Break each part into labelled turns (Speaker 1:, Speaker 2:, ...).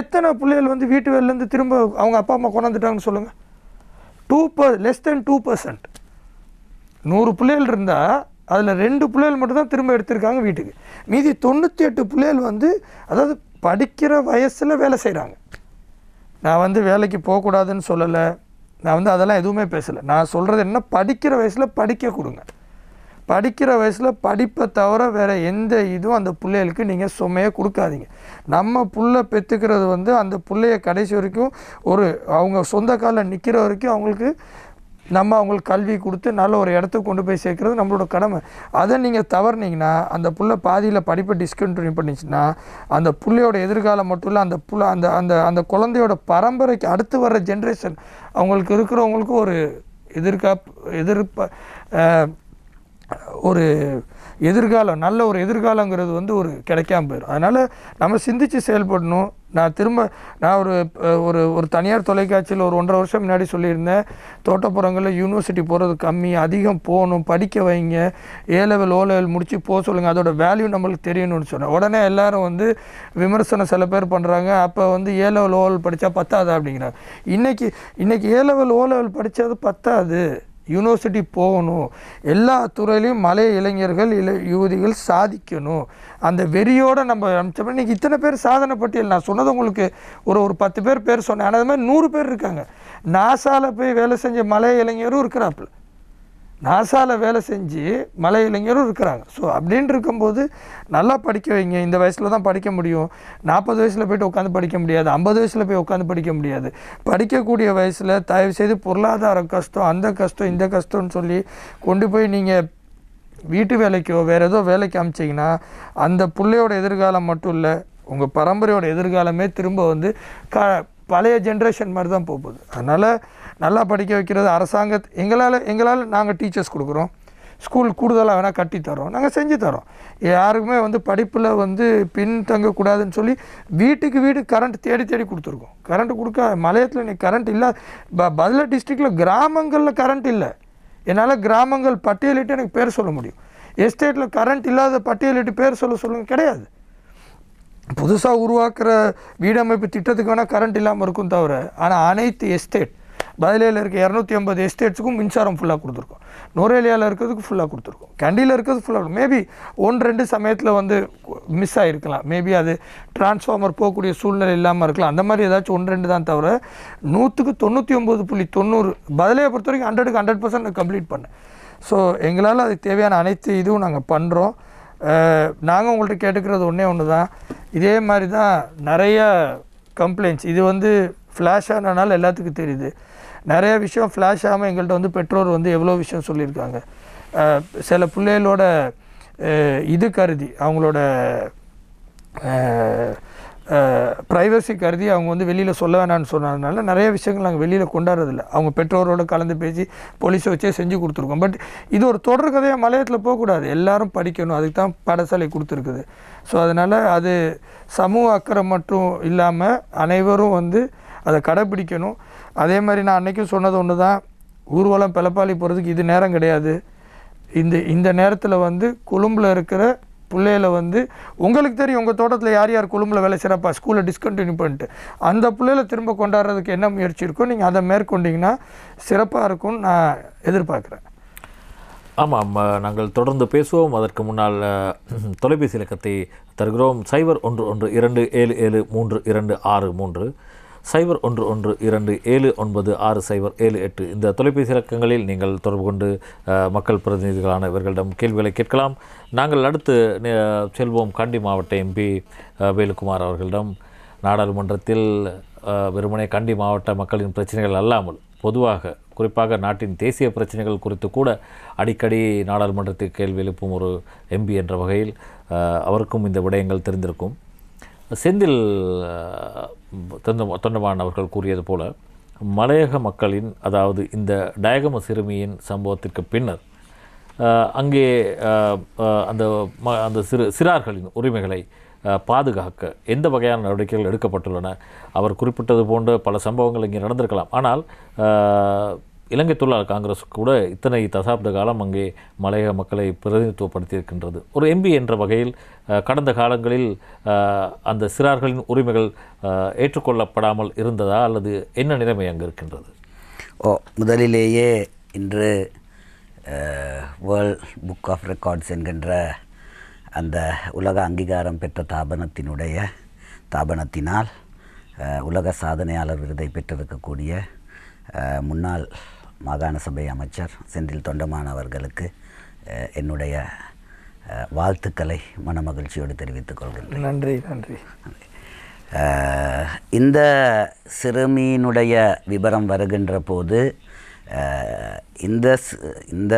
Speaker 1: எத்தனை பிள்ளைகள் வந்து வீட்டு வேலையிலேருந்து திரும்ப அவங்க அப்பா அம்மா கொண்டாந்துட்டாங்கன்னு சொல்லுங்கள். Less than 2%. 100 பிள்ளைகள் இருந்தால் அதில் 2 பிள்ளைகள் மட்டும்தான் திரும்ப எடுத்திருக்காங்க வீட்டுக்கு. மீதி 98 பிள்ளைகள் வந்து அதாவது படிக்கிற வயசில் வேலை செய்கிறாங்க. நான் வந்து வேலைக்கு போகக்கூடாதுன்னு சொல்லலை, நான் வந்து அதெல்லாம் எதுவுமே பேசலை. நான் சொல்கிறது என்ன, படிக்கிற வயசில் படிக்க கொடுங்க. படிக்கிற வயசில் படிப்பை தவிர வேறு எந்த இதுவும் அந்த பிள்ளைகளுக்கு நீங்கள் சுமையை கொடுக்காதீங்க. நம்ம புள்ள பெற்றுக்கிறது வந்து அந்த பிள்ளைய கடைசி வரைக்கும் அவங்க சொந்த காலில் நிற்கிற வரைக்கும் அவங்களுக்கு கல்வி கொடுத்து நல்ல ஒரு இடத்துக்கு கொண்டு போய் சேர்க்குறது நம்மளோட கடமை. அதை நீங்கள் தவறுனீங்கன்னா அந்த புள்ள பாதியில் படிப்பை டிஸ்கண்டினியூ பண்ணிச்சுன்னா அந்த பிள்ளையோட எதிர்காலம் மட்டும் இல்லை, அந்த புள்ள அந்த அந்த அந்த குழந்தையோட பரம்பரைக்கு அடுத்து வர்ற ஜென்ரேஷன் அவங்களுக்கு இருக்கிறவங்களுக்கு ஒரு எதிர்காலம் நல்ல ஒரு எதிர்காலங்கிறது வந்து கிடைக்காம போயிடும். அதனால் நம்ம சிந்தித்து செயல்படணும். நான் ஒரு தனியார் தொலைக்காட்சியில் ஒரு 1.5 வருஷம் முன்னாடி சொல்லியிருந்தேன், தோட்டப்புறங்களில் யூனிவர்சிட்டி போகிறது கம்மி, அதிகம் போகணும், படிக்க வைங்க, A-level O-level முடித்து போக சொல்லுங்கள், அதோட வேல்யூ நம்மளுக்கு தெரியணும்னு சொன்னேன். உடனே எல்லோரும் வந்து விமர்சனம் சில பேர் பண்ணுறாங்க, அப்போ வந்து A-level O-level படித்தா பத்தாதா அப்படிங்கிறாங்க. இன்றைக்கி A-level O-level படித்தது பத்தாது, யூனிவர்சிட்டி போகணும், எல்லா துறையிலையும் மலைய இளைஞர்கள் யுவதிகள் சாதிக்கணும், அந்த வெறியோடு நம்ம அனுப்பிச்சோம். இன்றைக்கி இத்தனை பேர் சாதனை பட்டியல் நான் சொன்னது உங்களுக்கு ஒரு 10 பேர் சொன்னேன், ஆனால் அது மாதிரி 100 பேர் இருக்காங்க. நாசாவில் போய் வேலை செஞ்ச மலைய இளைஞரும் இருக்கிறாப்புல, நாசாவில் வேலை செஞ்சு மலைய இளைஞரும் இருக்கிறாங்க. ஸோ அப்படின்னு இருக்கும்போது நல்லா படிக்க வைங்க. இந்த வயசில் தான் படிக்க முடியும். 40 வயசில் போய்ட்டு உட்காந்து படிக்க முடியாது, 50 வயசில் போய் உட்காந்து படிக்க முடியாது. படிக்கக்கூடிய வயசில் தயவுசெய்து பொருளாதார கஷ்டம், அந்த கஷ்டம், இந்த கஷ்டம்னு சொல்லி கொண்டு போய் நீங்கள் வீட்டு வேலைக்கோ வேறு ஏதோ வேலைக்கு அமிச்சிங்கன்னா அந்த பிள்ளையோட எதிர்காலம் மட்டும் இல்லை, உங்கள் பரம்பரையோட எதிர்காலமே திரும்ப வந்து பழைய ஜென்ரேஷன் மாதிரி தான் போகுது. அதனால் நல்லா படிக்க வைக்கிறது எங்களால் நாங்கள் டீச்சர்ஸ் கொடுக்குறோம், ஸ்கூல் கூடுதலாக வேணால் கட்டித்தரோம், நாங்கள் செஞ்சு தரோம். யாருக்குமே வந்து படிப்பில் வந்து பின்தங்கக்கூடாதுன்னு சொல்லி வீட்டுக்கு கரண்ட் தேடி கொடுத்துருக்கோம். கரண்ட் கொடுக்க மலையத்தில் நீ கரண்ட் இல்லை, பதில டிஸ்ட்ரிக்டில் கிராமங்களில் கரண்ட் இல்லை. என்னால் கிராமங்கள் பட்டியலிட்டு எனக்கு பேர் சொல்ல முடியும். எஸ்டேட்டில் கரண்ட் இல்லாத பட்டியலிட்டு பேர் சொல்லுங்கள், கிடையாது. புதுசாக உருவாக்குற வீடமைப்பு திட்டத்துக்கு வேணால் கரண்ட் இல்லாமல் இருக்கும் தவிர, ஆனால் அனைத்து எஸ்டேட் பதிலையில் இருக்க 250 எஸ்டேட்ஸுக்கும் மின்சாரம் ஃபுல்லாக கொடுத்துருக்கோம். நுரேலியாவில் இருக்கிறதுக்கு ஃபுல்லாக கொடுத்துருக்கோம். கண்டியில் இருக்கிறது ஃபுல்லாக. மேபி 1-2 சமயத்தில் வந்து மிஸ் ஆகிருக்கலாம், மேபி அது டிரான்ஸ்ஃபார்மர் போகக்கூடிய சூழ்நிலை இல்லாமல் இருக்கலாம். அந்த மாதிரி ஏதாச்சும் 1-2 தான் தவிர 100க்கு 99.90 பதிலையை பொறுத்த வரைக்கும் 100க்கு 100% நான் கம்ப்ளீட் பண்ணேன். ஸோ எங்களால் அதுக்கு தேவையான அனைத்து இதுவும் நாங்கள் பண்ணுறோம். நாங்கள் உங்கள்கிட்ட கேட்டுக்கிறது ஒன்று தான், இதே மாதிரி தான் நிறைய கம்ப்ளைண்ட்ஸ். இது வந்து ஃப்ளாஷ் ஆனதுனால எல்லாத்துக்கும் தெரியுது. நிறைய விஷயம் ஃப்ளாஷ் ஆகாமல் எங்கள்கிட்ட வந்து பெற்றோர் வந்து எவ்வளோ விஷயம் சொல்லியிருக்காங்க. சில பிள்ளைகளோட இது கருதி, அவங்களோட ப்ரைவசி கருதி அவங்க வந்து வெளியில் சொல்ல வேணான்னு சொன்னதுனால நிறைய விஷயங்கள் நாங்கள் வெளியில் கொண்டாடுறதில்ல. அவங்க பெற்றோரோட கலந்து பேசி போலீஸை வச்சே செஞ்சு கொடுத்துருக்கோம். பட் இது ஒரு தொடர் கதையாக மலையத்தில் போகக்கூடாது, எல்லாரும் படிக்கணும், அதுக்கு தான் பாடசாலை கொடுத்துருக்குது. ஸோ அதனால் அது சமூக அக்கறை மட்டும் இல்லாமல் அனைவரும் வந்து அதை கடைப்பிடிக்கணும். அதே மாதிரி நான் அன்றைக்கும் சொன்னது ஒன்று தான், ஊர்வலம் பிளப்பாளி போகிறதுக்கு இது நேரம் கிடையாது. இந்த நேரத்தில் வந்து கொழும்பில் இருக்கிற பிள்ளைகளை வந்து உங்களுக்கு தெரியும், உங்கள் தோட்டத்தில் யார் யார் கொழும்பில் வேலை செய்கிறப்பா ஸ்கூலை டிஸ்கண்டினியூ பண்ணிட்டு அந்த பிள்ளைகளை திரும்ப கொண்டாடுறதுக்கு என்ன முயற்சி இருக்கோ நீங்கள் அதை மேற்கொண்டிங்கன்னா சிறப்பாக இருக்கும்னு நான் எதிர்பார்க்குறேன்.
Speaker 2: ஆமாம், நாங்கள் தொடர்ந்து பேசுவோம். அதற்கு முன்னால் தொலைபேசி இலக்கத்தை தருகிறோம். 0112773263 0112796078 இந்த தொலைபேசி இலக்கங்களில் நீங்கள் தொடர்பு கொண்டு மக்கள் பிரதிநிதிகளான இவர்களிடம் கேள்விகளை கேட்கலாம். நாங்கள் அடுத்து செல்வோம் காண்டி மாவட்ட MP வேலுக்குமார் அவர்களிடம். நாடாளுமன்றத்தில் வெறுமனே காண்டி மாவட்ட மக்களின் பிரச்சனைகள் அல்லாமல் பொதுவாக குறிப்பாக நாட்டின் தேசிய பிரச்சனைகள் குறித்து கூட அடிக்கடி நாடாளுமன்றத்தில் கேள்வி எழுப்பும் ஒரு MP என்ற வகையில் அவருக்கும் இந்த விடயங்கள் தெரிந்திருக்கும். செந்தில் தொண்டமான் அவர்கள் கூறியது போல மலையக மக்களின், அதாவது இந்த டயகம சிறுமியின் சம்பவத்திற்கு பின்னர் அங்கே அந்த சிறார்களின் உரிமைகளை பாதுகாக்க எந்த வகையான நடவடிக்கைகள் எடுக்கப்பட்டுள்ளன. அவர் குறிப்பிட்டது போன்ற பல சம்பவங்கள் இங்கே நடந்திருக்கலாம். ஆனால் இலங்கை தொழிலாளர் காங்கிரஸ் கூட இத்தனை தசாப்த காலம் அங்கே மலையக மக்களை பிரதிநிதித்துவப்படுத்தியிருக்கின்றது. ஒரு எம்பி என்ற வகையில் கடந்த காலங்களில் அந்த சிறார்களின் உரிமைகள் ஏற்றுக்கொள்ளப்படாமல் இருந்ததா அல்லது என்ன நிலைமை அங்கு இருக்கின்றது?
Speaker 3: முதலிலேயே இன்று வேர்ல்ட் புக் ஆஃப் ரெக்கார்ட்ஸ் என்கின்ற அந்த உலக அங்கீகாரம் பெற்ற தாபனத்தினால் உலக சாதனையாளர் விருதை பெற்றிருக்கக்கூடிய முன்னாள் மாகாண சபை அமைச்சர் செந்தில் தொண்டமான் அவர்களுக்கு என்னுடைய வாழ்த்துக்களை மனமகிழ்ச்சியோடு தெரிவித்துக் கொள்கின்றேன்.
Speaker 1: நன்றி நன்றி.
Speaker 3: இந்த சிறுமியினுடைய விபரம் வருகின்ற போது இந்த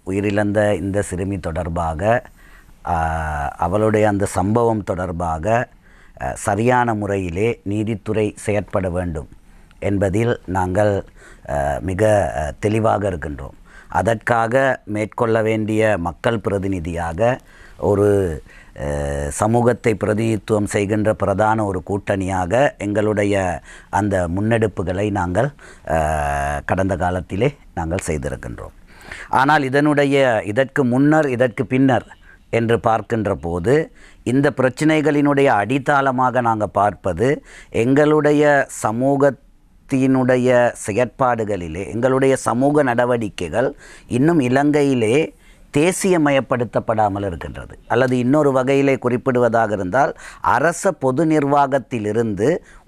Speaker 3: உயிரிழந்த இந்த சிறுமி தொடர்பாக அவளுடைய அந்த சம்பவம் தொடர்பாக சரியான முறையிலே நீதித்துறை செயற்பட வேண்டும் என்பதில் நாங்கள் மிக தெளிவாக இருக்கின்றோம். அதற்காக மேற்கொள்ள வேண்டிய மக்கள் பிரதிநிதியாக ஒரு சமூகத்தை பிரதிநிதித்துவம் செய்கின்ற பிரதான ஒரு கூட்டணியாக எங்களுடைய அந்த முன்னெடுப்புகளை நாங்கள் கடந்த காலத்திலே நாங்கள் செய்திருக்கின்றோம். ஆனால் இதற்கு முன்னர் இதற்கு பின்னர் என்று பார்க்கின்ற போது இந்த பிரச்சனைகளினுடைய அடித்தளமாக நாங்கள் பார்ப்பது எங்களுடைய சமூகத்தினுடைய செயற்பாடுகளிலே எங்களுடைய சமூக நடவடிக்கைகள் இன்னும் இலங்கையிலே தேசியமயப்படுத்தப்படாமல் இருக்கின்றது. அல்லது இன்னொரு வகையிலே குறிப்பிடுவதாக இருந்தால் அரச பொது நிர்வாகத்திலிருந்து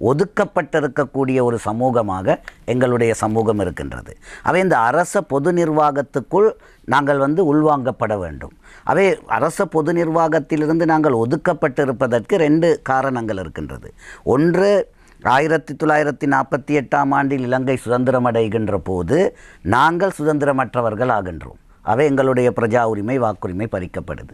Speaker 3: ஒதுக்கப்பட்டிருக்கக்கூடிய ஒரு சமூகமாக எங்களுடைய சமூகம் இருக்கின்றது. அவை இந்த அரச பொது நிர்வாகத்துக்குள் நாங்கள் உள்வாங்கப்பட வேண்டும். அவை அரச பொது நிர்வாகத்திலிருந்து நாங்கள் ஒதுக்கப்பட்டிருப்பதற்கு 2 காரணங்கள் இருக்கின்றது. ஒன்று, 1948ஆம் ஆண்டில் இலங்கை சுதந்திரம் அடைகின்ற போது நாங்கள் சுதந்திரமற்றவர்கள் ஆகின்றோம். அவை எங்களுடைய பிரஜா உரிமை வாக்குரிமை பறிக்கப்படுது.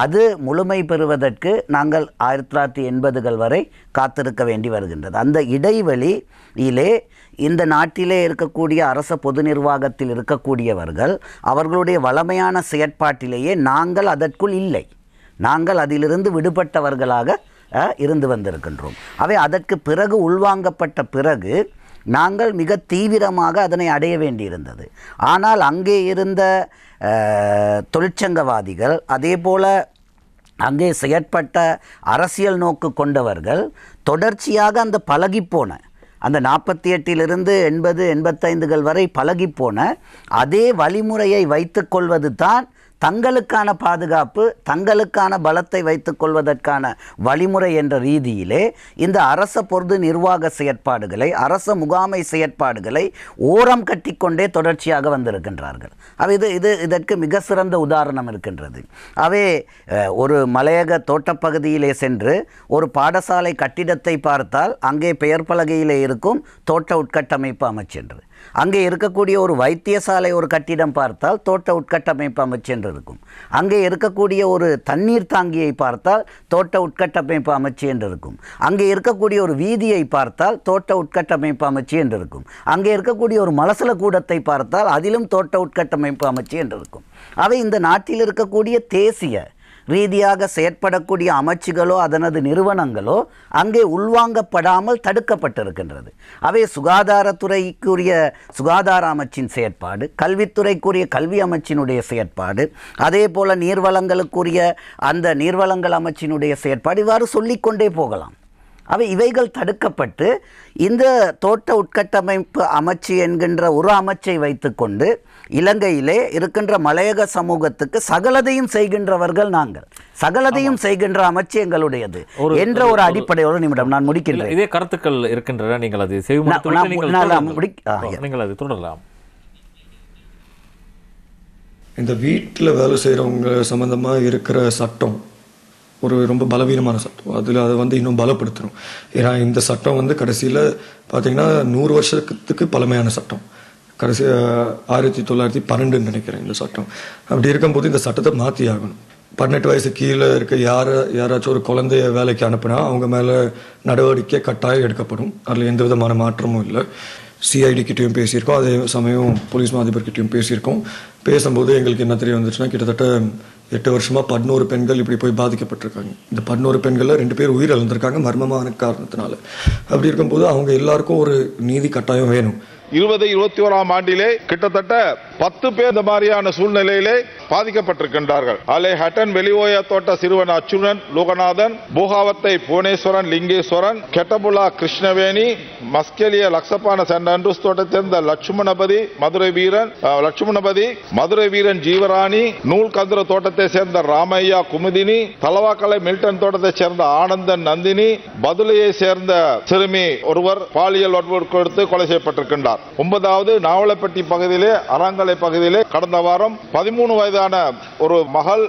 Speaker 3: அது முழுமை பெறுவதற்கு நாங்கள் 1980கள் வரை காத்திருக்க வேண்டி வருகின்றது. அந்த இடைவெளியிலே இந்த நாட்டிலே இருக்கக்கூடிய அரச பொது நிர்வாகத்தில் இருக்கக்கூடியவர்கள் அவர்களுடைய வளமையான செயற்பாட்டிலேயே நாங்கள் அதற்குள் இல்லை, நாங்கள் அதிலிருந்து விடுபட்டவர்களாக இருந்து வந்திருக்கின்றோம். அவை அதற்கு பிறகு உள்வாங்கப்பட்ட பிறகு நாங்கள் மிக தீவிரமாக அதனை அடைய வேண்டியிருந்தது. ஆனால் அங்கே இருந்த தொழிற்சங்கவாதிகள் அதே போல் அங்கே செயற்பட்ட அரசியல் நோக்கு கொண்டவர்கள் தொடர்ச்சியாக அந்த பழகிப்போன அந்த 48லிருந்து 80 85கள் வரை பழகிப்போன அதே வழிமுறையை வைத்து கொள்வது தான் தங்களுக்கான பாதுகாப்பு, தங்களுக்கான பலத்தை வைத்துக் கொள்வதற்கான வழிமுறை என்ற ரீதியிலே இந்த அரச பொது நிர்வாக செயற்பாடுகளை, அரச முகாமை செயற்பாடுகளை ஓரம் கட்டிக்கொண்டே தொடர்ச்சியாக வந்திருக்கின்றார்கள். அவை இதற்கு மிக சிறந்த உதாரணம் இருக்கின்றது. அவை ஒரு மலையக தோட்டப்பகுதியிலே சென்று ஒரு பாடசாலை கட்டிடத்தை பார்த்தால் அங்கே பெயர் பலகையிலே இருக்கும் தோட்ட உட்கட்டமைப்பு அமைச்சென்று, அங்கே இருக்கக்கூடிய ஒரு வைத்தியசாலை ஒரு கட்டிடம் பார்த்தால் தோட்ட உட்கட்டமைப்பு அமைச்சு என்று இருக்கும், அங்கே இருக்கக்கூடிய ஒரு தண்ணீர் தாங்கியை பார்த்தால் தோட்ட உட்கட்டமைப்பு அமைச்சு என்று இருக்கும், அங்கே இருக்கக்கூடிய ஒரு வீதியை பார்த்தால் தோட்ட உட்கட்டமைப்பு அமைச்சு என்று இருக்கும், அங்கே இருக்கக்கூடிய ஒரு மலசல கூடத்தை பார்த்தால் அதிலும் தோட்ட உட்கட்டமைப்பு அமைச்சு என்று இருக்கும். அவை இந்த நாட்டில் இருக்கக்கூடிய தேசிய ரீதியாக செயற்படக்கூடிய அமைச்சுகளோ அதனது நிறுவனங்களோ அங்கே உள்வாங்கப்படாமல் தடுக்கப்பட்டிருக்கின்றது. அவை சுகாதாரத்துறைக்குரிய சுகாதார அமைச்சின் செயற்பாடு, கல்வித்துறைக்குரிய கல்வி அமைச்சினுடைய செயற்பாடு, அதே போல் நீர்வளங்களுக்குரிய அந்த நீர்வளங்கள் அமைச்சினுடைய செயற்பாடு, இவ்வாறு சொல்லிக்கொண்டே போகலாம். இவைகள் தடுக்கப்பட்டு இந்த தோட்ட உட்கட்டமைப்பு அமைச்சு என்கின்ற ஒரு அமைச்சை வைத்துக்கொண்டு இலங்கையிலே இருக்கின்ற மலையக சமூகத்துக்கு சகலதையும் செய்கின்றவர்கள் நாங்கள், சகலதையும் செய்கின்ற அமைச்சு எங்களுடையது என்ற ஒரு அடிப்படை. ஒரு நிமிடம் நான் முடிக்கின்றேன். இதே
Speaker 2: கருத்துக்கள் இருக்கின்றன, நீங்கள் அதை நீங்கள் அதை தொடரலாம்.
Speaker 4: இந்த வீட்டில் வேலை செய்கிறவங்க சம்மந்தமாக இருக்கிற சட்டம் ஒரு ரொம்ப பலவீனமான சட்டம். அதில் அதை இன்னும் பலப்படுத்தணும். ஏன்னா இந்த சட்டம் கடைசியில் பார்த்தீங்கன்னா 100 வருஷத்துக்கு பழமையான சட்டம். கடைசி 1912 நினைக்கிறேன் இந்த சட்டம். அப்படி இருக்கும்போது இந்த சட்டத்தை மாற்றி ஆகணும். 18 வயசு கீழே இருக்க யாராச்சும் ஒரு குழந்தைய வேலைக்கு அனுப்புனா அவங்க மேலே நடவடிக்கை கட்டாயம் எடுக்கப்படும். அதில் எந்த விதமான மாற்றமும் இல்லை. சிஐடிக்கிட்டையும் பேசியிருக்கோம், அதே சமயம் போலீஸ் மாதிபர்கிட்டையும் பேசியிருக்கோம். பேசும்போது எங்களுக்கு என்ன தெரிய வந்துச்சுன்னா, கிட்டத்தட்ட 8 வருஷமாக 11 பெண்கள் இப்படி போய் பாதிக்கப்பட்டிருக்காங்க. இந்த 11 பெண்களில் 2 பேர் உயிர் இழந்திருக்காங்க மர்மமான காரணத்தினால. அப்படி இருக்கும்போது அவங்க எல்லாருக்கும் ஒரு நீதி கட்டாயம் வேணும்.
Speaker 5: 2021 ஆண்டிலே கிட்டத்தட்ட 10 பேர் இந்த மாதிரியான சூழ்நிலையிலே பாதிக்கப்பட்டிருக்கின்றார்கள். அலே ஹட்டன் வெளியோய தோட்ட சிறுவன் அச்சுரன் லோகநாதன், பூகாவத்தை புவனேஸ்வரன் லிங்கேஸ்வரன், கெட்டபுலா கிருஷ்ணவேணி, மஸ்கெலிய லக்ஷபான சென்ட் ஆண்ட்ரூஸ் தோட்டத்தை சேர்ந்த லட்சுமணபதி மதுரை வீரன் ஜீவராணி, நூல் கந்திர தோட்டத்தை சேர்ந்த ராமையா குமுதினி, தலவாக்கலை மில்டன் தோட்டத்தை சேர்ந்த ஆனந்தன் நந்தினி, பதுளையை சேர்ந்த சிறுமி ஒருவர் பாலியல் வன்முறை கொடுத்து கொலை செய்யப்பட்டிருக்கின்றார். 9வது நாவலப்பட்டி பகுதியிலே அறங்கலை பகுதியிலே கடந்த வாரம் 13 வயதான ஒரு மகள்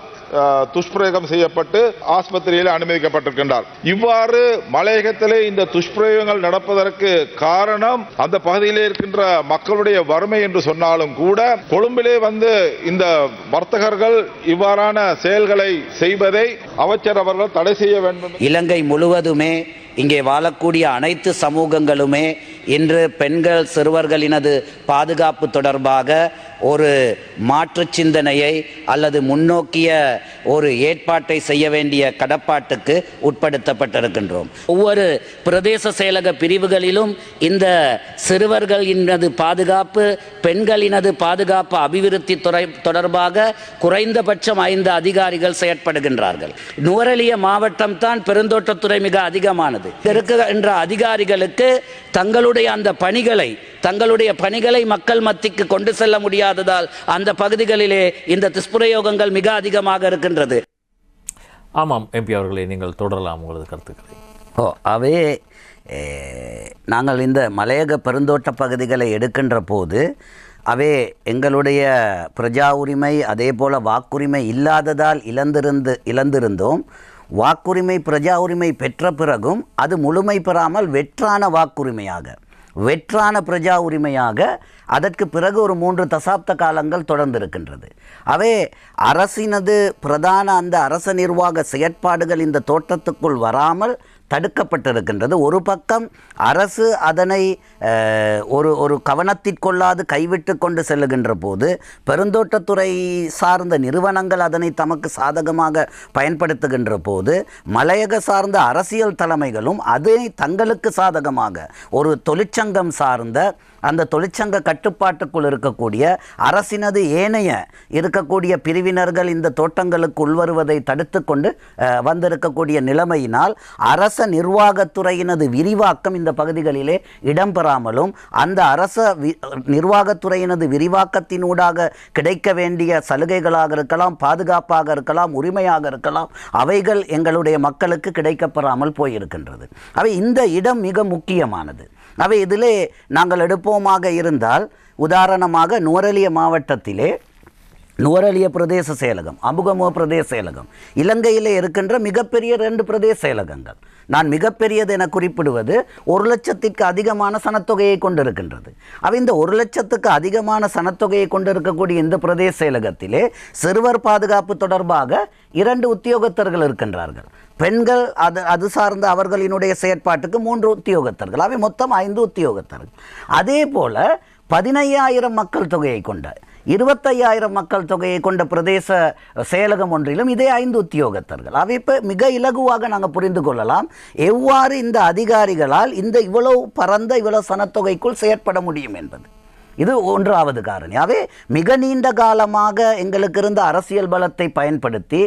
Speaker 5: துஷ்பிரயோகம் செய்யப்பட்டு ஆஸ்பத்திரியில் அனுமதிக்கப்பட்டிருக்கின்றார். இவ்வாறு மலையகத்திலே இந்த துஷ்பிரயோகங்கள் நடப்பதற்கு காரணம் அந்த பகுதியிலே இருக்கின்ற மக்களுடைய வறுமை என்று சொன்னாலும் கூட, கொழும்பிலே வந்து இந்த வர்த்தகர்கள் இவ்வாறான செயல்களை செய்வதை அமைச்சர் அவர்கள் தடை செய்ய வேண்டும்.
Speaker 3: இலங்கை முழுவதுமே இங்கே வாழக்கூடிய அனைத்து சமூகங்களுமே இன்று பெண்கள் சிறுவர்களினது பாதுகாப்பு தொடர்பாக ஒரு மாற்று சிந்தனையை அல்லது முன்னோக்கிய ஒரு ஏற்பாட்டை செய்ய வேண்டிய கடப்பாட்டுக்கு உட்படுத்தப்பட்டிருக்கின்றோம். ஒவ்வொரு பிரதேச செயலக பிரிவுகளிலும் இந்த சிறுவர்களினது பாதுகாப்பு, பெண்களினது பாதுகாப்பு அபிவிருத்தி தொடர்பாக குறைந்தபட்சம் 5 அதிகாரிகள் செயற்படுகின்றார்கள். நுவரெலிய மாவட்டம் தான் பெருந்தோட்டத்துறை மிக அதிகமானது. இருக்கின்ற அதிகாரிகளுக்கு தங்களுடைய பணிகளை மக்கள் மத்திக்கு கொண்டு செல்ல முடியாததால் அந்த பகுதிகளிலே இந்த துஷ்பிரயோகங்கள் மிக அதிகமாக இருக்கின்றது.
Speaker 2: ஆமாம் எம்பி அவர்களே, நீங்கள் தொடரலாம் உங்களது கருத்துக்களை.
Speaker 3: அவே நாங்கள் இந்த மலையக பெருந்தோட்ட பகுதிகளை எடுக்கின்ற போது அவே எங்களுடைய பிரஜா உரிமை அதே போல் வாக்குரிமை இல்லாததால் இழந்திருந்தோம். வாக்குரிமை பிரஜா உரிமை பெற்ற பிறகும் அது முழுமை பெறாமல் வெற்றான பிரஜா உரிமையாக அதற்கு பிறகு ஒரு 3 தசாப்த காலங்கள் தொடர்ந்திருக்கின்றது. அவை அரசினது பிரதான அந்த அரச நிர்வாக செயற்பாடுகள் இந்த தோட்டத்துக்குள் வராமல் தடுக்கப்பட்டிருக்கின்றது. ஒரு பக்கம் அரசு அதனை ஒரு கவனத்திற்கொள்ளாது கைவிட்டு கொண்டு செல்லுகின்ற போது, பெருந்தோட்டத்துறை சார்ந்த நிறுவனங்கள் அதனை தமக்கு சாதகமாக பயன்படுத்துகின்ற போது, மலையக சார்ந்த அரசியல் தலைமைகளும் அதனை தங்களுக்கு சாதகமாக ஒரு தொழிற்சங்கம் சார்ந்த அந்த தொழிற்சங்க கட்டுப்பாட்டுக்குள் இருக்கக்கூடிய அரசினது ஏனைய இருக்கக்கூடிய பிரிவினர்கள் இந்த தோட்டங்களுக்கு உள்வருவதை தடுத்து கொண்டு வந்திருக்கக்கூடிய நிலைமையினால் அரச நிர்வாகத்துறையினது விரிவாக்கம் இந்த பகுதிகளிலே இடம்பெறாமலும், அந்த அரச நிர்வாகத்துறையினது விரிவாக்கத்தினூடாக கிடைக்க வேண்டிய சலுகைகளாக இருக்கலாம், பாதுகாப்பாக இருக்கலாம், உரிமையாக இருக்கலாம், அவைகள் எங்களுடைய மக்களுக்கு கிடைக்கப்பெறாமல் போயிருக்கின்றது. அவை இந்த இடம் மிக முக்கியமானது. அவை இதிலே நாங்கள் எடுப்போமாக இருந்தால், உதாரணமாக நுவரெலிய மாவட்டத்திலே நுவரெலிய பிரதேச செயலகம், அமுகமுவ பிரதேச செயலகம் இலங்கையிலே இருக்கின்ற மிகப்பெரிய 2 பிரதேச செயலகங்கள். நான் மிகப்பெரியது என குறிப்பிடுவது 1 லட்சத்திற்கு அதிகமான சனத்தொகையை கொண்டிருக்கின்றது. அவை இந்த 1 லட்சத்துக்கு அதிகமான சனத்தொகையை கொண்டிருக்கக்கூடிய இந்த பிரதேச செயலகத்திலே சிறுவர் பாதுகாப்பு தொடர்பாக 2 உத்தியோகத்தர்கள் இருக்கின்றார்கள். பெண்கள் அது சார்ந்த அவர்களினுடைய செயற்பாட்டுக்கு 3 உத்தியோகத்தர்கள். அவை மொத்தம் 5 உத்தியோகத்தர்கள். அதே போல 15,000 மக்கள் தொகையை கொண்ட 25,000 மக்கள் தொகையை கொண்ட பிரதேச செயலகம் ஒன்றிலும் இதே 5 உத்தியோகத்தர்கள். அவை இப்போ மிக இலகுவாக நாங்கள் புரிந்து கொள்ளலாம் எவ்வாறு இந்த அதிகாரிகளால் இந்த இவ்வளவு பரந்த இவ்வளவு சனத்தொகைக்குள் செயற்பட முடியும் என்பது. இது 1வது காரணி. அவை மிக நீண்ட காலமாக எங்களுக்கு இருந்த அரசியல் பலத்தை பயன்படுத்தி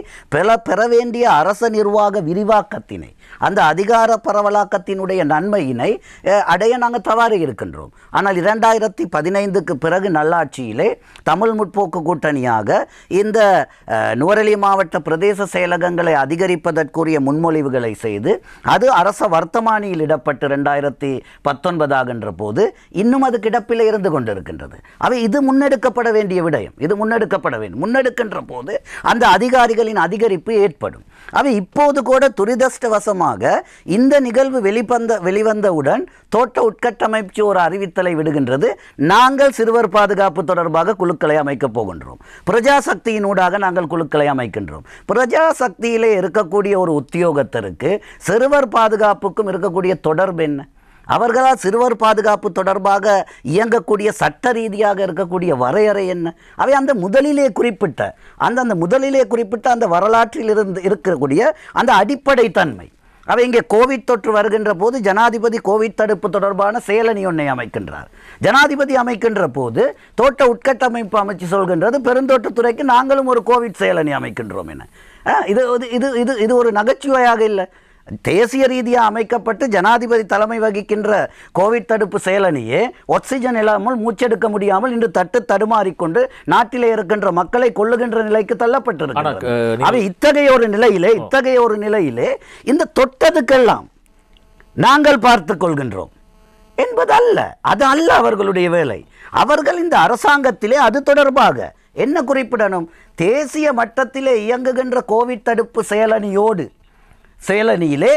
Speaker 3: பெற வேண்டிய அரச நிர்வாக விரிவாக்கத்தினை, அந்த அதிகார பரவலாக்கத்தினுடைய நன்மையினை அடைய நாங்கள் தவறி இருக்கின்றோம். ஆனால் 2015க்கு பிறகு நல்லாட்சியிலே தமிழ் முற்போக்கு கூட்டணியாக இந்த நுவரெலிய மாவட்ட பிரதேச செயலகங்களை அதிகரிப்பதற்குரிய முன்மொழிவுகளை செய்து அது அரச வர்த்தமானியில் இடப்பட்டு 2019 ஆகின்ற போது இன்னும் அது கிடப்பில் இருந்து கொண்டிருக்கின்றது. அவை இது முன்னெடுக்கப்பட வேண்டிய விடயம். இது முன்னெடுக்கப்பட வேண்டும். முன்னெடுக்கின்ற போது அந்த அதிகாரிகளின் அதிகரிப்பு ஏற்படும். அவை இப்போது கூட துரிதஷ்டவசமாக இந்த நிகழ்வு வெளிவந்தவுடன் தோட்ட உட்கட்டமைப்பு ஒரு அறிவித்தலை விடுகின்றது. நாங்கள் சிறுவர் பாதுகாப்பு தொடர்பாக குழுக்களை அமைக்கப் போகின்றோம். பிரஜாசக்தியினூடாக நாங்கள் குழுக்களை அமைக்கின்றோம். பிரஜாசக்தியிலே இருக்கக்கூடிய ஒரு உத்தியோகத்தருக்கு சிறுவர் பாதுகாப்புக்கும் இருக்கக்கூடிய தொடர்பு என்ன? அவர்களால் சிறுவர் பாதுகாப்பு தொடர்பாக இயங்கக்கூடிய சட்ட ரீதியாக இருக்கக்கூடிய வரையறை என்ன? அவை அந்த முதலிலே குறிப்பிட்ட அந்த வரலாற்றில் இருந்து இருக்கக்கூடிய அந்த அடிப்படை தன்மை, அவை இங்கே கோவிட் தொற்று வருகின்ற போது ஜனாதிபதி கோவிட் தடுப்பு தொடர்பான செயலணி ஒன்றை அமைக்கின்றார். ஜனாதிபதி அமைக்கின்ற போது தோட்ட உட்கட்டமைப்பு அமைச்சு சொல்கின்றது பெருந்தோட்டத்துறைக்கு நாங்களும் ஒரு கோவிட் செயலணி அமைக்கின்றோம் என. இது இது இது இது ஒரு நகைச்சுவையாக இல்லை. தேசிய ரீதியாக அமைக்கப்பட்டு ஜனாதிபதி தலைமை வகிக்கின்ற கோவிட் தடுப்பு செயலணியே ஆக்சிஜன் இல்லாமல் மூச்செடுக்க முடியாமல் இன்று தடுமாறிக்கொண்டு நாட்டிலே இருக்கின்ற மக்களை கொள்ளுகின்ற நிலைக்கு தள்ளப்பட்டிருக்கிறது. அவை இத்தகைய ஒரு நிலையிலே இந்த தொட்டதுக்கெல்லாம் நாங்கள் பார்த்து கொள்கின்றோம் என்பது அல்ல. அது அல்ல அவர்களுடைய வேலை. அவர்கள் இந்த அரசாங்கத்திலே அது தொடர்பாக என்ன குறிப்பிடணும்? தேசிய மட்டத்திலே இயங்குகின்ற கோவிட் தடுப்பு செயலணியிலே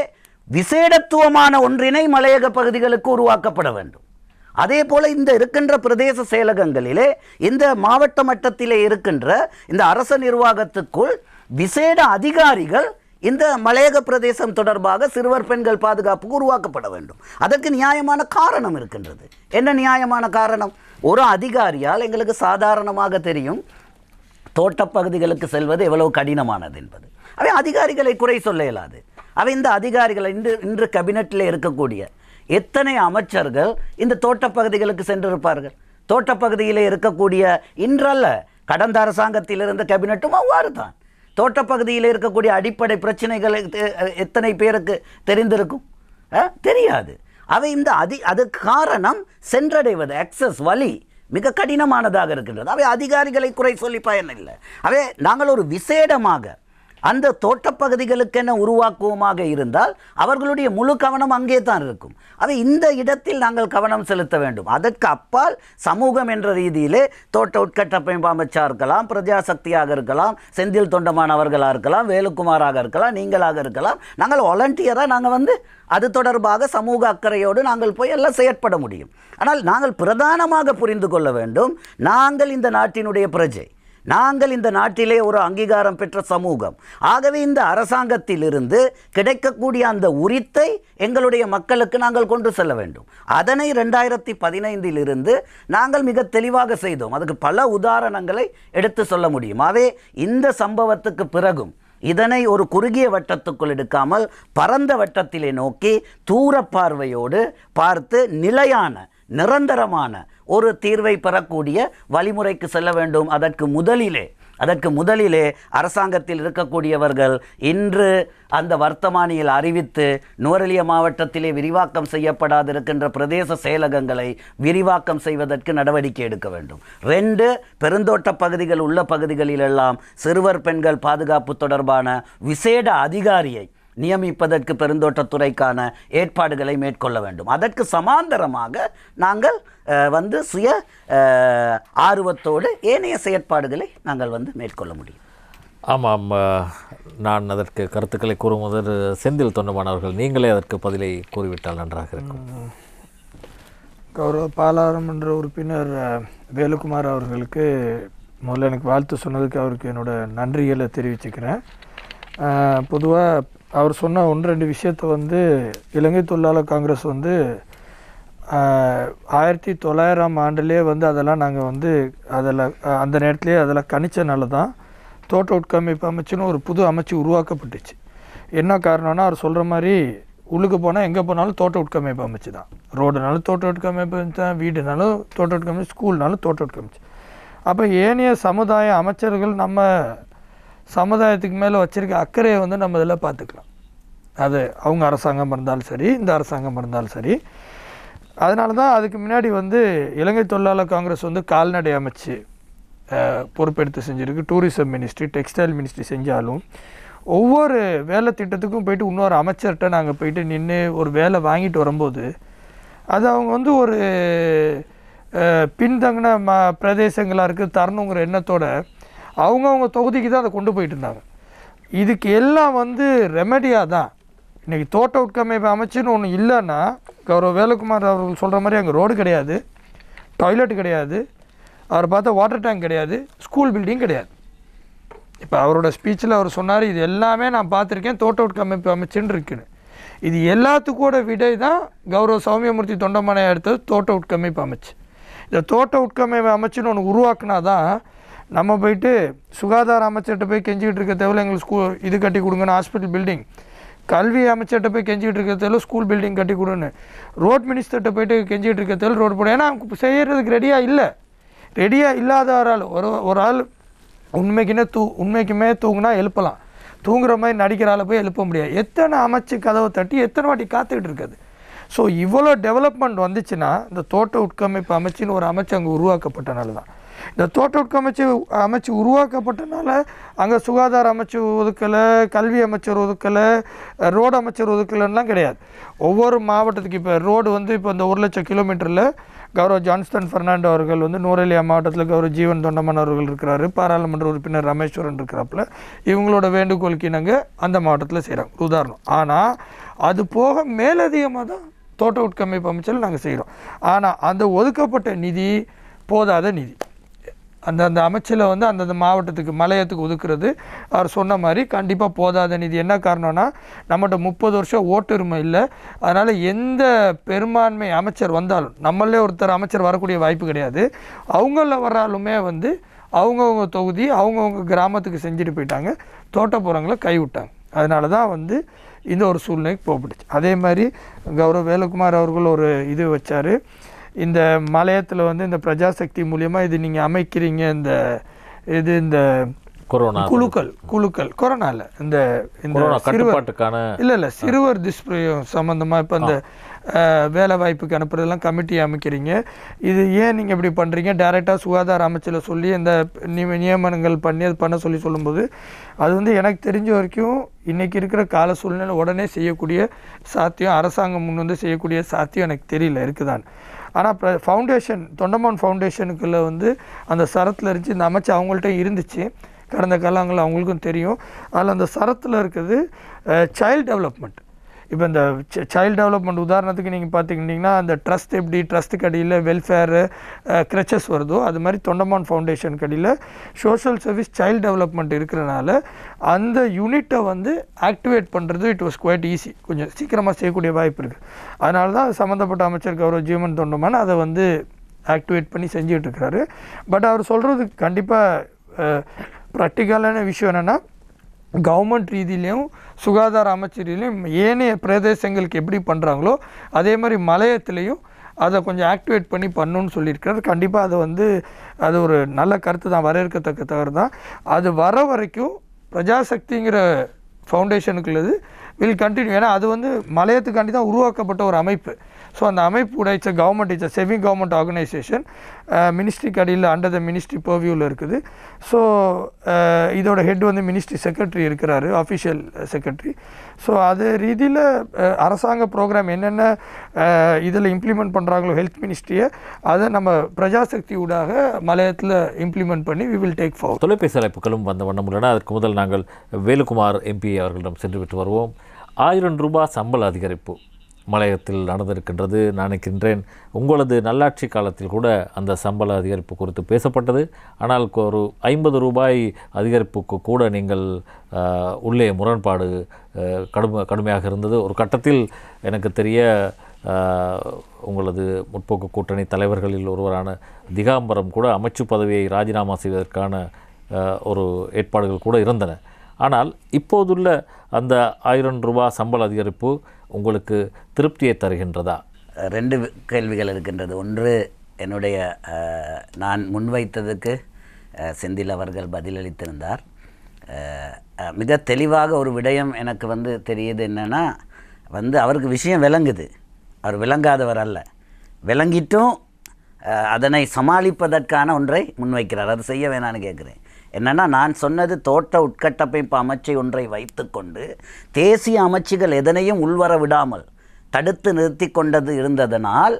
Speaker 3: விசேடத்துவமான ஒன்றினை மலையக பகுதிகளுக்கு உருவாக்கப்பட வேண்டும். அதே போல இந்த இருக்கின்ற பிரதேச செயலகங்களிலே இந்த மாவட்ட மட்டத்திலே இருக்கின்ற இந்த அரச நிர்வாகத்துக்குள் விசேட அதிகாரிகள் இந்த மலையக பிரதேசம் தொடர்பாக சிறுவர் பெண்கள் பாதுகாப்புக்கு உருவாக்கப்பட வேண்டும். அதற்கு நியாயமான காரணம் இருக்கின்றது. என்ன நியாயமான காரணம்? ஒரு அதிகாரியால் எங்களுக்கு சாதாரணமாக தெரியும் தோட்டப்பகுதிகளுக்கு செல்வது எவ்வளவு கடினமானது என்பது. அவை அதிகாரிகளை குறை சொல்ல இயலாது. அவை இந்த அதிகாரிகள் இன்று கேபினட்டில் இருக்கக்கூடிய எத்தனை அமைச்சர்கள் இந்த தோட்டப்பகுதிகளுக்கு சென்றிருப்பார்கள்? தோட்டப்பகுதியிலே இருக்கக்கூடிய இன்றல்ல கடந்த அரசாங்கத்தில் இருந்த கேபினட்டும் அவ்வாறு தான். தோட்டப்பகுதியில் இருக்கக்கூடிய அடிப்படை பிரச்சனைகள் எத்தனை பேருக்கு தெரிந்திருக்கும்? தெரியாது. அவை இந்த அதுக்கு காரணம் சென்றடைவது அக்சஸ் வழி மிக கடினமானதாக இருக்கின்றது. அவை அதிகாரிகளை குறை சொல்லி பயனில்லை. அவை நாங்கள் ஒரு விசேடமாக அந்த தோட்டப்பகுதிகளுக்கென உருவாக்குவோமாக இருந்தால் அவர்களுடைய முழு கவனம் அங்கே தான் இருக்கும். அவை இந்த இடத்தில் நாங்கள் கவனம் செலுத்த வேண்டும். அதற்கு அப்பால் சமூகம் என்ற ரீதியிலே தோட்ட உட்கட்டமைப்பு அமைச்சாக இருக்கலாம், பிரஜாசக்தியாக இருக்கலாம், செந்தில் தொண்டமான் அவர்களாக இருக்கலாம், வேலுக்குமாராக இருக்கலாம், நீங்களாக இருக்கலாம். நாங்கள் வாலண்டியராக நாங்கள் அது தொடர்பாக சமூக அக்கறையோடு நாங்கள் போய் எல்லாம் செயற்பட முடியும். ஆனால் நாங்கள் பிரதானமாக புரிந்து கொள்ள வேண்டும், நாங்கள் இந்த நாட்டினுடைய பிரஜை, நாங்கள் இந்த நாட்டிலே ஒரு அங்கீகாரம் பெற்ற சமூகம். ஆகவே இந்த அரசாங்கத்திலிருந்து கிடைக்கக்கூடிய அந்த உரித்தை எங்களுடைய மக்களுக்கு நாங்கள் கொண்டு செல்ல வேண்டும். அதனை 2015 நாங்கள் மிக தெளிவாக செய்தோம். அதுக்கு பல உதாரணங்களை எடுத்து சொல்ல முடியும். ஆகவே இந்த சம்பவத்துக்கு பிறகும் இதனை ஒரு குறுகிய வட்டத்துக்குள் எடுக்காமல் பரந்த வட்டத்திலே நோக்கி தூர பார்வையோடு பார்த்து நிலையான நிரந்தரமான ஒரு தீர்வை பெறக்கூடிய வழிமுறைக்கு செல்ல வேண்டும். அதற்கு முதலிலே அரசாங்கத்தில் இருக்கக்கூடியவர்கள் இன்று அந்த வர்த்தமானியில் அறிவித்து நுவரெலியா மாவட்டத்திலே விரிவாக்கம் செய்யப்படாதிருக்கின்ற பிரதேச செயலகங்களை விரிவாக்கம் செய்வதற்கு நடவடிக்கை எடுக்க வேண்டும். 2 பெருந்தோட்ட பகுதிகள் உள்ள பகுதிகளிலெல்லாம் சிறுவர் பெண்கள் பாதுகாப்பு தொடர்பான விசேட அதிகாரியை நியமிப்பதற்கு பெருந்தோட்டத்துறைக்கான ஏற்பாடுகளை மேற்கொள்ள வேண்டும். அதற்கு சமாந்தரமாக நாங்கள் சுய ஆர்வத்தோடு ஏனைய செயற்பாடுகளை நாங்கள் மேற்கொள்ள முடியும்.
Speaker 2: ஆமாம், நான் அதற்கு கருத்துக்களை கூறும்போது செந்தில் தொண்டமானவர்கள் நீங்களே அதற்கு பதிலை கூறிவிட்டால் நன்றாக இருக்கும்.
Speaker 1: கௌரவ பாராளுமன்ற உறுப்பினர் வேலுக்குமார் அவர்களுக்கு முதல்ல எனக்கு வாழ்த்து சொன்னதுக்கு அவருக்கு என்னோட நன்றிகளை தெரிவிச்சுக்கிறேன். பொதுவாக அவர் சொன்ன 1-2 விஷயத்தை இலங்கை தொழிலாளர் காங்கிரஸ் 1900 ஆண்டிலே அதெல்லாம் நாங்கள் அதில் அந்த நேரத்திலே அதெல்லாம் கணிச்சனால தான் தோட்ட உட்கமைப்பு அமைச்சுன்னு ஒரு புது அமைச்சு உருவாக்கப்பட்டுச்சு. என்ன காரணம்னா அவர் சொல்கிற மாதிரி உள்ளுக்கு போனால் எங்கே போனாலும் தோட்ட உட்கமைப்பு அமைச்சு தான். ரோடுனாலும் தோட்ட உட்கமைப்பு தான், வீடுனாலும் தோட்ட உட்கமைச்சு, ஸ்கூல்னாலும் தோட்ட உட்கமைச்சு. அப்போ ஏனைய சமுதாய அமைச்சர்கள் நம்ம சமுதாயத்துக்கு மேலே வச்சுருக்க அக்கறையை நம்ம இதில் பார்த்துக்கலாம். அது அவங்க அரசாங்கம் இருந்தாலும் சரி, இந்த அரசாங்கம் இருந்தாலும் சரி. அதனால தான் அதுக்கு முன்னாடி இலங்கை தொழிலாளர் காங்கிரஸ் கால்நடை அமைச்சு பொறுப்பெடுத்து செஞ்சுருக்கு, டூரிசம் மினிஸ்ட்ரி, டெக்ஸ்டைல் மினிஸ்ட்ரி செஞ்சாலும் ஒவ்வொரு வேலை திட்டத்துக்கும் போயிட்டு இன்னொரு அமைச்சர்கிட்ட நாங்கள் போயிட்டு நின்று ஒரு வேலை வாங்கிட்டு வரும்போது அது அவங்க ஒரு பின்தங்கின பிரதேசங்களாக இருக்குது தரணுங்கிற எண்ணத்தோட அவங்கவுங்க தொகுதிக்கு தான் அதை கொண்டு போயிட்டு இருந்தாங்க. இதுக்கு எல்லாம் ரெமெடியாக தான் இன்றைக்கி தோட்ட உட்கமைப்பு அமைச்சுன்னு ஒன்று இல்லைன்னா கௌரவ வேலுக்குமார் அவர்கள் சொல்கிற மாதிரி அங்கே ரோடு கிடையாது, டாய்லெட் கிடையாது, அவர் பார்த்தா வாட்டர் டேங்க் கிடையாது, ஸ்கூல் பில்டிங் கிடையாது. இப்போ அவரோட ஸ்பீச்சில் அவர் சொன்னார், இது எல்லாமே நான் பார்த்துருக்கேன் தோட்ட உட்கமைப்பு அமைச்சுன்னு இருக்குன்னு. இது எல்லாத்துக்கூட விடை தான் கௌரவ சௌமியமூர்த்தி தொண்டமானை எடுத்தது தோட்ட உட்கமைப்பு அமைச்சு. இந்த தோட்ட உட்கமைப்பு அமைச்சுன்னு ஒன்று உருவாக்குனா தான் நம்ம போயிட்டு சுகாதார அமைச்சர்கிட்ட போய் கெஞ்சிக்கிட்டு இருக்க தேவையில்ல, எங்களுக்கு இது கட்டி கொடுங்கன்னு, ஹாஸ்பிட்டல் பில்டிங் கல்வி அமைச்சர்கிட்ட போய் கெஞ்சிக்கிட்டு இருக்கிறதால ஸ்கூல் பில்டிங் கட்டி கொடுன்னு, ரோட் மினிஸ்டர்கிட்ட போயிட்டு கெஞ்சிக்கிட்டு இருக்கிறதால ரோடு போட, ஏன்னா செய்யறதுக்கு ரெடியாக இல்லாத ஒரு ஆள் உண்மைக்குமே தூங்குனா எழுப்பலாம், தூங்குற மாதிரி நடிக்கிற ஆளை போய் எழுப்ப முடியாது. எத்தனை அமைச்சு கதவை தட்டி எத்தனை வாட்டி காத்துக்கிட்டு இருக்குது. ஸோ இவ்வளோ டெவலப்மெண்ட் வந்துச்சுன்னா இந்த தோட்ட உட்கமைப்பு அமைச்சுன்னு ஒரு அமைச்சு அங்கே உருவாக்கப்பட்டனால தான். இந்த தோட்ட அமைச்சு உருவாக்கப்பட்டனால அங்கே சுகாதார அமைச்சு ஒதுக்கலை, கல்வி அமைச்சர் ஒதுக்கலை, ரோடு அமைச்சர் ஒதுக்கலைன்னா கிடையாது. ஒவ்வொரு மாவட்டத்துக்கு இப்போ ரோடு வந்து இப்போ இந்த 1,00,000 கிலோமீட்டரில் கௌரவ ஜான்ஸ்டன் பெர்னாண்டோ அவர்கள் வந்து நூரெலியா மாவட்டத்தில் கௌரவ ஜீவன் தொண்டமான் அவர்கள் இருக்கிறாரு, பாராளுமன்ற உறுப்பினர் ரமேஸ்வரன் இருக்கிறாப்புல, இவங்களோட வேண்டுகோளுக்கு இணங்க அந்த மாவட்டத்தில் செய்கிறாங்க உதாரணம். ஆனால் அது போக மேலதிகமாக தான் தோட்ட உட்கமைப்பு அமைச்சரில் நாங்கள் செய்கிறோம். ஆனால் அந்த ஒதுக்கப்பட்ட நிதி போதாத நிதி. அந்த அமைச்சில் வந்து அந்தந்த மாவட்டத்துக்கு மலையத்துக்கு ஒதுக்குறது அவர் சொன்ன மாதிரி கண்டிப்பாக போதாத நிதி. என்ன காரணம்னா நம்மகிட்ட 30 வருஷம் ஓட்டுரிமை இல்லை. அதனால் எந்த பெரும்பான்மை அமைச்சர் வந்தாலும், நம்மளே ஒருத்தர் அமைச்சர் வரக்கூடிய வாய்ப்பு கிடையாது. அவங்கள வராலுமே வந்து அவங்கவுங்க தொகுதி அவங்கவுங்க கிராமத்துக்கு செஞ்சுட்டு போயிட்டாங்க, தோட்டப்புறங்களை கைவிட்டாங்க. அதனால தான் வந்து இந்த ஒரு சூழ்நிலைக்கு போகப்பட்டுச்சு. அதே மாதிரி கௌரவ வேலுக்குமார் அவர்கள் ஒரு இது வச்சார், இந்த மலையத்தில் வந்து இந்த பிரஜாசக்தி மூலியமாக இது நீங்கள் அமைக்கிறீங்க, இந்த குழுக்கள் கொரோனாவில் இந்த
Speaker 2: கட்டுப்பாட்டுக்கான
Speaker 1: இல்லை சிறுவர் துஷ்பிரயோகம் சம்மந்தமாக இப்போ இந்த வேலை வாய்ப்புக்கு அனுப்புறதெல்லாம் கமிட்டி அமைக்கிறீங்க, இது ஏன் நீங்கள் இப்படி பண்ணுறீங்க, டைரெக்டாக சுகாதார அமைச்சில் சொல்லி இந்த நியமனங்கள் பண்ணி அது பண்ண சொல்லும்போது அது வந்து எனக்கு தெரிஞ்ச வரைக்கும் இன்றைக்கி இருக்கிற கால சூழ்நிலை உடனே செய்யக்கூடிய சாத்தியம், அரசாங்கம் முன் வந்து செய்யக்கூடிய சாத்தியம் எனக்கு தெரியல இருக்குதான். ஆனால் ஃபவுண்டேஷன் தொண்டமான் ஃபவுண்டேஷனுக்குள்ளே வந்து அந்த சரத்தில் இருந்துச்சு, இந்த அமைச்சு அவங்கள்ட்ட இருந்துச்சு கடந்த காலங்களில், அவங்களுக்கும் தெரியும். அதில் அந்த சரத்தில் இருக்குது சைல்டு டெவலப்மெண்ட். இப்போ இந்த சைல்டு டெவலப்மெண்ட் உதாரணத்துக்கு நீங்கள் பார்த்துக்கிட்டிங்கன்னா அந்த ட்ரஸ்ட் எப்படி ட்ரஸ்ட்டுக்கு அடியில் வெல்ஃபேரு கிரச்சஸ் வருதோ அது மாதிரி தொண்டமான் ஃபவுண்டேஷனுக்கு அடியில் சோஷியல் சர்வீஸ் சைல்டு டெவலப்மெண்ட் இருக்கிறனால அந்த யூனிட்டை வந்து ஆக்டிவேட் பண்ணுறது இட் வாஸ் குவைட் ஈஸி, கொஞ்சம் சீக்கிரமாக செய்யக்கூடிய வாய்ப்பு இருக்குது. அதனால தான் சம்மந்தப்பட்ட அமைச்சர் கௌரவ ஜீவன் தொண்டமான் அதை வந்து ஆக்டிவேட் பண்ணி செஞ்சுட்டு இருக்கிறாரு. பட் அவர் சொல்கிறது கண்டிப்பாக ப்ராக்டிக்கலான விஷயம் என்னென்னா, கவர்மெண்ட் ரீதியிலையும் சுகாதார அமைச்சரிலையும் ஏனைய பிரதேசங்களுக்கு எப்படி பண்ணுறாங்களோ அதே மாதிரி மலையத்துலேயும் அதை கொஞ்சம் ஆக்டிவேட் பண்ணி பண்ணணுன்னு சொல்லியிருக்கிறார். கண்டிப்பாக அதை வந்து அது ஒரு நல்ல கருத்து தான், வரவேற்கத்தக்க தவறு தான். அது வர வரைக்கும் பிரஜாசக்திங்கிற ஃபவுண்டேஷனுக்குள்ளது வில் கண்டினியூ. ஏன்னா அது வந்து மலையத்துக்காண்டி தான் உருவாக்கப்பட்ட ஒரு அமைப்பு. ஸோ அந்த அமைப்பு உடைச்ச government it's semi government organisation, மினிஸ்ட்ரிக்கு அடியில் அண்டர் த மினிஸ்ட்ரி பர்வியூவில் இருக்குது. ஸோ இதோட ஹெட் வந்து மினிஸ்ட்ரி செக்ரட்டரி இருக்கிறாரு, அஃபிஷியல் செக்ரட்டரி. ஸோ அது ரீதியில் அரசாங்க ப்ரோக்ராம் என்னென்ன இதில் இம்ப்ளிமெண்ட் பண்ணுறாங்களோ ஹெல்த் மினிஸ்ட்ரியை அதை நம்ம பிரஜாசக்தி ஊடாக மலையத்தில் இம்ப்ளிமெண்ட் பண்ணி வி வில் டேக் ஃபார்வர்ட்.
Speaker 2: தொலைபேசி அழைப்புகளும் வந்த வண்ணம் உள்ளன. அதற்கு முதல் நாங்கள் வேலுக்குமார் எம்பி அவர்களிடம் சென்று விட்டு வருவோம். 1000 ரூபாய் சம்பள அதிகரிப்பு மலையத்தில் நடந்திருக்கின்றது. நான் நினைக்கின்றேன் உங்களது நல்லாட்சி காலத்தில் கூட அந்த சம்பள அதிகரிப்பு குறித்து பேசப்பட்டது. ஆனால் ஒரு 50 ரூபாய் அதிகரிப்புக்கு கூட நீங்கள் உள்ளே முரண்பாடு கடுமையாக இருந்தது. ஒரு கட்டத்தில் எனக்கு தெரிய உங்களது முற்போக்கு கூட்டணி தலைவர்களில் ஒருவரான திகாம்பரம் கூட அமைச்சு பதவியை ராஜினாமா செய்வதற்கான ஒரு ஏற்பாடுகள் கூட இருந்தன. ஆனால் இப்போதுள்ள அந்த 1000 ரூபாய் சம்பள அதிகரிப்பு உங்களுக்கு திருப்தியை தருகின்றதா?
Speaker 3: 2 கேள்விகள் இருக்கின்றது. ஒன்று, என்னுடைய நான் முன்வைத்ததுக்கு செந்தில் அவர்கள் பதிலளித்திருந்தார். மிக தெளிவாக ஒரு விடயம் எனக்கு வந்து தெரியுது. என்னென்னா வந்து அவருக்கு விஷயம் விளங்குது, அவர் விளங்காதவர் அல்ல, விளங்கிட்டும் அதனை சமாளிப்பதற்கான ஒன்றை முன்வைக்கிறார். அது செய்ய வேணான்னு கேட்குறேன். என்னென்னா, நான் சொன்னது தோட்ட உட்கட்டமைப்பு அமைச்சை ஒன்றை வைத்துக்கொண்டு தேசிய அமைச்சுகள் எதனையும் உள்வர விடாமல் தடுத்து நிறுத்தி கொண்டது இருந்ததனால்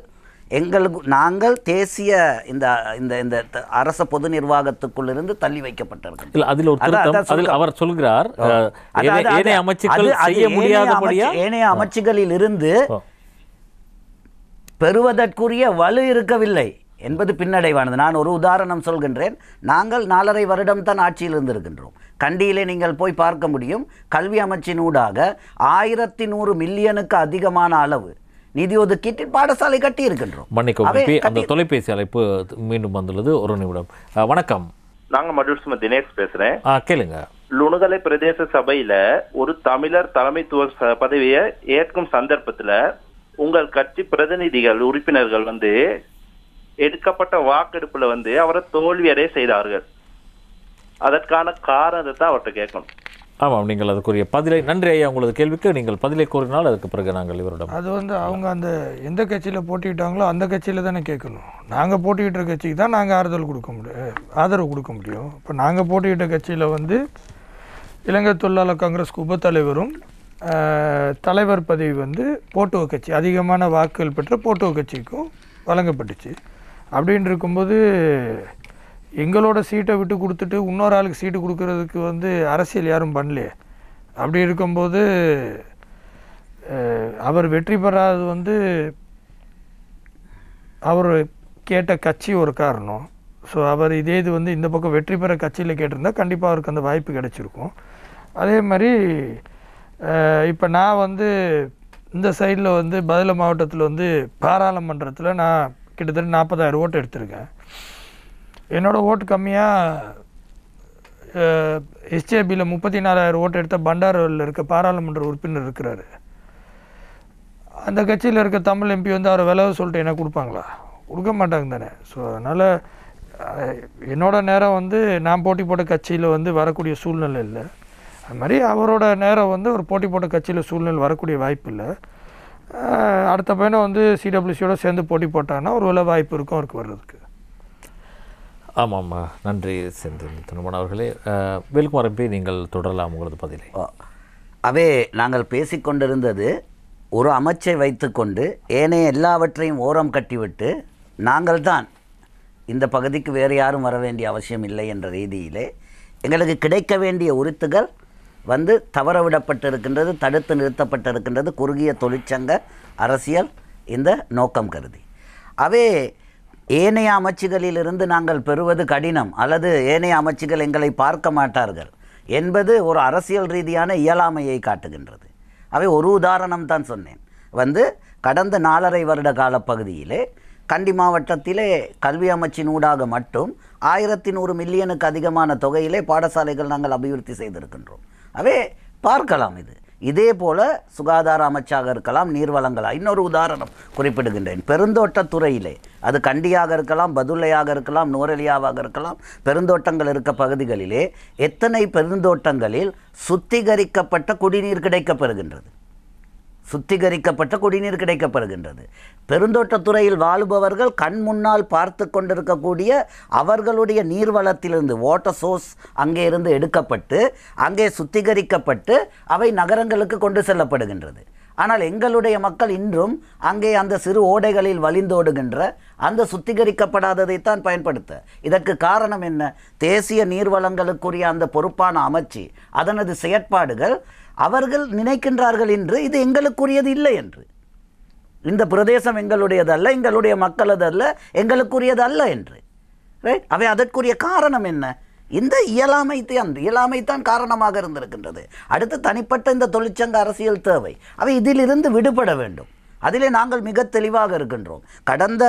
Speaker 3: நாங்கள் தேசிய இந்த இந்த இந்த அரச பொது நிர்வாகத்துக்குள் இருந்து தள்ளி வைக்கப்பட்டிருக்கிறோம்.
Speaker 2: இல்லை, அதில் ஒரு திருத்தம். அதில் அவர் சொல்கிறார்
Speaker 3: ஏனைய அமைச்சுகளில் இருந்து பெறுவதற்குரிய வலு இருக்கவில்லை என்பது பின்னடைவானது. நான் ஒரு உதாரணம் சொல்கின்றேன். நாங்கள் 4.5 வருடம் தான் ஆட்சியில் இருந்திருக்கின்றோம். கண்டியிலே நீங்கள் போய் பார்க்க முடியும். கல்வி அமைச்சினூடாக 1100 மில்லியனுக்கு அதிகமான அளவு நிதி ஒதுக்கீட்டில் பாடசாலை கட்டி இருக்கின்றோம்.
Speaker 2: மன்னிக்கவும், அந்த தொலைபேசி அழைப்பு மீண்டும் வந்துள்ளது. ஒரு நிமிடம். வணக்கம்,
Speaker 6: நாங்கள் மதுசும தினேஷ் பேசுகிறேன்.
Speaker 2: கேளுங்க.
Speaker 6: லுணுகலை பிரதேச சபையில ஒரு தமிழர் தலைமைத்துவ பதவியை ஏற்கும் சந்தர்ப்பத்துல உங்கள் கட்சி பிரதிநிதிகள் உறுப்பினர்கள் எடுக்கப்பட்ட வாக்கெடுப்புல அவரை தோல்வியடைய செய்தார்கள். அதற்கான காரணத்தை அவர்கிட்ட கேட்கணும்.
Speaker 2: ஆமாம், நீங்கள் அதுக்குரிய பதிலை, நன்றி ஐயா, உங்களது கேள்விக்கு நீங்கள் பதிலை கூறினால் அதுக்கு பிறகு நாங்கள் இவரிடம்.
Speaker 1: அது அவங்க அந்த எந்த கட்சியில் போட்டிக்கிட்டாங்களோ அந்த கட்சியில் தானே கேட்கணும். நாங்கள் போட்டிக்கிட்ட கட்சிக்கு தான் நாங்கள் ஆதரவு கொடுக்க முடியும். இப்போ நாங்கள் போட்டிக்கிட்ட கட்சியில் இலங்கை தொழிலாளர் காங்கிரஸ்க்கு உபத்தலைவரும் தலைவர் பதவி போட்டுவ கட்சி, அதிகமான வாக்குகள் பெற்ற போட்டுவ கட்சிக்கும் வழங்கப்பட்டுச்சு. அப்படின்னு இருக்கும்போது எங்களோட சீட்டை விட்டு கொடுத்துட்டு இன்னொரு ஆளுக்கு சீட்டு கொடுக்கறதுக்கு அரசியல் யாரும் பண்ணலையே. அப்படி இருக்கும்போது அவர் வெற்றி பெறாதது அவர் கேட்ட கட்சி ஒரு காரணம். ஸோ அவர் இது இந்த பக்கம் வெற்றி பெற கட்சியில் கேட்டிருந்தா கண்டிப்பாக அவருக்கு அந்த வாய்ப்பு கிடைச்சிருக்கும். அதே மாதிரி இப்போ நான் இந்த சைடில் பதில மாவட்டத்தில் பாராளுமன்றத்தில் நான் கிட்டத்தட்ட 40,000 ஓட்டு எடுத்திருக்கேன். என்னோடய ஓட்டு கம்மியாக எஸ்ஜேபியில் 34,000 ஓட்டு எடுத்த பண்டாரவில் இருக்க பாராளுமன்ற உறுப்பினர் இருக்கிறாரு. அந்த கட்சியில் இருக்க தமிழ் எம்பி அவரை விலக சொல்லிட்டு என்ன கொடுப்பாங்களா? கொடுக்க மாட்டாங்க தானே. ஸோ அதனால் என்னோட நேரம் நான் போட்டி போட்ட கட்சியில் வரக்கூடிய சூழ்நிலை இல்லை. அது மாதிரி அவரோட நேரம் ஒரு போட்டி போட்ட கட்சியில் சூழ்நிலை வரக்கூடிய வாய்ப்பு இல்லை. அடுத்த பையனை சிடபிள்யூசியோட சேர்ந்து போட்டி போட்டாங்கன்னா ஒரு வேலை வாய்ப்பு இருக்கும் அவருக்கு வர்றதுக்கு.
Speaker 2: ஆமாம், நன்றி செந்தில் திருமணம் அவர்களே. வேலுக்குமார் எம்பி, நீங்கள் தொடரலாம் உங்களது பதிலை.
Speaker 3: அவே நாங்கள் பேசிக்கொண்டிருந்தது ஒரு அமைச்சை வைத்துக்கொண்டு ஏனைய எல்லாவற்றையும் ஓரம் கட்டிவிட்டு நாங்கள் தான் இந்த பகுதிக்கு வேறு யாரும் வர வேண்டிய அவசியம் இல்லை என்ற ரீதியிலே எங்களுக்கு கிடைக்க வேண்டிய உரித்துகள் தவறவிடப்பட்டிருக்கின்றது, தடுத்து நிறுத்தப்பட்டிருக்கின்றது குறுகிய தொழிற்சங்க அரசியல் இந்த நோக்கம் கருதி. அவே ஏனைய அமைச்சுகளிலிருந்து நாங்கள் பெறுவது கடினம் அல்லது ஏனைய அமைச்சுகள் எங்களை பார்க்க மாட்டார்கள் என்பது ஒரு அரசியல் ரீதியான இயலாமையை காட்டுகின்றது. அவை ஒரு உதாரணம் தான் சொன்னேன். கடந்த 4.5 வருட காலப்பகுதியிலே கண்டி மாவட்டத்திலே கல்வி அமைச்சினூடாக மட்டும் 1100 மில்லியனுக்கு அதிகமான தொகையிலே பாடசாலைகள் நாங்கள் அபிவிருத்தி செய்திருக்கின்றோம். அவே பார்க்கலாம். இதே போல சுகாதார அமைச்சாக இருக்கலாம், நீர்வளங்களாக. இன்னொரு உதாரணம் குறிப்பிடுகின்றேன். பெருந்தோட்டத்துறையிலே அது கண்டியாக இருக்கலாம், பதுளையாக இருக்கலாம், நூரெலியாவாக இருக்கலாம், பெருந்தோட்டங்கள் இருக்க பகுதிகளிலே எத்தனை பெருந்தோட்டங்களில் சுத்திகரிக்கப்பட்ட குடிநீர் கிடைக்கப்பெறுகின்றது. பெருந்தோட்டத்துறையில் வாழுபவர்கள் கண் முன்னால் பார்த்து கொண்டிருக்கக்கூடிய அவர்களுடைய நீர்வளத்திலிருந்து வாட்டர் சோர்ஸ் அங்கே இருந்து எடுக்கப்பட்டு அங்கே சுத்திகரிக்கப்பட்டு அவை நகரங்களுக்கு கொண்டு செல்லப்படுகின்றது. ஆனால் எங்களுடைய மக்கள் இன்றும் அங்கே அந்த சிறு ஓடைகளில் வழிந்தோடுகின்ற அந்த சுத்திகரிக்கப்படாததைத்தான் பயன்படுத்த. இதற்கு காரணம் என்ன? தேசிய நீர்வளங்களுக்குரிய அந்த பொறுப்பான அமைச்சு, அதனது செயற்பாடுகள் அவர்கள் நினைக்கின்றார்கள் என்று இது எங்களுக்குரியது இல்லை என்று. இந்த பிரதேசம் எங்களுடையதல்ல, எங்களுடைய மக்களதல்ல, எங்களுக்குரியது அல்ல என்று. ரைட்? அவை அதற்குரிய காரணம் என்ன? இந்த இயலாமைத்தான் காரணமாக இருந்திருக்கின்றது. அடுத்து தனிப்பட்ட இந்த தொழிற்சங்க அரசியல் தேவை. அவை இதிலிருந்து விடுபட வேண்டும். அதிலே நாங்கள் மிக தெளிவாக இருக்கின்றோம். கடந்த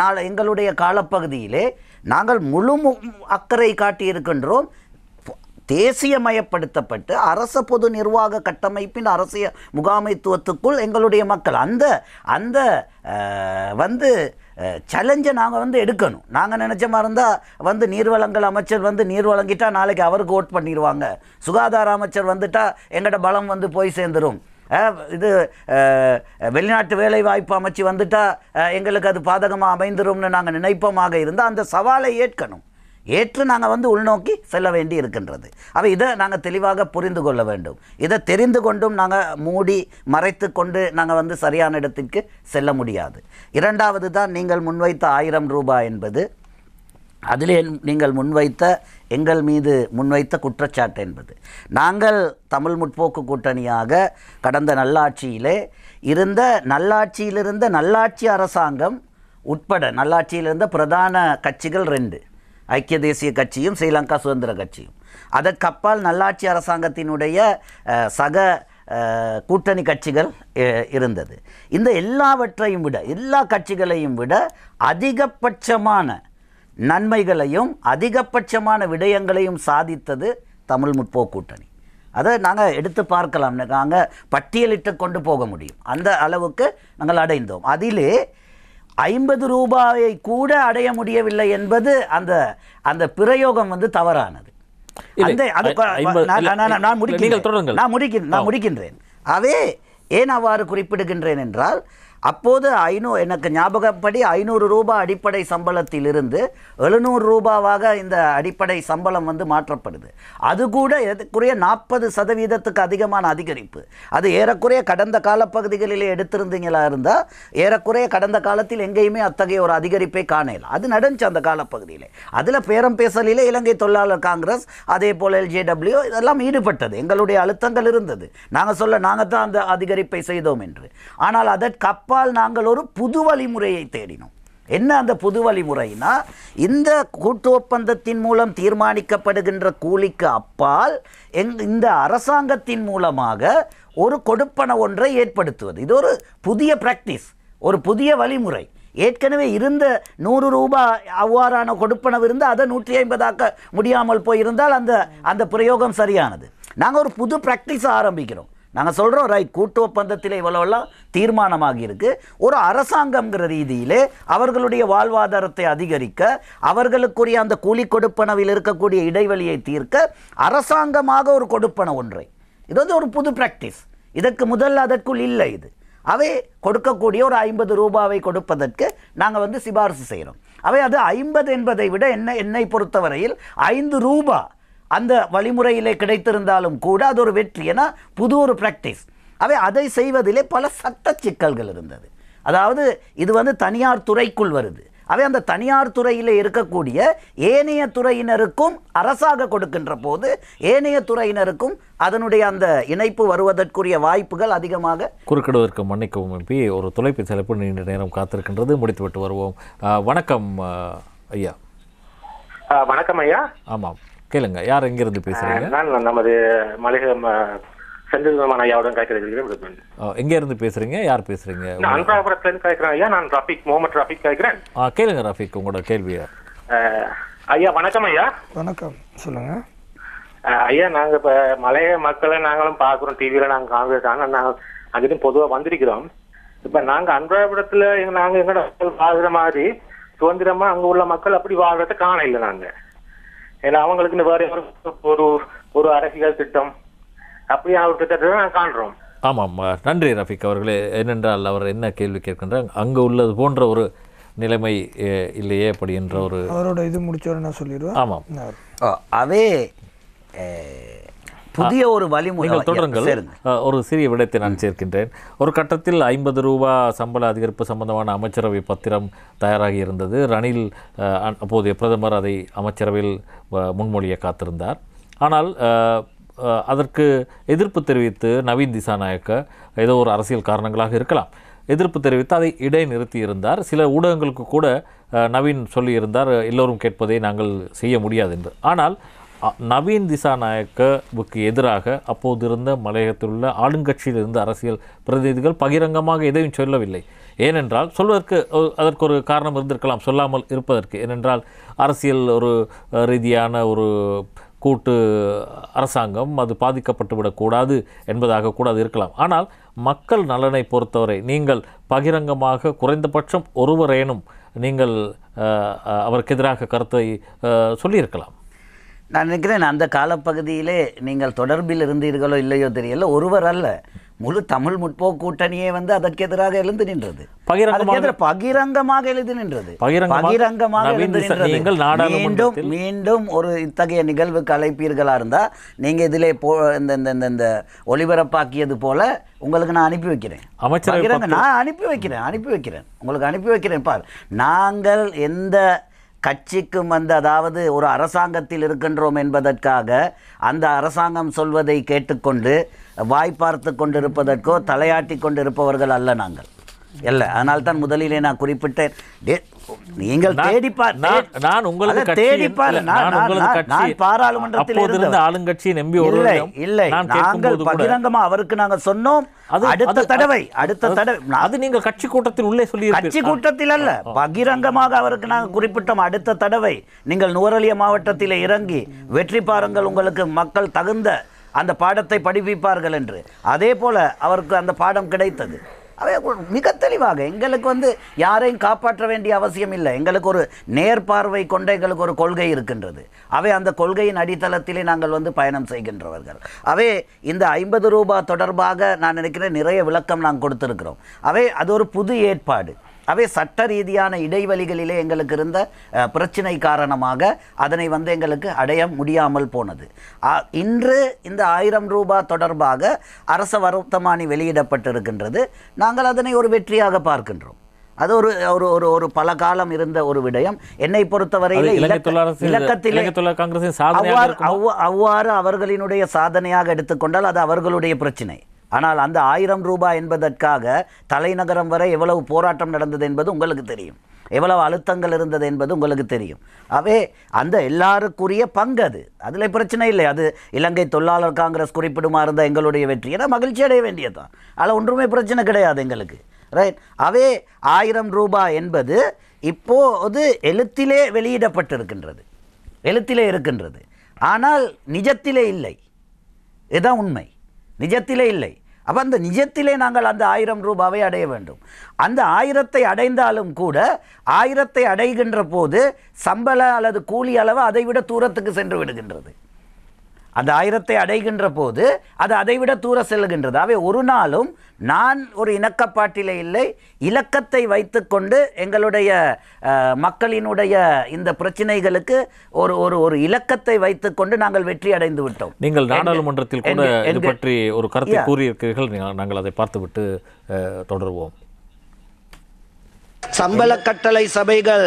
Speaker 3: நாள் எங்களுடைய காலப்பகுதியிலே நாங்கள் முழு அக்கறை காட்டியிருக்கின்றோம். தேசியமயப்படுத்தப்பட்டு அரச பொது நிர்வாக கட்டமைப்பின் அரசியல் முகாமைத்துவத்துக்குள் எங்களுடைய மக்கள் அந்த சேலஞ்சை நாங்கள் எடுக்கணும். நாங்கள் நினச்ச மாதிரி இருந்தால் நீர்வளங்கள் அமைச்சர் நீர் வழங்கிட்டா நாளைக்கு அவருக்கு ஓட் பண்ணிடுவாங்க, சுகாதார அமைச்சர் வந்துட்டால் எங்களோட பலம் போய் சேர்ந்துடும், இது வெளிநாட்டு வேலை வாய்ப்பு அமைச்சு வந்துட்டால் எங்களுக்கு அது பாதகமாக அமைந்துரும்னு நாங்கள் நினைப்போமாக இருந்தால் அந்த சவாலை ஏற்று நாங்கள் உள்நோக்கி செல்ல வேண்டி இருக்கின்றது. அவை இதை நாங்கள் தெளிவாக புரிந்து கொள்ள வேண்டும். இதை தெரிந்து கொண்டும் நாங்கள் மூடி மறைத்து கொண்டு நாங்கள் சரியான இடத்திற்கு செல்ல முடியாது. இரண்டாவது தான் நீங்கள் முன்வைத்த 1000 ரூபாய் என்பது, அதிலே நீங்கள் எங்கள் மீது முன்வைத்த குற்றச்சாட்டு என்பது, நாங்கள் தமிழ் முற்போக்கு கூட்டணியாக கடந்த நல்லாட்சியிலே நல்லாட்சியிலிருந்த நல்லாட்சி அரசாங்கம் உட்பட நல்லாட்சியிலிருந்த பிரதான கட்சிகள் 2, ஐக்கிய தேசிய கட்சியும் ஸ்ரீலங்கா சுதந்திர கட்சியும், அதற்கப்பால் நல்லாட்சி அரசாங்கத்தினுடைய சக கூட்டணி கட்சிகள் இருந்தது. இந்த எல்லாவற்றையும் விட, எல்லா கட்சிகளையும் விட அதிகபட்சமான நன்மைகளையும் அதிகபட்சமான விடயங்களையும் சாதித்தது தமிழ் முற்போக்கு கூட்டணி. அதை நாங்கள் எடுத்து பார்க்கலாம், நாங்கள் பட்டியலிட்டு கொண்டு போக முடியும். அந்த அளவுக்கு நாங்கள் அடைந்தோம். அதிலே 50 ரூபாயை கூட அடைய முடியவில்லை என்பது அந்த அந்த பிரயோகம் வந்து தவறானது. நான் முடிக்கின்றேன். அவே ஏன் அவ்வாறு குறிப்பிடுகின்றேன் என்றால், அப்போது எனக்கு ஞாபகப்படி 500 ரூபாய் அடிப்படை சம்பளத்திலிருந்து 700 ரூபாவாக இந்த அடிப்படை சம்பளம் வந்து மாற்றப்படுது. அது கூட ஏறக்குறைய 40% அதிகமான அதிகரிப்பு. அது ஏறக்குறைய கடந்த காலப்பகுதிகளிலே எடுத்திருந்தீங்களா இருந்தால் ஏறக்குறைய கடந்த காலத்தில் எங்கேயுமே அத்தகைய ஒரு அதிகரிப்பை காணலாம். அது நடந்துச்சு அந்த காலப்பகுதியிலே. அதில் பேரம் பேசலிலே இலங்கை தொழிலாளர் காங்கிரஸ், அதே போல் LJW இதெல்லாம் ஈடுபட்டது. எங்களுடைய அழுத்தங்கள் இருந்தது. நாங்கள் தான் அந்த அதிகரிப்பை செய்தோம் என்று. ஆனால் அதற்கு அப்பால் நாங்கள் ஒரு புது வழிமுறையை தேடினோம். என்ன அந்த புது வழிமுறைனா, இந்த கூட்டு ஒப்பந்தத்தின் மூலம் தீர்மானிக்கப்படுகின்ற கூலிக்கு அப்பால் இந்த அரசாங்கத்தின் மூலமாக ஒரு கொடுப்பன ஒன்றை ஏற்படுத்துவது. இது ஒரு புதிய பிராக்டிஸ், ஒரு புதிய வழிமுறை. ஏற்கனவே இருந்த 100 ரூபாய் அவ்வாறான கொடுப்பனவு இருந்து அதை 150 ஆக்க முடியாமல் போயிருந்தால் அந்த பிரயோகம் சரியானது. நாங்கள் ஒரு புது பிராக்டிஸை ஆரம்பிக்கிறோம். நாங்கள் சொல்கிறோம், ரைட், கூட்டு ஒப்பந்தத்தில் இவ்வளவெல்லாம் தீர்மானமாகி இருக்கு. ஒரு அரசாங்கம்ங்கிற ரீதியிலே அவர்களுடைய வாழ்வாதாரத்தை அதிகரிக்க, அவர்களுக்குரிய அந்த கூலி கொடுப்பனவில் இருக்கக்கூடிய இடைவெளியை தீர்க்க அரசாங்கமாக ஒரு கொடுப்பன ஒன்றை, இது வந்து ஒரு புது பிராக்டிஸ். இதற்கு முதல்ல அதற்குள் இல்லை. இது அவை கொடுக்கக்கூடிய ஒரு 50 ரூபாவை கொடுப்பதற்கு நாங்கள் வந்து சிபாரிசு செய்கிறோம். அவை அது 50 என்பதை விட என்னை பொறுத்தவரையில் 5 ரூபா அந்த வழிமுறையிலே கிடைத்திருந்தாலும் கூட அது ஒரு வெற்றி. ஏன்னா புது ஒரு பிராக்டிஸ். அதை செய்வதிலே பல சட்ட சிக்கல்கள் இருந்தது. அதாவது இது வந்து தனியார் துறைக்குள் வருது. அந்த தனியார் துறையில் இருக்கக்கூடிய ஏனைய துறையினருக்கும் அரசாக கொடுக்கின்ற போது ஏனைய துறையினருக்கும் அதனுடைய அந்த இணைப்பு வருவதற்குரிய வாய்ப்புகள் அதிகமாக.
Speaker 2: குறுக்கிடுவதற்கு மன்னிக்கவும் எம்பி, ஒரு தொலைபேசி அழைப்பு நீண்ட நேரம் காத்திருக்கின்றது, முடித்துவிட்டு வருவோம். வணக்கம் ஐயா.
Speaker 7: வணக்கம் ஐயா.
Speaker 2: ஆமாம், கேளுங்க. யார் எங்கிருந்து பேசுறீங்க?
Speaker 7: நான் நமது மலைய செந்தில் ஐயாவுடன் கேட்கிறேன்.
Speaker 2: எங்க இருந்து பேசுறீங்க? யார் பேசுறீங்க?
Speaker 7: நான் அனுராபுரத்துல இருந்து கேட்கிறேன் ஐயா. நான் முகமது ரஃபீக் கேட்கிறேன்.
Speaker 2: கேளுங்க ரஃபீக், உங்களோட கேள்வியா.
Speaker 7: ஐயா வணக்கம் ஐயா.
Speaker 1: வணக்கம், சொல்லுங்க
Speaker 7: ஐயா. நாங்க இப்ப மலைய மக்களை நாங்களும் பாக்குறோம், டிவியில நாங்க காங்கிரஸ், ஆனா நாங்கள் அங்கிட்டும் பொதுவா வந்திருக்கிறோம். இப்ப நாங்க அனுராபுரத்துல நாங்க எங்கட வாழ்ற மாதிரி சுதந்திரமா அங்க உள்ள மக்கள் அப்படி வாழ்றத காண இல்லை நாங்க. ஏன்னா அவங்களுக்கு வேற ஒரு அரசியல் திட்டம் அப்படியே ஒரு திட்டத்தை நாங்கள் காண்றோம்.
Speaker 2: ஆமாம், நன்றி ரஃபீக் அவர்களே. ஏனென்றால் அவர் என்ன கேள்வி கேட்கின்றார், அங்கே உள்ளது போன்ற ஒரு நிலைமை இல்லையே அப்படி என்ற ஒரு
Speaker 1: அவரோட இது முடிச்சோட நான் சொல்லிடுவேன்.
Speaker 2: ஆமாம்,
Speaker 3: அவே புதிய ஒரு வழிமுறை.
Speaker 2: நீங்கள் தொடருங்கள். ஒரு சிறிய விடயத்தை நான் சேர்க்கின்றேன். ஒரு கட்டத்தில் 50 ரூபாய் சம்பள அதிகரிப்பு சம்பந்தமான அமைச்சரவை பத்திரம் தயாராகி இருந்தது. ரணில் அப்போதைய பிரதமர் அதை அமைச்சரவையில் முன்மொழிய காத்திருந்தார். ஆனால் அதற்கு எதிர்ப்பு தெரிவித்து நவீன் திசாநாயக்க, ஏதோ ஒரு அரசியல் காரணங்களாக இருக்கலாம், எதிர்ப்பு தெரிவித்து அதை இடைநிறுத்தி இருந்தார். சில ஊடகங்களுக்கு கூட நவீன் சொல்லியிருந்தார், எல்லோரும் கேட்பதை நாங்கள் செய்ய முடியாது என்று. ஆனால் நவீன் திசாநாயக்கவுக்கு எதிராக அப்போது இருந்த மலையகத்தில் உள்ள ஆளுங்கட்சியில் இருந்த அரசியல் பிரதிநிதிகள் பகிரங்கமாக எதையும் சொல்லவில்லை. ஏனென்றால் சொல்வதற்கு அதற்கு ஒரு காரணம் இருந்திருக்கலாம், சொல்லாமல் இருப்பதற்கு. ஏனென்றால் அரசியல் ஒரு ரீதியான ஒரு கூட்டு அரசாங்கம், அது பாதிக்கப்பட்டுவிடக்கூடாது என்பதாக கூட அது இருக்கலாம். ஆனால் மக்கள் நலனை பொறுத்தவரை நீங்கள் பகிரங்கமாக குறைந்தபட்சம் ஒருவரேனும் நீங்கள் அவருக்கு எதிராக கருத்தை சொல்லியிருக்கலாம்.
Speaker 3: நான் நினைக்கிறேன் அந்த காலப்பகுதியிலே நீங்கள் தொடர்பில் இருந்தீர்களோ இல்லையோ தெரியல, ஒருவர் அல்ல, முழு தமிழ் முற்போக்கு கூட்டணியே வந்து அதற்கு எதிராக எழுந்து நின்றது. பகிரங்கமாக எழுதி நின்றது. மீண்டும் ஒரு இத்தகைய நிகழ்வுக்கு அழைப்பீர்களா இருந்தா நீங்க இதிலே இந்த ஒளிபரப்பாக்கியது போல உங்களுக்கு நான் அனுப்பி வைக்கிறேன். நான் அனுப்பி வைக்கிறேன் உங்களுக்கு அனுப்பி வைக்கிறேன். பார், நாங்கள் எந்த கட்சிக்கும் வந்து, அதாவது ஒரு அரசாங்கத்தில் இருக்கின்றோம் என்பதற்காக அந்த அரசாங்கம் சொல்வதை கேட்டுக்கொண்டு வாய்ப்பார்த்து கொண்டிருப்பதற்கோ தலையாட்டி கொண்டிருப்பவர்கள் அல்ல நாங்கள். இல்லை, அதனால்தான் முதலிலே நான் குறிப்பிட்டேன், நீங்கள் தேடிப்பார்
Speaker 2: நான் உங்களுக்கு கட்சி
Speaker 3: தேடிப்பார் நான் பாராளுமன்றத்தில்
Speaker 2: இருந்த ஆளுங்கட்சியின் எம்பி
Speaker 3: இல்லை இல்லை நாங்கள் பகிரங்கமா அவருக்கு நாங்கள் சொன்னோம் அடுத்த தடவை
Speaker 2: அது நீங்கள் கட்சி கூட்டத்தில் உள்ளே சொல்லி
Speaker 3: கட்சி கூட்டத்தில் அல்ல பகிரங்கமாக அவருக்கு நாங்கள் குறிப்பிட்டோம் அடுத்த தடவை நீங்கள் நுவரெலியா மாவட்டத்தில் இறங்கி வெற்றி பாருங்கள் உங்களுக்கு மக்கள் தகுந்த அந்த பாடத்தை படிப்பிப்பார்கள் என்று. அதே போல அவருக்கு அந்த பாடம் கிடைத்தது. அவை மிக தெளிவாக எங்களுக்கு வந்து யாரையும் காப்பாற்ற வேண்டிய அவசியம் இல்லை. எங்களுக்கு ஒரு நேர்பார்வை கொண்ட எங்களுக்கு ஒரு கொள்கை இருக்கின்றது. அவை அந்த கொள்கையின் அடித்தளத்திலே நாங்கள் வந்து பயணம் செய்கின்றவர்கள். அவை இந்த 50 ரூபாய் தொடர்பாக நான் நினைக்கிறேன் நிறைய விளக்கம் நாங்கள் கொடுத்திருக்கிறோம். அவை அது ஒரு புது ஏற்பாடு. அவை சட்ட ரீதியான இடைவெளிகளிலே எங்களுக்கு இருந்த பிரச்சனை காரணமாக அதனை வந்து எங்களுக்கு அடைய முடியாமல் போனது. இன்று இந்த 1000 ரூபாய் தொடர்பாக அரச வர்த்தமானி வெளியிடப்பட்டிருக்கின்றது. நாங்கள் அதனை ஒரு வெற்றியாக பார்க்கின்றோம். அது ஒரு ஒரு ஒரு பல காலம் இருந்த ஒரு விடயம். என்னை பொறுத்தவரையில் இலக்கத்திலே அவ்வாறு அவர்களினுடைய சாதனையாக எடுத்துக்கொண்டால் அது அவர்களுடைய பிரச்சனை. ஆனால் அந்த 1000 ரூபாய் என்பதற்காக தலைநகரம் வரை எவ்வளவு போராட்டம் நடந்தது என்பது உங்களுக்கு தெரியும், எவ்வளவு அழுத்தங்கள் இருந்தது என்பது உங்களுக்கு தெரியும். அவே அந்த எல்லாருக்குரிய பங்கு அது, அதில் பிரச்சனை இல்லை. அது இலங்கை தொழிலாளர் காங்கிரஸ் குறிப்பிடுமா இருந்த எங்களுடைய வெற்றி என மகிழ்ச்சி அடைய வேண்டியதுதான். அதில் ஒன்றுமே பிரச்சனை கிடையாது எங்களுக்கு, ரைட். அவே 1000 ரூபாய் என்பது இப்போது எழுத்திலே வெளியிடப்பட்டிருக்கின்றது, எழுத்திலே இருக்கின்றது. ஆனால் நிஜத்திலே இல்லை. இதுதான் உண்மை, நிஜத்திலே இல்லை. அப்போ அந்த நிஜத்திலே நாங்கள் அந்த 1000 ரூபாவை அடைய வேண்டும். அந்த 1000ஐ அடைந்தாலும் கூட 1000ஐ அடைகின்ற போது சம்பள அல்லது கூலி அளவு அதைவிட தூரத்துக்கு சென்று விடுகின்றது. அந்த 1000ஐ அடைகின்ற போது அது அதைவிட தூர செல்கின்றது. அவை ஒரு நாளும் நான் ஒரு இணக்கப்பாட்டிலே இல்லை, இலக்கத்தை வைத்துக்கொண்டு எங்களுடைய மக்களினுடைய இந்த பிரச்சனைகளுக்கு ஒரு ஒரு ஒரு இலக்கத்தை வைத்துக்கொண்டு நாங்கள் வெற்றி அடைந்து விட்டோம்.
Speaker 2: நீங்கள் நாடாளுமன்றத்தில் கூட இது பற்றி ஒரு கருத்தை கூறியிருக்கிறீர்கள். நாங்கள் அதை பார்த்துவிட்டு தொடருவோம்.
Speaker 3: சம்பள கட்டளை சபைகள்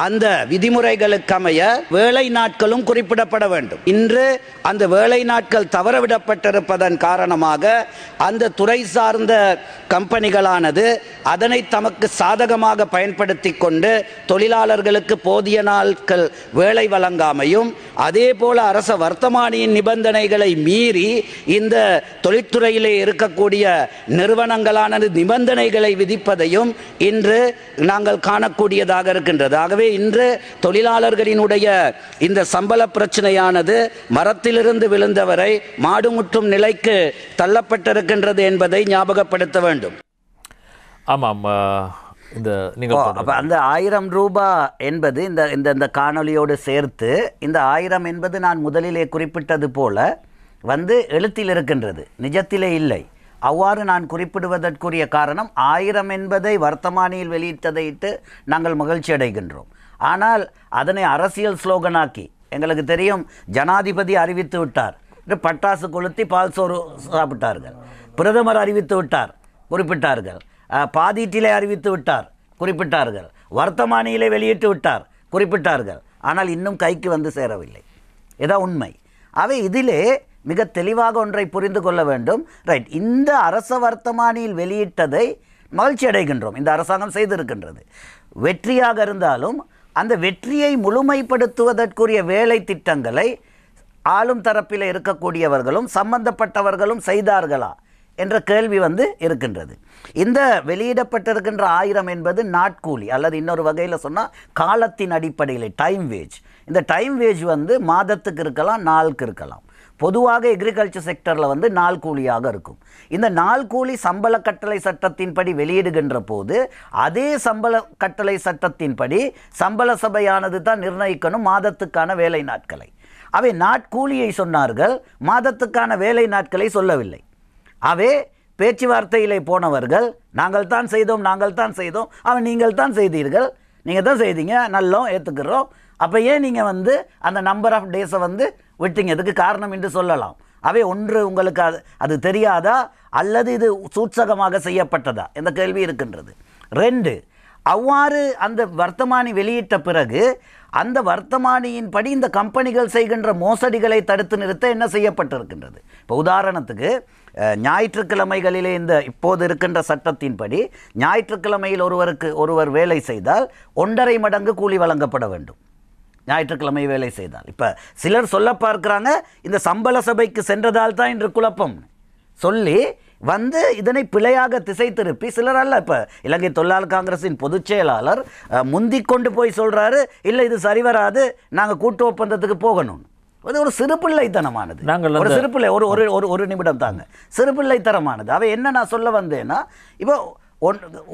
Speaker 3: அந்த விதிமுறைகளுக்கு அமைய வேலை நாட்களும் குறிப்பிடப்பட வேண்டும். இன்று அந்த வேலை நாட்கள் தவறவிடப்பட்டிருப்பதன் காரணமாக அந்த துறை சார்ந்த கம்பெனிகளானது அதனை தமக்கு சாதகமாக பயன்படுத்தி கொண்டு தொழிலாளர்களுக்கு போதிய நாட்கள் வேலை வழங்காமையும், அதே போல அரச வர்த்தமானியின் நிபந்தனைகளை மீறி இந்த தொழிற்துறையிலே இருக்கக்கூடிய நிறுவனங்களானது நிபந்தனைகளை விதிப்பதையும் இன்று நாங்கள் காணக்கூடியதாக இருக்கின்றது. ஆகவே இன்று தொழிலாளர்களினுடைய இந்த சம்பள பிரச்சனையானது மரத்திலிருந்து விழுந்தவரை மாடுமுற்றும் நிலைக்கு தள்ளப்பட்டிருக்கின்றது என்பதை ஞாபகப்படுத்த வேண்டும்.
Speaker 2: ஆமாம்,
Speaker 3: அந்த 1000 ரூபாய் என்பது இந்த காணொலியோடு சேர்த்து இந்த 1000 என்பது நான் முதலிலே குறிப்பிட்டது போல வந்து எழுத்தில் இருக்கின்றது, நிஜத்திலே இல்லை. அவ்வாறு நான் குறிப்பிடுவதற்குரிய காரணம் 1000 என்பதை வர்த்தமானியில் வெளியிட்டதையிட்டு நாங்கள் மகிழ்ச்சி அடைகின்றோம். ஆனால் அதனை அரசியல் ஸ்லோகனாக்கி, எங்களுக்கு தெரியும் ஜனாதிபதி அறிவித்து விட்டார், பட்டாசு கொளுத்தி பால் சோறு சாப்பிட்டார்கள். பிரதமர் அறிவித்து விட்டார், குறிப்பிட்டார்கள். பாதீட்டிலே அறிவித்து விட்டார், குறிப்பிட்டார்கள். வர்த்தமானியிலே வெளியிட்டு விட்டார், குறிப்பிட்டார்கள். ஆனால் இன்னும் கைக்கு வந்து சேரவில்லை. இதான் உண்மை. அவை இதிலே மிக தெளிவாக ஒன்றை புரிந்து கொள்ள வேண்டும், ரைட். இந்த அரச வர்த்தமானியில் வெளியிட்டதை மகிழ்ச்சி அடைகின்றோம், இந்த அரசாங்கம் செய்திருக்கின்றது. வெற்றியாக இருந்தாலும் அந்த வெற்றியை முழுமைப்படுத்துவதற்குரிய வேலை திட்டங்களை ஆளும் தரப்பில் இருக்கக்கூடியவர்களும் சம்பந்தப்பட்டவர்களும் செய்தார்களா என்ற கேள்வி வந்து இருக்கின்றது. இந்த வெளியிடப்பட்டிருக்கின்ற 1000 என்பது நாட்கூலி அல்லது இன்னொரு வகையில் சொன்னால் காலத்தின் அடிப்படையில் டைம் வேஜ். இந்த டைம் வேஜ் வந்து மாதத்துக்கு இருக்கலாம், நாளுக்கு இருக்கலாம். பொதுவாக எக்ரிகல்ச்சர் செக்டரில் வந்து நாள் கூலியாக இருக்கும். இந்த நாள் கூலி சம்பள கட்டளை சட்டத்தின்படி வெளியிடுகின்ற போது அதே சம்பள கட்டளை சட்டத்தின்படி சம்பள சபையானது தான் நிர்ணயிக்கணும் மாதத்துக்கான வேலை நாட்களை. அவை நாட்கூலியை சொன்னார்கள், மாதத்துக்கான வேலை நாட்களை சொல்லவில்லை. அவை பேச்சுவார்த்தையிலே போனவர்கள் நாங்கள் தான் செய்தோம், நாங்கள் தான் செய்தோம். அவன் நீங்கள் தான் செய்தீர்கள், நீங்கள் தான் செய்தீங்க, நல்லோம், ஏற்றுக்கிறோம். அப்போ ஏன் நீங்கள் வந்து அந்த நம்பர் ஆஃப் டேஸை வந்து விட்டீங்கிறதுக்கு காரணம் என்று சொல்லலாம். அவை ஒன்று உங்களுக்கு அது தெரியாதா அல்லது இது சூட்சகமாக செய்யப்பட்டதா என்ற கேள்வி இருக்கின்றது. 2, அவ்வாறு அந்த வர்த்தமானி வெளியிட்ட பிறகு அந்த வர்த்தமானியின்படி இந்த கம்பெனிகள் செய்கின்ற மோசடிகளை தடுத்து நிறுத்த என்ன செய்யப்பட்டிருக்கின்றது? இப்போ உதாரணத்துக்கு ஞாயிற்றுக்கிழமைகளிலே இந்த இப்போது இருக்கின்ற சட்டத்தின்படி ஞாயிற்றுக்கிழமையில் ஒருவர் வேலை செய்தால் 1.5 மடங்கு கூலி வழங்கப்பட வேண்டும். ஞாயிற்றுக்கிழமை வேலை செய்தால். இப்போ சிலர் சொல்ல பார்க்குறாங்க இந்த சம்பள சபைக்கு சென்றதால் தான் இன்று குழப்பம் சொல்லி இதனை பிழையாக திசை திருப்பி சிலரால் இப்போ இலங்கை தொழிலாளர் காங்கிரஸின் பொதுச் செயலாளர் முந்திக் கொண்டு போய் சொல்கிறாரு, இல்லை இது சரி வராது, நாங்கள் கூட்டு ஒப்பந்தத்துக்கு போகணும். அது ஒரு சிறுபிள்ளைத்தனமானது. ஒரு சிறுபிள்ளை ஒரு நிமிடம் தாங்க, சிறுபிள்ளைத்தனமானது. அவை என்ன நான் சொல்ல வந்தேன்னா, இப்போ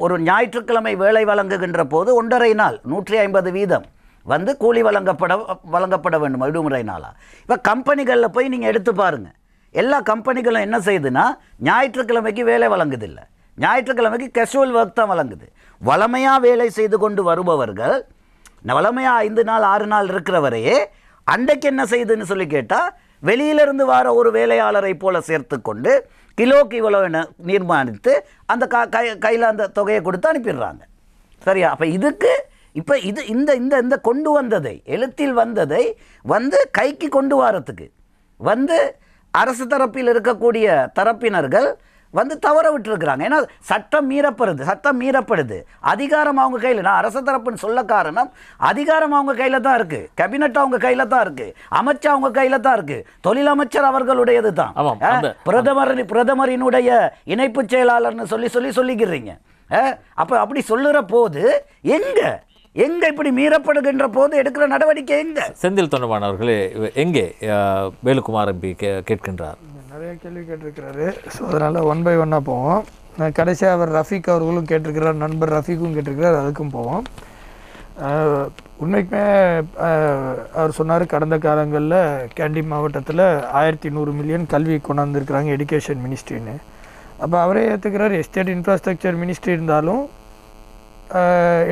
Speaker 3: ஒரு ஞாயிற்றுக்கிழமை வேலை வழங்குகின்ற போது 1.5 நாள் 150% கூலி வழங்கப்பட வேண்டும் விடுமுறை நாளாக. இப்போ கம்பெனிகளில் போய் நீங்கள் எடுத்து பாருங்கள், எல்லா கம்பெனிகளும் என்ன செய்யுதுன்னா ஞாயிற்றுக்கிழமைக்கு வேலை வழங்குதில்லை, ஞாயிற்றுக்கிழமைக்கு கேஷுவல் ஒர்க் தான் வழங்குது. வளமையாக வேலை செய்து கொண்டு வருபவர்கள் வளமையாக 5 நாள் 6 நாள் இருக்கிறவரையே அன்றைக்கு என்ன செய்யுதுன்னு சொல்லி கேட்டால் வெளியிலிருந்து வர ஒரு வேலையாளரை போல சேர்த்து கொண்டு கிலோக்கு இவ்வளோ நிர்மாணித்து அந்த கையில் அந்த தொகையை கொடுத்து அனுப்பிடுறாங்க. சரியா? அப்போ இதுக்கு இப்போ இந்த கொண்டு வந்ததை எழுத்தில் வந்ததை கைக்கு கொண்டு வரத்துக்கு அரசு தரப்பில் இருக்கக்கூடிய தரப்பினர்கள் தவற விட்டுருக்கிறாங்க. ஏன்னா சட்டம் மீறப்படுது, அதிகாரம் அவங்க கையில். நான் அரசு தரப்புன்னு சொல்ல காரணம், அதிகாரம் அவங்க கையில் தான் இருக்குது, கேபினட் அவங்க கையில் தான் இருக்குது, அமைச்சர் அவங்க கையில் தான் இருக்குது, தொழில் அமைச்சர் அவர்களுடையது தான், பிரதமரினுடைய இணைப்பு செயலாளர்னு சொல்லிக்கிறீங்க. அப்போ அப்படி சொல்லுற போது எங்க இப்படி மீறப்படுகின்ற போது எடுக்கிற நடவடிக்கை எங்க?
Speaker 2: செந்தில் தொண்டமானவர்களே, எங்கே வேலுக்குமார் எம்பி கேட்கின்றார்?
Speaker 1: நிறைய கேள்வி கேட்டிருக்கிறாரு. ஸோ அதனால் 1 by 1 போவோம். கடைசியாக அவர் ரஃபீக் அவர்களும் கேட்டிருக்கிறார், நண்பர் ரஃபீக்கும் கேட்டிருக்கிறார், அதுக்கும் போவோம். உண்மைக்குமே அவர் சொன்னார், கடந்த காலங்களில் கேண்டி மாவட்டத்தில் 1100 மில்லியன் கல்வி கொண்டாந்துருக்குறாங்க எடுகேஷன் மினிஸ்ட்ரின்னு. அப்போ அவரே ஏற்றுக்கிறார், எஸ்டேட் இன்ஃப்ராஸ்ட்ரக்சர் மினிஸ்ட்ரி இருந்தாலும்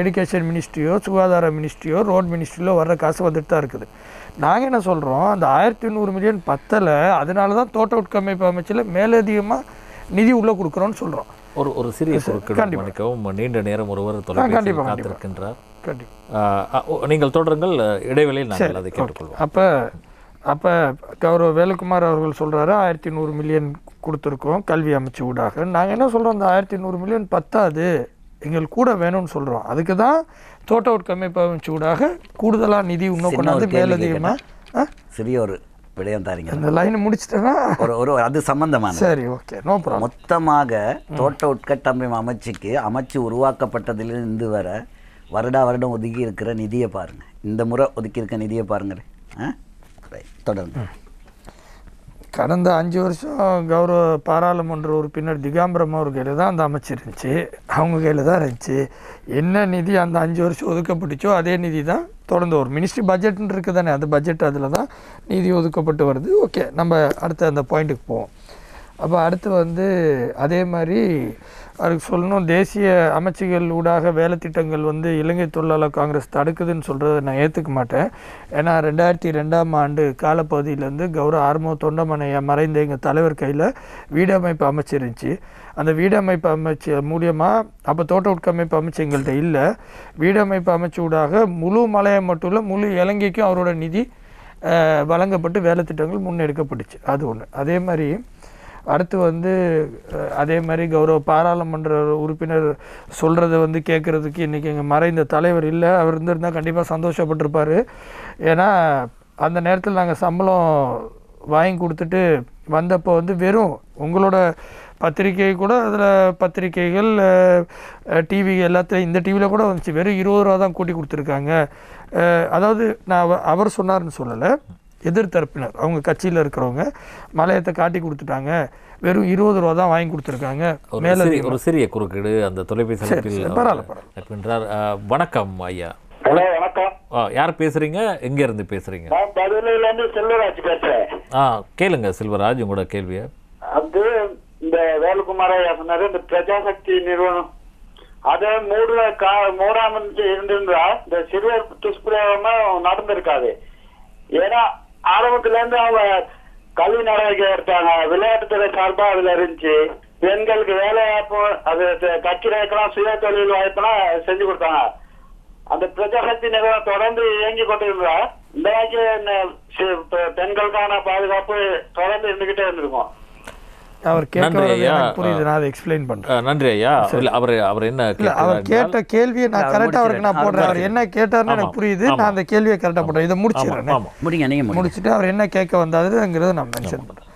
Speaker 1: எடுகேஷன் மினிஸ்ட்ரியோ சுகாதார மினிஸ்ட்ரியோ ரோட் மினிஸ்ட்ரியிலோ வர்ற காசு வந்துட்டு தான் இருக்குது. நாங்கள் என்ன சொல்கிறோம், அந்த 1100 மில்லியன் பத்தலை, அதனால தான் தோட்ட உட்கமைப்பு அமைச்சில் மேலதிகமாக நிதி உள்ளே கொடுக்குறோன்னு சொல்கிறோம்.
Speaker 2: ஒரு சிறிய கண்டிப்பாகவும் நீண்ட நேரம் ஒருவர் தொலைபேசியில் காத்திருக்கின்றார். நீங்கள் தொடருங்கள், இடைவெளியில் நாங்கள் அதை கேட்டுக்கொள்வோம்.
Speaker 1: அப்போ கௌரவ வேலுக்குமார் அவர்கள் சொல்கிறாரு 1100 மில்லியன் கொடுத்துருக்கோம் கல்வி அமைச்சு ஊடாக. நாங்கள் என்ன சொல்கிறோம், அந்த 1100 மில்லியன் பத்தாது, எங்களுக்கு கூட வேணும்னு சொல்கிறோம். அதுக்கு தான் தோட்ட உட்கமைப்பு அமைச்சு ஊடாக கூடுதலாக நிதி இன்னும் கொண்டாந்து மேலதிகமாக
Speaker 3: சிறிய ஒரு விடயம் தாரிங்க.
Speaker 1: அந்த லைனை முடிச்சிட்டேன்னா
Speaker 3: அது சம்பந்தமான
Speaker 1: சரி, ஓகே, நோ ப்ராப்ளம்.
Speaker 3: மொத்தமாக தோட்ட உட்கட்டமைப்பு அமைச்சுக்கு அமைச்சு உருவாக்கப்பட்டதிலிருந்து வர வருடம் ஒதுக்கி இருக்கிற நிதியை பாருங்கள், இந்த முறை ஒதுக்கி இருக்க நிதியை பாருங்களேன். தொடர்ந்து
Speaker 1: கடந்த 5 வருஷம் கௌரவ பாராளுமன்ற உறுப்பினர் திகாம்பரம் அவர் கையில் தான் அந்த அமைச்சு இருந்துச்சு, அவங்க கையில் தான் இருந்துச்சு. என்ன நிதி அந்த 5 வருஷம் ஒதுக்கப்பட்டுச்சோ அதே நிதி தான் தொடர்ந்து ஒரு மினிஸ்ட்ரி பட்ஜெட்னு இருக்குது தானே, அந்த பட்ஜெட் அதில் தான் நிதி ஒதுக்கப்பட்டு வருது. ஓகே, நம்ம அடுத்த அந்த பாயிண்ட்டுக்கு போவோம். அப்போ அடுத்து அதே மாதிரி அதுக்கு சொல்லணும், தேசிய அமைச்சுகள் ஊடாக வேலை திட்டங்கள் இலங்கை தொழிலாளர் காங்கிரஸ் தடுக்குதுன்னு சொல்கிறத நான் ஏற்றுக்க மாட்டேன். ஏன்னா 2002ஆம் ஆண்டு காலப்பகுதியிலேருந்து கௌரவ ஆர்மோ தொண்டமனையா மறைந்த எங்கள் தலைவர் கையில் வீடமைப்பு அமைச்சு இருந்துச்சு. அந்த வீடமைப்பு அமைச்சு மூலியமாக அப்போ தோட்ட உட்கமைப்பு அமைச்சு எங்கள்கிட்ட இல்லை, வீடமைப்பு அமைச்சு ஊடாக முழு மலையம் மட்டும் இல்லை முழு இலங்கைக்கும் அவரோட நிதி வழங்கப்பட்டு வேலை திட்டங்கள் முன்னெடுக்கப்பட்டுச்சு. அது ஒன்று. அதே மாதிரி அடுத்து அதே மாதிரி கௌரவ பாராளுமன்ற உறுப்பினர் சொல்கிறத கேட்குறதுக்கு இன்றைக்கி எங்கள் மறைந்த தலைவர் இல்லை, அவர் இருந்திருந்தால் கண்டிப்பாக சந்தோஷப்பட்டிருப்பார். ஏன்னா அந்த நேரத்தில் நாங்கள் சம்பளம் வாங்கி கொடுத்துட்டு வந்தப்போ வெறும் உங்களோட பத்திரிகை கூட, அதில் பத்திரிகைகள் டிவி எல்லாத்துலேயும், இந்த டிவியில் கூட வந்துச்சு, வெறும் 20 ரூபா தான் கூட்டி கொடுத்துருக்காங்க. அதாவது நான் அவர் சொன்னார்னு சொல்லலை, எதிர்த்தரப்பினர் அவங்க கட்சியில் இருக்கிறவங்க மலையத்தை காட்டி கொடுத்துட்டாங்க, வெறும் 20 ரூபா தான் வாங்கி கொடுத்துருக்காங்க.
Speaker 2: மேலே ஒரு சிறிய குறுக்கீடு அந்த தொலைபேசி என்றார். வணக்கம் ஐயா.
Speaker 8: ஹலோ, வணக்கம்.
Speaker 2: யார் பேசுறீங்க, எங்க இருந்து பேசுறீங்க?
Speaker 8: செல்வராஜ் பேசுறேன்.
Speaker 2: கேளுங்க செல்வராஜ், உங்களோட கேள்விய.
Speaker 8: அது இந்த வேலுக்குமார் ஐயா சொன்னாரு, இந்த பிரஜாசக்தி நிறுவனம் அதை மூடாம இருந்திருந்தா இந்த சிறுவர் துஷ்பிரயோகமா நடந்திருக்காது. ஏன்னா ஆரம்பத்துல இருந்து அவங்க கல்வி நடவடிக்கை எடுத்தாங்க, விளையாட்டுத்துறை சார்பா அதுல இருந்துச்சு. பெண்களுக்கு வேலை வாய்ப்பு அது கட்சி வைக்கலாம், சுய தொழில் வாய்ப்பெல்லாம் செஞ்சு கொடுத்தாங்க. அந்த பிரஜாசக்தி நிறுவனம் தொடர்ந்து இயங்கி கொண்டிருந்தா இந்த பெண்களுக்கான பாதுகாப்பு தொடர்ந்து இருந்துகிட்டே இருந்திருக்கும்.
Speaker 1: அவர் புரியுது, நான் அதை எக்ஸ்பிளைன் பண்றேன்.
Speaker 2: நன்றி ஐயா. அவர் என்ன
Speaker 1: அவர் கேட்ட கேள்வியை நான் கரெக்டா அவருக்கு நான் போடுறேன். அவர் என்ன கேட்டாருன்னு எனக்கு புரியுது. நான் அந்த கேள்வியை கரெக்டா போடுறேன். இதை முடிச்சிடறேன். முடிச்சுட்டு அவர் என்ன கேட்க வந்தாருங்கிறத நான் மென்ஷன் பண்றேன்.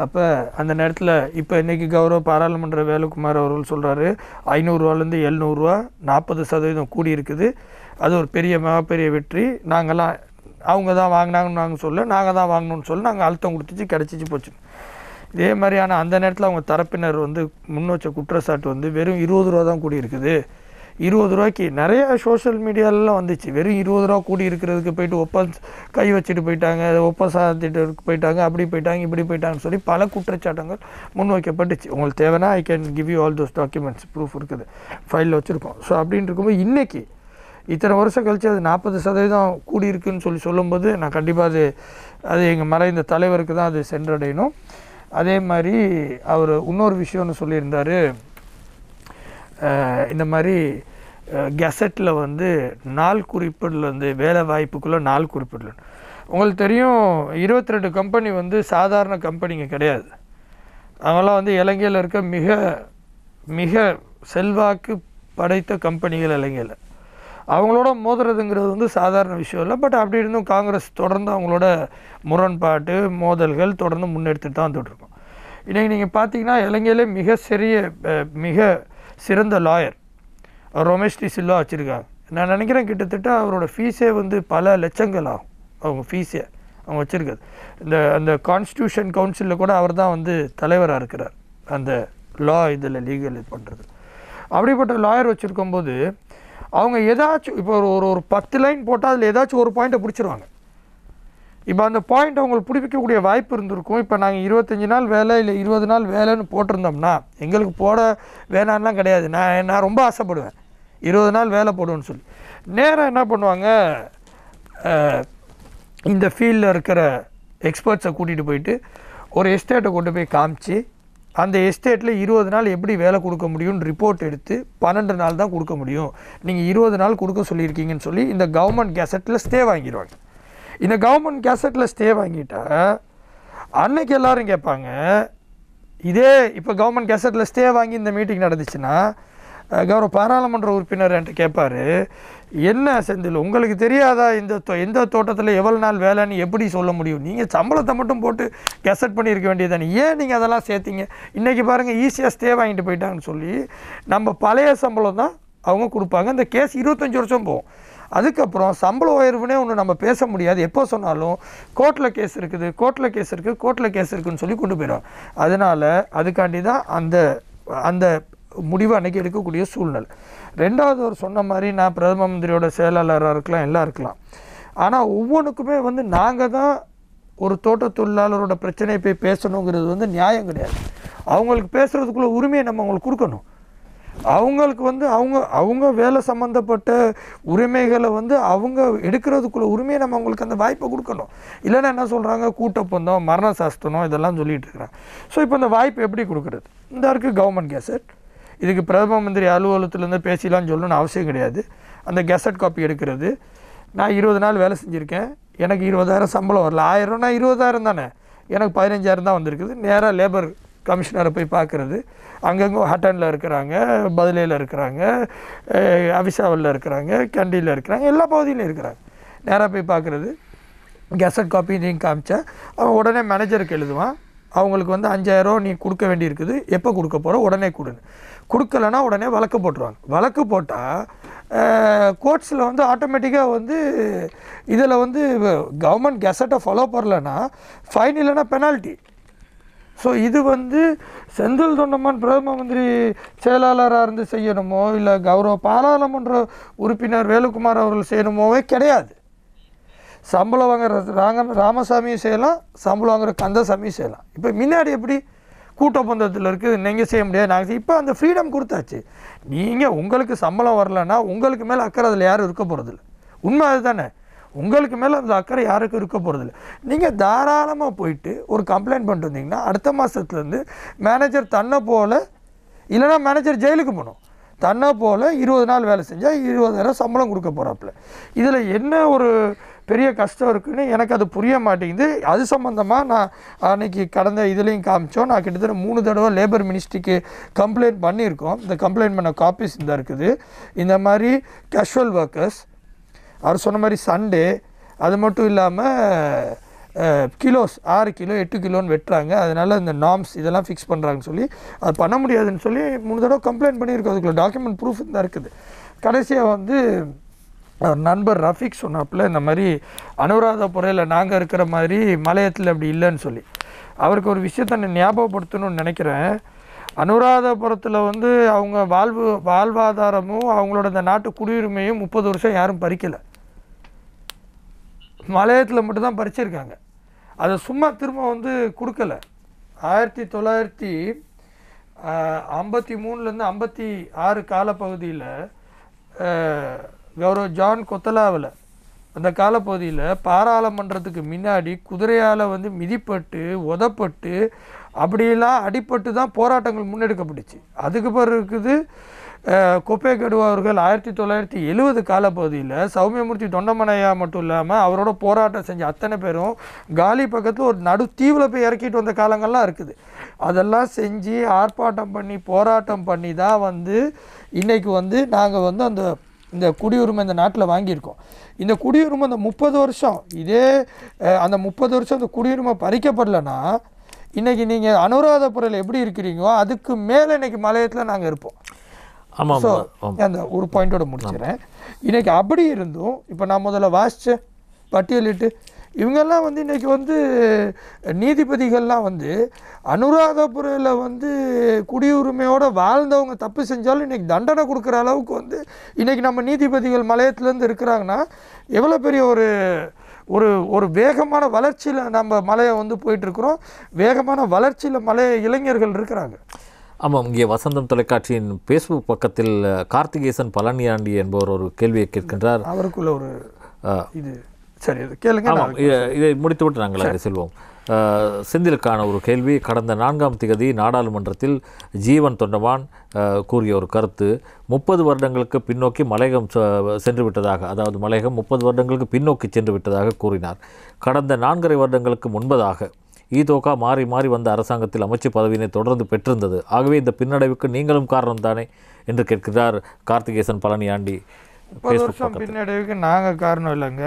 Speaker 1: அப்போ அந்த நேரத்தில் இப்போ இன்றைக்கி கௌரவ பாராளுமன்ற வேலுக்குமார் அவர்கள் சொல்கிறாரு 500 700 40% கூடி இருக்குது. அது ஒரு மிகப்பெரிய வெற்றி. நாங்கள்லாம் அவங்க தான் வாங்கினாங்கன்னு நாங்கள் சொல்ல, நாங்கள் தான் வாங்கணும்னு சொல்லி நாங்கள் அழுத்தம் கொடுத்துச்சு, கிடச்சிச்சு போச்சு. இதே மாதிரியான அந்த நேரத்தில் அவங்க தரப்பினர் முன் வச்ச குற்றச்சாட்டு வெறும் 20 ரூபா தான் கூடி இருக்குது. 20 ரூபாய்க்கு நிறைய சோஷியல் மீடியாலெலாம் வந்துச்சு. வெறும் 20 ரூபா கூடி இருக்கிறதுக்கு போயிட்டு கை வச்சுட்டு போயிட்டாங்க, சாத்திட்டு போயிட்டாங்க, அப்படி போயிட்டாங்க, இப்படி போயிட்டாங்கன்னு சொல்லி பல குற்றச்சாட்டுகள் முன்வைக்கப்பட்டுச்சு. உங்களுக்கு தேவைன்னா I can give you all those documents, proof இருக்குது, ஃபைலில் வச்சுருக்கோம். ஸோ அப்படின்னு இருக்கும்போது இன்றைக்கி இத்தனை வருஷம் கழிச்சு அது 40% கூடியிருக்குன்னு சொல்லும்போது நான் கண்டிப்பாக அது எங்கள் மறைந்த தலைவருக்கு தான் அது சென்றடையணும். அதே மாதிரி அவர் இன்னொரு விஷயம்னு சொல்லியிருந்தார், இந்த மாதிரி கெசட்டில் நாள் குறிப்பிடலேருந்து வேலை வாய்ப்புக்குள்ளே நாள் குறிப்பிடல. உங்களுக்கு தெரியும் 22 கம்பெனி சாதாரண கம்பெனிங்க கிடையாது. அவங்களாம் இலங்கையில் இருக்க மிக மிக செல்வாக்கு படைத்த கம்பெனிகள் இலங்கையில். அவங்களோட மோதுறதுங்கிறது சாதாரண விஷயம் இல்லை. பட் அப்படி இருந்தும் காங்கிரஸ் தொடர்ந்து அவங்களோட முரண்பாட்டு மோதல்கள் தொடர்ந்து முன்னெடுத்துட்டு தான் வந்துட்டுருக்கோம். இன்றைக்கி நீங்கள் பார்த்தீங்கன்னா இலங்கையிலே மிக சிறந்த லாயர் ரமேஷ் டி சில்வா வச்சுருக்காங்க. நான் நினைக்கிறேன் கிட்டத்தட்ட அவரோட ஃபீஸே பல லட்சங்கள் ஆகும். அவங்க ஃபீஸே அவங்க வச்சுருக்காது. அந்த கான்ஸ்டியூஷன் கவுன்சிலில் கூட அவர் தான் தலைவராக இருக்கிறார், அந்த லா இதில் லீகல் இது பண்ணுறது. அப்படிப்பட்ட லாயர் வச்சுருக்கும்போது அவங்க ஏதாச்சும் இப்போ ஒரு 10 லைன் போட்டால் அதில் ஏதாச்சும் ஒரு பாயிண்ட்டை பிடிச்சிருவாங்க. இப்போ அந்த பாயிண்ட் அவங்களுக்கு பிடிக்கக்கூடிய வாய்ப்பு இருந்திருக்கும். இப்போ நாங்கள் 25 நாள் வேலை இல்லை 20 நாள் வேலைன்னு போட்டிருந்தோம்னா எங்களுக்கு போட வேணான்லாம் கிடையாது. நான் ரொம்ப ஆசைப்படுவேன் 20 நாள் வேலை போடுவேன்னு சொல்லி. நேராக என்ன பண்ணுவாங்க, இந்த ஃபீல்டில் இருக்கிற எக்ஸ்பர்ட்ஸை கூட்டிகிட்டு போயிட்டு ஒரு எஸ்டேட்டை கொண்டு போய் காமிச்சு அந்த எஸ்டேட்டில் 20 நாள் எப்படி வேலை கொடுக்க முடியும்னு ரிப்போர்ட் எடுத்து 12 நாள் தான் கொடுக்க முடியும், நீங்கள் 20 நாள் கொடுக்க சொல்லியிருக்கீங்கன்னு சொல்லி இந்த கவர்மெண்ட் கெசட்டில் ஸ்டே வாங்கிடுவாங்க. இந்த கவர்மெண்ட் கெசட்டில் ஸ்டே வாங்கிட்டா அன்னைக்கு எல்லோரும் கேட்பாங்க, இதே இப்போ கவர்மெண்ட் கெசட்டில் ஸ்டே வாங்கி இந்த மீட்டிங் நடந்துச்சுன்னா கௌரவ பாராளுமன்ற உறுப்பினர் என்கிட்ட கேட்பார், என்ன செந்தில் உங்களுக்கு தெரியாதா எந்த தோட்டத்தில் எவ்வளோ நாள் வேலைன்னு எப்படி சொல்ல முடியும், நீங்கள் சம்பளத்தை மட்டும் போட்டு கெசட் பண்ணியிருக்க வேண்டியதானே, ஏன் நீங்கள் அதெல்லாம் சேர்த்திங்க, இன்றைக்கி பாருங்கள் ஈஸியாக ஸ்டே வாங்கிட்டு போயிட்டாங்கன்னு சொல்லி நம்ம பழைய சம்பளம் தான் அவங்க கொடுப்பாங்க. இந்த கேஸ் 25 வருஷம் போகும். அதுக்கப்புறம் சம்பள உயர்வுனே ஒன்று நம்ம பேச முடியாது. எப்போ சொன்னாலும் கோர்ட்டில் கேஸ் இருக்குது, கோர்ட்டில் கேஸ் இருக்குது, கோர்ட்டில் கேஸ் இருக்குதுன்னு சொல்லி கொண்டு போயிடும். அதனால் அதுக்காண்டி தான் அந்த முடிவு அன்றைக்கி எடுக்கக்கூடிய சூழ்நிலை. ரெண்டாவது ஒரு சொன்ன மாதிரி நான் பிரதம மந்திரியோட செயலாளராக இருக்கலாம், எல்லாம் இருக்கலாம். ஆனால் ஒவ்வொன்றுக்குமே நாங்கள் தான் ஒரு தோட்ட தொழிலாளரோட பிரச்சனையை போய் பேசணுங்கிறது நியாயம் கிடையாது. அவங்களுக்கு பேசுகிறதுக்குள்ள உரிமையை நம்ம அவங்களுக்கு கொடுக்கணும். அவங்களுக்கு அவங்க வேலை சம்மந்தப்பட்ட உரிமைகளை அவங்க எடுக்கிறதுக்குள்ள உரிமையை நம்ம அவங்களுக்கு அந்த வாய்ப்பை கொடுக்கணும். இல்லைன்னா என்ன சொல்கிறாங்க, கூட்டப்பந்தம், மரண சாஸ்திரம் இதெல்லாம் சொல்லிகிட்டு இருக்கிறாங்க. ஸோ இப்போ இந்த வாய்ப்பு எப்படி கொடுக்குறது? இந்த இருக்குது கவர்மெண்ட் கெசட். இதுக்கு பிரதம மந்திரி அலுவலகத்துலேருந்து பேசிலான்னு சொல்லணும்னு அவசியம் கிடையாது. அந்த கெசட் காப்பி எடுக்கிறது, நான் 20 நாள் வேலை செஞ்சுருக்கேன், எனக்கு 20,000 சம்பளம் வரல, 1000னா 20,000 தானே, எனக்கு 15,000 தான் வந்திருக்குது. நேராக லேபர் கமிஷனரை போய் பார்க்குறது, அங்கங்கே ஹட்டனில் இருக்கிறாங்க, பதிலையில் இருக்கிறாங்க, அவிசாவில் இருக்கிறாங்க, கண்டியில் இருக்கிறாங்க, எல்லா பகுதியிலையும் இருக்கிறாங்க. நேராக போய் பார்க்குறது, கெசட் காப்பி நீங்கள் காமிச்சா அவன் உடனே மேனேஜருக்கு எழுதுவான், அவங்களுக்கு 5,000 நீ கொடுக்க வேண்டியிருக்குது, எப்போ கொடுக்க போகிற, உடனே கொடுன்னு. கொடுக்கலன்னா உடனே வழக்கு போட்டுருவாங்க. வழக்கு போட்டால் கோர்ட்ஸில் ஆட்டோமேட்டிக்காக இதில் கவர்மெண்ட் கெசட்டை ஃபாலோ பண்ணலன்னா ஃபைன் இல்லைன்னா பெனால்ட்டி. ஸோ இது செந்தில் தொண்டமான் பிரதம மந்திரி செயலாளராக இருந்து செய்யணுமோ இல்லை கௌரவ பாராளுமன்ற உறுப்பினர் வேலுக்குமார் அவர்கள் செய்யணுமோவே கிடையாது. சம்பளம் வாங்குற ராமசாமியும் செய்யலாம், சம்பளம் வாங்குற கந்தசாமியும் செய்யலாம். இப்போ முன்னாடி எப்படி கூட்டப்பந்தத்தில் இருக்குது, நீங்கள் செய்ய முடியாது, நாங்கள் இப்போ அந்த ஃப்ரீடம் கொடுத்தாச்சு. நீங்கள் உங்களுக்கு சம்பளம் வரலன்னா உங்களுக்கு மேலே அக்கறை அதில் யாரும் இருக்க போகிறதில்ல. உண்மை அது தானே. உங்களுக்கு மேலே அந்த அக்கறை யாருக்கும் இருக்க போகிறதில்ல. நீங்கள் தாராளமாக போயிட்டு ஒரு கம்ப்ளைண்ட் பண்ணிட்டு வந்தீங்கன்னா அடுத்த மாதத்துலேருந்து மேனேஜர் தன்னை போல், இல்லைனா மேனேஜர் ஜெயிலுக்கு போகணும், தன்னை போல் 20 நாள் வேலை செஞ்சால் 20,000 சம்பளம் கொடுக்க போகிறாப்புல. இதில் என்ன ஒரு பெரிய கஷ்டம் இருக்குதுன்னு எனக்கு அது புரிய மாட்டேங்குது. அது சம்மந்தமாக நான் அன்றைக்கி கடந்த இதுலேயும் காமிச்சோம். நான் கிட்டத்தட்ட 3 தடவை லேபர் மினிஸ்ட்ரிக்கு கம்ப்ளைண்ட் பண்ணியிருக்கோம். இந்த கம்ப்ளைண்ட் பண்ண காப்பீஸ் இந்த இருக்குது. இந்த மாதிரி கேஷுவல் ஒர்க்கர்ஸ் அவர் சொன்ன மாதிரி சண்டே, அது மட்டும் இல்லாமல் கிலோஸ் 6 கிலோ 8 கிலோன்னு வெட்டுறாங்க, அதனால் இந்த நார்ம்ஸ் இதெல்லாம் ஃபிக்ஸ் பண்ணுறாங்கன்னு சொல்லி அது பண்ண முடியாதுன்னு சொல்லி 3 தடவை கம்ப்ளைண்ட் பண்ணியிருக்கோம். அதுக்குள்ள டாக்குமெண்ட் ப்ரூஃப் தான் இருக்குது. கடைசியாக வந்து நண்பர் ரஃபீக் சொன்னாப்புல இந்த மாதிரி அனுராதபுரையில் நாங்கள் இருக்கிற மாதிரி மலையத்தில் அப்படி இல்லைன்னு சொல்லி. அவருக்கு ஒரு விஷயத்தை நான் ஞாபகப்படுத்தணும்னு நினைக்கிறேன். அனுராதபுரத்தில் வந்து அவங்க வாழ்வாதாரமும் அவங்களோட இந்த நாட்டு குடியுரிமையும் 30 வருஷம் யாரும் பறிக்கலை. மலையத்தில் மட்டும்தான் பறிச்சிருக்காங்க. அதை சும்மா திரும்ப வந்து கொடுக்கல. 1953லேருந்து 56 காலப்பகுதியில் கௌரவ ஜான் கொத்தலாவில் அந்த காலப்பகுதியில் பாராளுமன்றத்துக்கு முன்னாடி குதிரையால் வந்து மிதிப்பட்டு உதப்பட்டு அப்படிலாம் அடிப்பட்டு தான் போராட்டங்கள் முன்னெடுக்கப்பட்டுச்சு. அதுக்கு பிறகு இருக்குது கொப்பே கடுவா அவர்கள் 1970 காலப்பகுதியில் சௌமியமூர்த்தி தொண்டமனையா மட்டும் இல்லாமல் அவரோட போராட்டம் செஞ்ச அத்தனை பேரும் காலி பக்கத்தில் ஒரு நடு தீவில் போய் இறக்கிட்டு வந்த காலங்கள்லாம் இருக்குது. அதெல்லாம் செஞ்சு ஆர்ப்பாட்டம் பண்ணி போராட்டம் பண்ணி தான் வந்து இன்றைக்கி வந்து நாங்கள் வந்து இந்த குடியுரிமை இந்த நாட்டில் வாங்கியிருக்கோம். இந்த குடியுரிமை அந்த 30 வருஷம் அந்த 30 வருஷம் அந்த குடியுரிமை பறிக்கப்படலைன்னா இன்றைக்கி நீங்கள் அனுராதபுரையில் எப்படி இருக்கிறீங்களோ அதுக்கு மேலே இன்றைக்கி மலையத்தில் நாங்கள் இருப்போம். ஸோ அந்த ஒரு பாயிண்டோட முடிச்சிடறேன். இன்றைக்கி அப்படி இருந்தும் இப்போ நான் முதல்ல வாசித்தேன் பட்டியலிட்டு இவங்கெல்லாம் வந்து இன்றைக்கி வந்து நீதிபதிகள்லாம் வந்து அனுராதபுரையில் வந்து குடியுரிமையோடு வாழ்ந்தவங்க தப்பு செஞ்சாலும் இன்றைக்கி தண்டனை கொடுக்குற அளவுக்கு வந்து இன்றைக்கி நம்ம நீதிபதிகள் மலையத்துலேருந்து இருக்கிறாங்கன்னா எவ்வளோ பெரிய ஒரு வேகமான வளர்ச்சியில் நம்ம மலையை வந்து போயிட்டுருக்குறோம். வேகமான வளர்ச்சியில் மலைய இளைஞர்கள் இருக்கிறாங்க.
Speaker 2: ஆமாம், இங்கே வசந்தம் தொலைக்காட்சியின் ஃபேஸ்புக் பக்கத்தில் கார்த்திகேசன் பழனியாண்டி என்பவர் ஒரு கேள்வியை கேட்கின்றார்.
Speaker 1: அவருக்குள்ள ஒரு இது சரி கேளுங்க.
Speaker 2: இதை முடித்துவிட்டு நாங்கள் அதை செல்வோம். செந்திலுக்கான ஒரு கேள்வி. கடந்த 4ஆம் தேதி நாடாளுமன்றத்தில் ஜீவன் தொண்டமான் கூறிய ஒரு கருத்து, 30 வருடங்களுக்கு பின்னோக்கி மலையகம் சென்று விட்டதாக, அதாவது மலையகம் 30 வருடங்களுக்கு பின்னோக்கி சென்று விட்டதாக கூறினார். கடந்த 4.5 வருடங்களுக்கு முன்பதாக ஈதோகா மாறி மாறி வந்த அரசாங்கத்தில் அமைச்சு பதவியினை தொடர்ந்து பெற்றிருந்தது. ஆகவே இந்த பின்னடைவுக்கு நீங்களும் காரணம் தானே என்று கேட்கிறார் கார்த்திகேசன் பழனியாண்டி.
Speaker 1: 30 வருஷம் பின்னடைவுக்கு நாங்கள் காரணம் இல்லைங்க.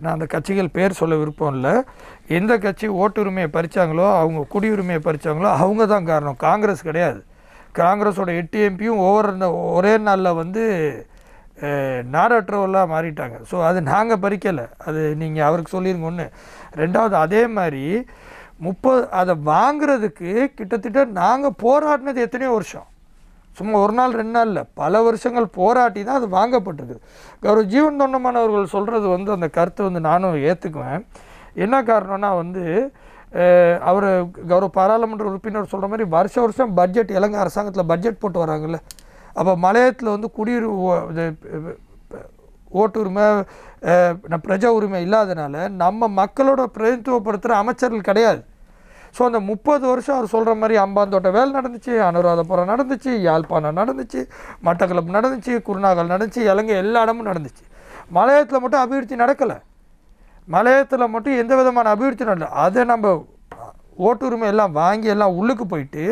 Speaker 1: நான் அந்த கட்சிகள் பேர் சொல்ல விருப்பம் இல்லை. எந்த கட்சி ஓட்டுரிமையை பறித்தாங்களோ அவங்க குடியுரிமையை பறித்தாங்களோ அவங்க தான் காரணம், காங்கிரஸ் கிடையாது. காங்கிரஸோட 8 எம்பியும் ஒரே நாளில் வந்து நாடற்றவர்களாக மாறிட்டாங்க. ஸோ அது நாங்கள் பறிக்கலை, அது நீங்கள் அவருக்கு சொல்லிடுங்க. ஒன்று. ரெண்டாவது, அதே மாதிரி அதை வாங்கிறதுக்கு கிட்டத்தட்ட நாங்கள் போராடினது எத்தனையோ வருஷம், சும்மா ஒரு நாள் 2 நாள் இல்லை, பல வருஷங்கள் போராட்டி தான் அது வாங்கப்பட்டிருக்குது. கௌரவ ஜீவன் தொண்டமான் அவர்கள் சொல்கிறது வந்து அந்த கருத்தை வந்து நானும் ஏற்றுக்குவேன். என்ன காரணம்னா வந்து அவர் கௌரவ பாராளுமன்ற உறுப்பினர் சொல்கிற மாதிரி வருஷம் பட்ஜெட் இலங்கை அரசாங்கத்தில் பட்ஜெட் போட்டு வராங்கல்ல, அப்போ மலையத்தில் வந்து ஓட்டுரிமை பிரஜா உரிமை இல்லாதனால நம்ம மக்களோட பிரதிநிதித்துவப்படுத்துகிற அமைச்சர்கள் கிடையாது. ஸோ அந்த 30 வருஷம் அவர் சொல்கிற மாதிரி அம்பாந்தோட்டை வேலை நடந்துச்சு, அனுராதபுரம் நடந்துச்சு, யாழ்ப்பாணம் நடந்துச்சு, மட்டக்களப்பு நடந்துச்சு, குருநாகல் நடந்துச்சு, இலங்கை எல்லா இடமும் நடந்துச்சு. மலையத்தில் மட்டும் அபிவிருத்தி நடக்கலை. மலையத்தில் மட்டும் எந்த விதமான அபிவிருத்தி நடக்கலை. அதை நம்ம ஓட்டுரிமை எல்லாம் வாங்கி எல்லாம் உள்ளுக்கு போயிட்டு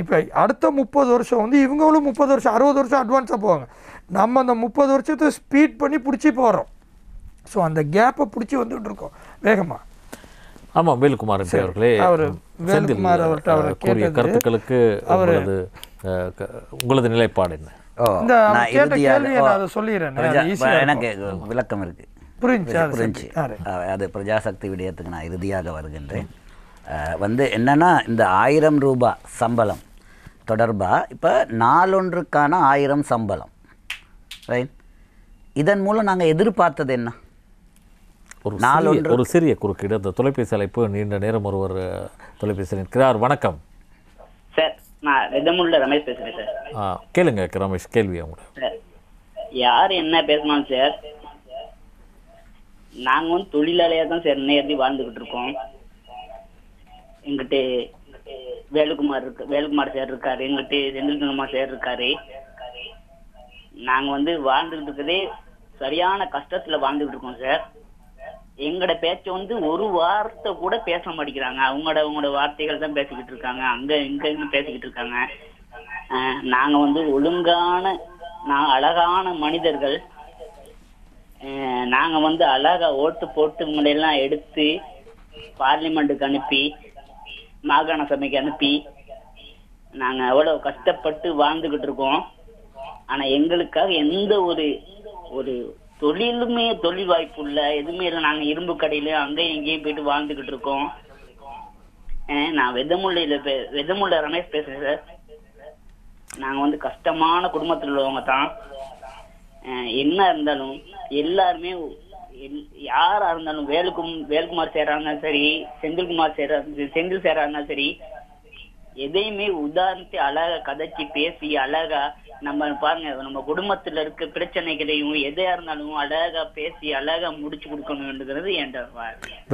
Speaker 1: இப்போ அடுத்த 30 வருஷம் வந்து இவங்களும் 30 வருஷம் 60 வருஷம் அட்வான்ஸாக போவாங்க. நம்ம அந்த 30 வருஷத்தை ஸ்பீட் பண்ணி பிடிச்சி போகிறோம். ஸோ அந்த கேப்பை பிடிச்சி வந்துட்டு இருக்கோம் வேகமாக.
Speaker 2: ஆமாம், வேலுக்குமார் அவர்களே,
Speaker 1: அவர் வேலுக்குமார் அவர்கிட்ட அவர்
Speaker 2: கூறிய கருத்துக்களுக்கு உங்களது நிலைப்பாடு என்ன?
Speaker 1: இந்த கேட்ட கேள்வியை நான் அதை சொல்லிடுறேன்,
Speaker 3: எனக்கு விளக்கம் இருக்கு,
Speaker 1: புரிஞ்சு.
Speaker 3: அது பிரஜாசக்தி விடயத்துக்கு நான் இறுதியாக வருகின்றேன். வந்து என்னன்னா, இந்த 1000 ரூபாய் சம்பளம் தொடர்பாக இப்போ நாளொன்றுக்கான 1000 சம்பளம், ரைட்? இதன் மூலம் நாங்கள் எதிர்பார்த்தது என்ன?
Speaker 2: ஒரு சிறிய குறுக்கீடு. அந்த தொலைபேசி அழைப்பு நீண்ட நேரம் ஒருவர் தொலைபேசி இருக்கிறார். வணக்கம்
Speaker 9: சார், நான் ரெட்டமுல்ல ரமேஷ் பேசுகிறேன் சார்.
Speaker 2: கேளுங்க ரமேஷ், கேள்வி அவங்க.
Speaker 9: சார், யார் என்ன பேசணும் சார், நாங்க வந்து தொழிலாளியா தான் சார் நேர்த்தி வாழ்ந்துகிட்டு இருக்கோம். எங்கிட்ட வேலுக்குமார் சார் இருக்காரு, எங்கிட்ட செந்தில்குமார் சார் இருக்காரு. நாங்க வந்து வாழ்ந்துகிட்டு இருக்கிறதே சரியான கஷ்டத்துல வாழ்ந்துகிட்டு இருக்கோம் சார். எங்கட பேச்ச வந்து ஒரு வார்த்தை கூட பேச மாட்டேங்கிறாங்க. அவங்களோட வார்த்தைகள் தான் பேசிக்கிட்டு இருக்காங்க, அங்க இங்க பேசிக்கிட்டு இருக்காங்க. நாங்க வந்து ஒழுங்கான அழகான மனிதர்கள். நாங்க வந்து அழகா ஓட்டு போட்டு முறையெல்லாம் எடுத்து பார்லிமெண்ட்டுக்கு அனுப்பி மாகாண சபைக்கு அனுப்பி நாங்க எவ்வளவு கஷ்டப்பட்டு வாழ்ந்துகிட்டு இருக்கோம். ஆனா எங்களுக்காக எந்த ஒரு தொழில் வாய்ப்பு இல்ல, எதுவுமே இல்லை. நாங்க இரும்பு கடையில அங்கேயும் இங்கேயும் போயிட்டு வாழ்ந்துகிட்டு இருக்கோம். நான் வெதமுள்ள ரமேஷ் பேசுறேன் சார். நாங்க வந்து கஷ்டமான குடும்பத்தில் உள்ளவங்க தான். என்ன இருந்தாலும் எல்லாருமே யாரா இருந்தாலும் வேலுக்குமார் சேரா இருந்தாலும் சரி, செந்தில் சேரா இருந்தாலும் சரி, எதையுமே உதாரணத்தை அழகா கதைச்சி பேசி அழகா நம்ம பாருங்க நம்ம குடும்பத்துல இருக்க பிரச்சனைகளையும் எதையா இருந்தாலும் அழகா பேசி அழகா முடிச்சு கொடுக்கணும்ன்றது என்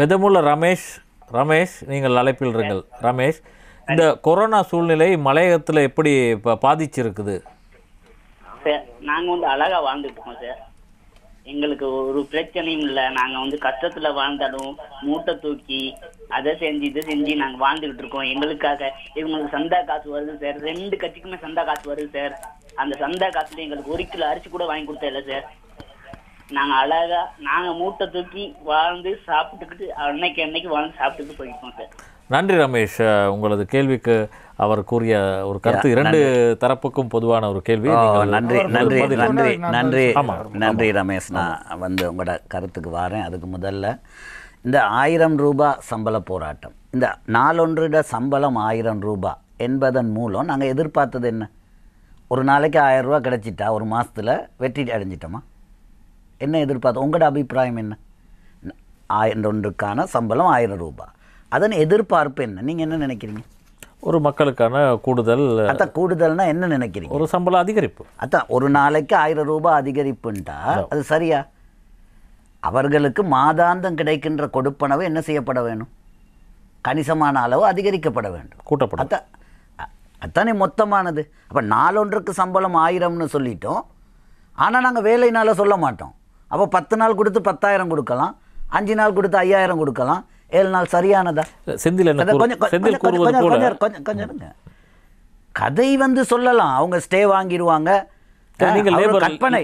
Speaker 2: வெதமுள்ள ரமேஷ் நீங்கள் அழைப்பில் இருங்கள். ரமேஷ், இந்த கொரோனா சூழ்நிலை மலையகத்தில் எப்படி பாதிச்சிருக்குது?
Speaker 9: சார் நாங்க வந்து அழகா வாழ்ந்துட்டு இருக்கோம் சார். எங்களுக்கு ஒரு பிரச்சனையும் இல்லை. நாங்க வந்து கஷ்டத்துல வாழ்ந்தாலும் மூட்டை தூக்கி அதை செஞ்சு இதை செஞ்சு நாங்க வாழ்ந்துகிட்டு இருக்கோம். எங்களுக்காக இவங்களுக்கு சந்தா காசு வருது சார், 2 கட்சிக்குமே சந்தா காசு வருது சார். அந்த சந்தா காசுல எங்களுக்கு 1 கிலோ அரிசி கூட வாங்கி கொடுத்தா இல்லை சார். நாங்க அழகா மூட்டை தூக்கி வாழ்ந்து சாப்பிட்டுக்கிட்டு அன்னைக்கு வாழ்ந்து சாப்பிட்டுட்டு போயிருக்கோம் சார்.
Speaker 2: நன்றி ரமேஷ். உங்களது கேள்விக்கு அவர் கூறிய ஒரு கருத்து 2 தரப்புக்கும் பொதுவான ஒரு கேள்வி.
Speaker 3: நன்றி ரமேஷ். நான் வந்து உங்களோட கருத்துக்கு வரேன். அதுக்கு முதல்ல இந்த 1000 ரூபாய் சம்பள போராட்டம், இந்த நாளொன்றிட சம்பளம் 1000 ரூபாய் என்பதன் மூலம் நாங்கள் எதிர்பார்த்தது என்ன? ஒரு நாளைக்கு 1000 ரூபா கிடச்சிட்டா ஒரு மாதத்தில் வெற்றி அடைஞ்சிட்டோமா? என்ன எதிர்பார்த்தோம்? உங்களோட அபிப்பிராயம் என்ன? 1000 சம்பளம் 1000 ரூபாய், அதன் எதிர்பார்ப்பு என்ன? நீங்கள் என்ன நினைக்கிறீங்க?
Speaker 2: ஒரு மக்களுக்கான
Speaker 3: கூடுதல்னா என்ன நினைக்கிறீங்க?
Speaker 2: ஒரு சம்பள அதிகரிப்பு.
Speaker 3: ஒரு நாளைக்கு 1000 ரூபாய் அதிகரிப்புண்டா அது சரியா? அவர்களுக்கு மாதாந்தம் கிடைக்கின்ற கொடுப்பனவு என்ன செய்யப்பட வேணும்? கணிசமான அளவு அதிகரிக்கப்பட வேண்டும்,
Speaker 2: கூட்டப்படும்.
Speaker 3: அத்தானே மொத்தமானது. அப்போ நாளொன்றுக்கு சம்பளம் 1000ன்னு சொல்லிட்டோம். ஆனால் நாங்கள் வேலைனால சொல்ல மாட்டோம். அப்போ 10 நாள் கொடுத்து 10,000 கொடுக்கலாம், 5 நாள் கொடுத்து 5000 கொடுக்கலாம். 7 நாள் சரியானதா? கொஞ்சம் கதை வந்து சொல்லலாம். அவங்க ஸ்டே வாங்கிடுவாங்க. கற்பனை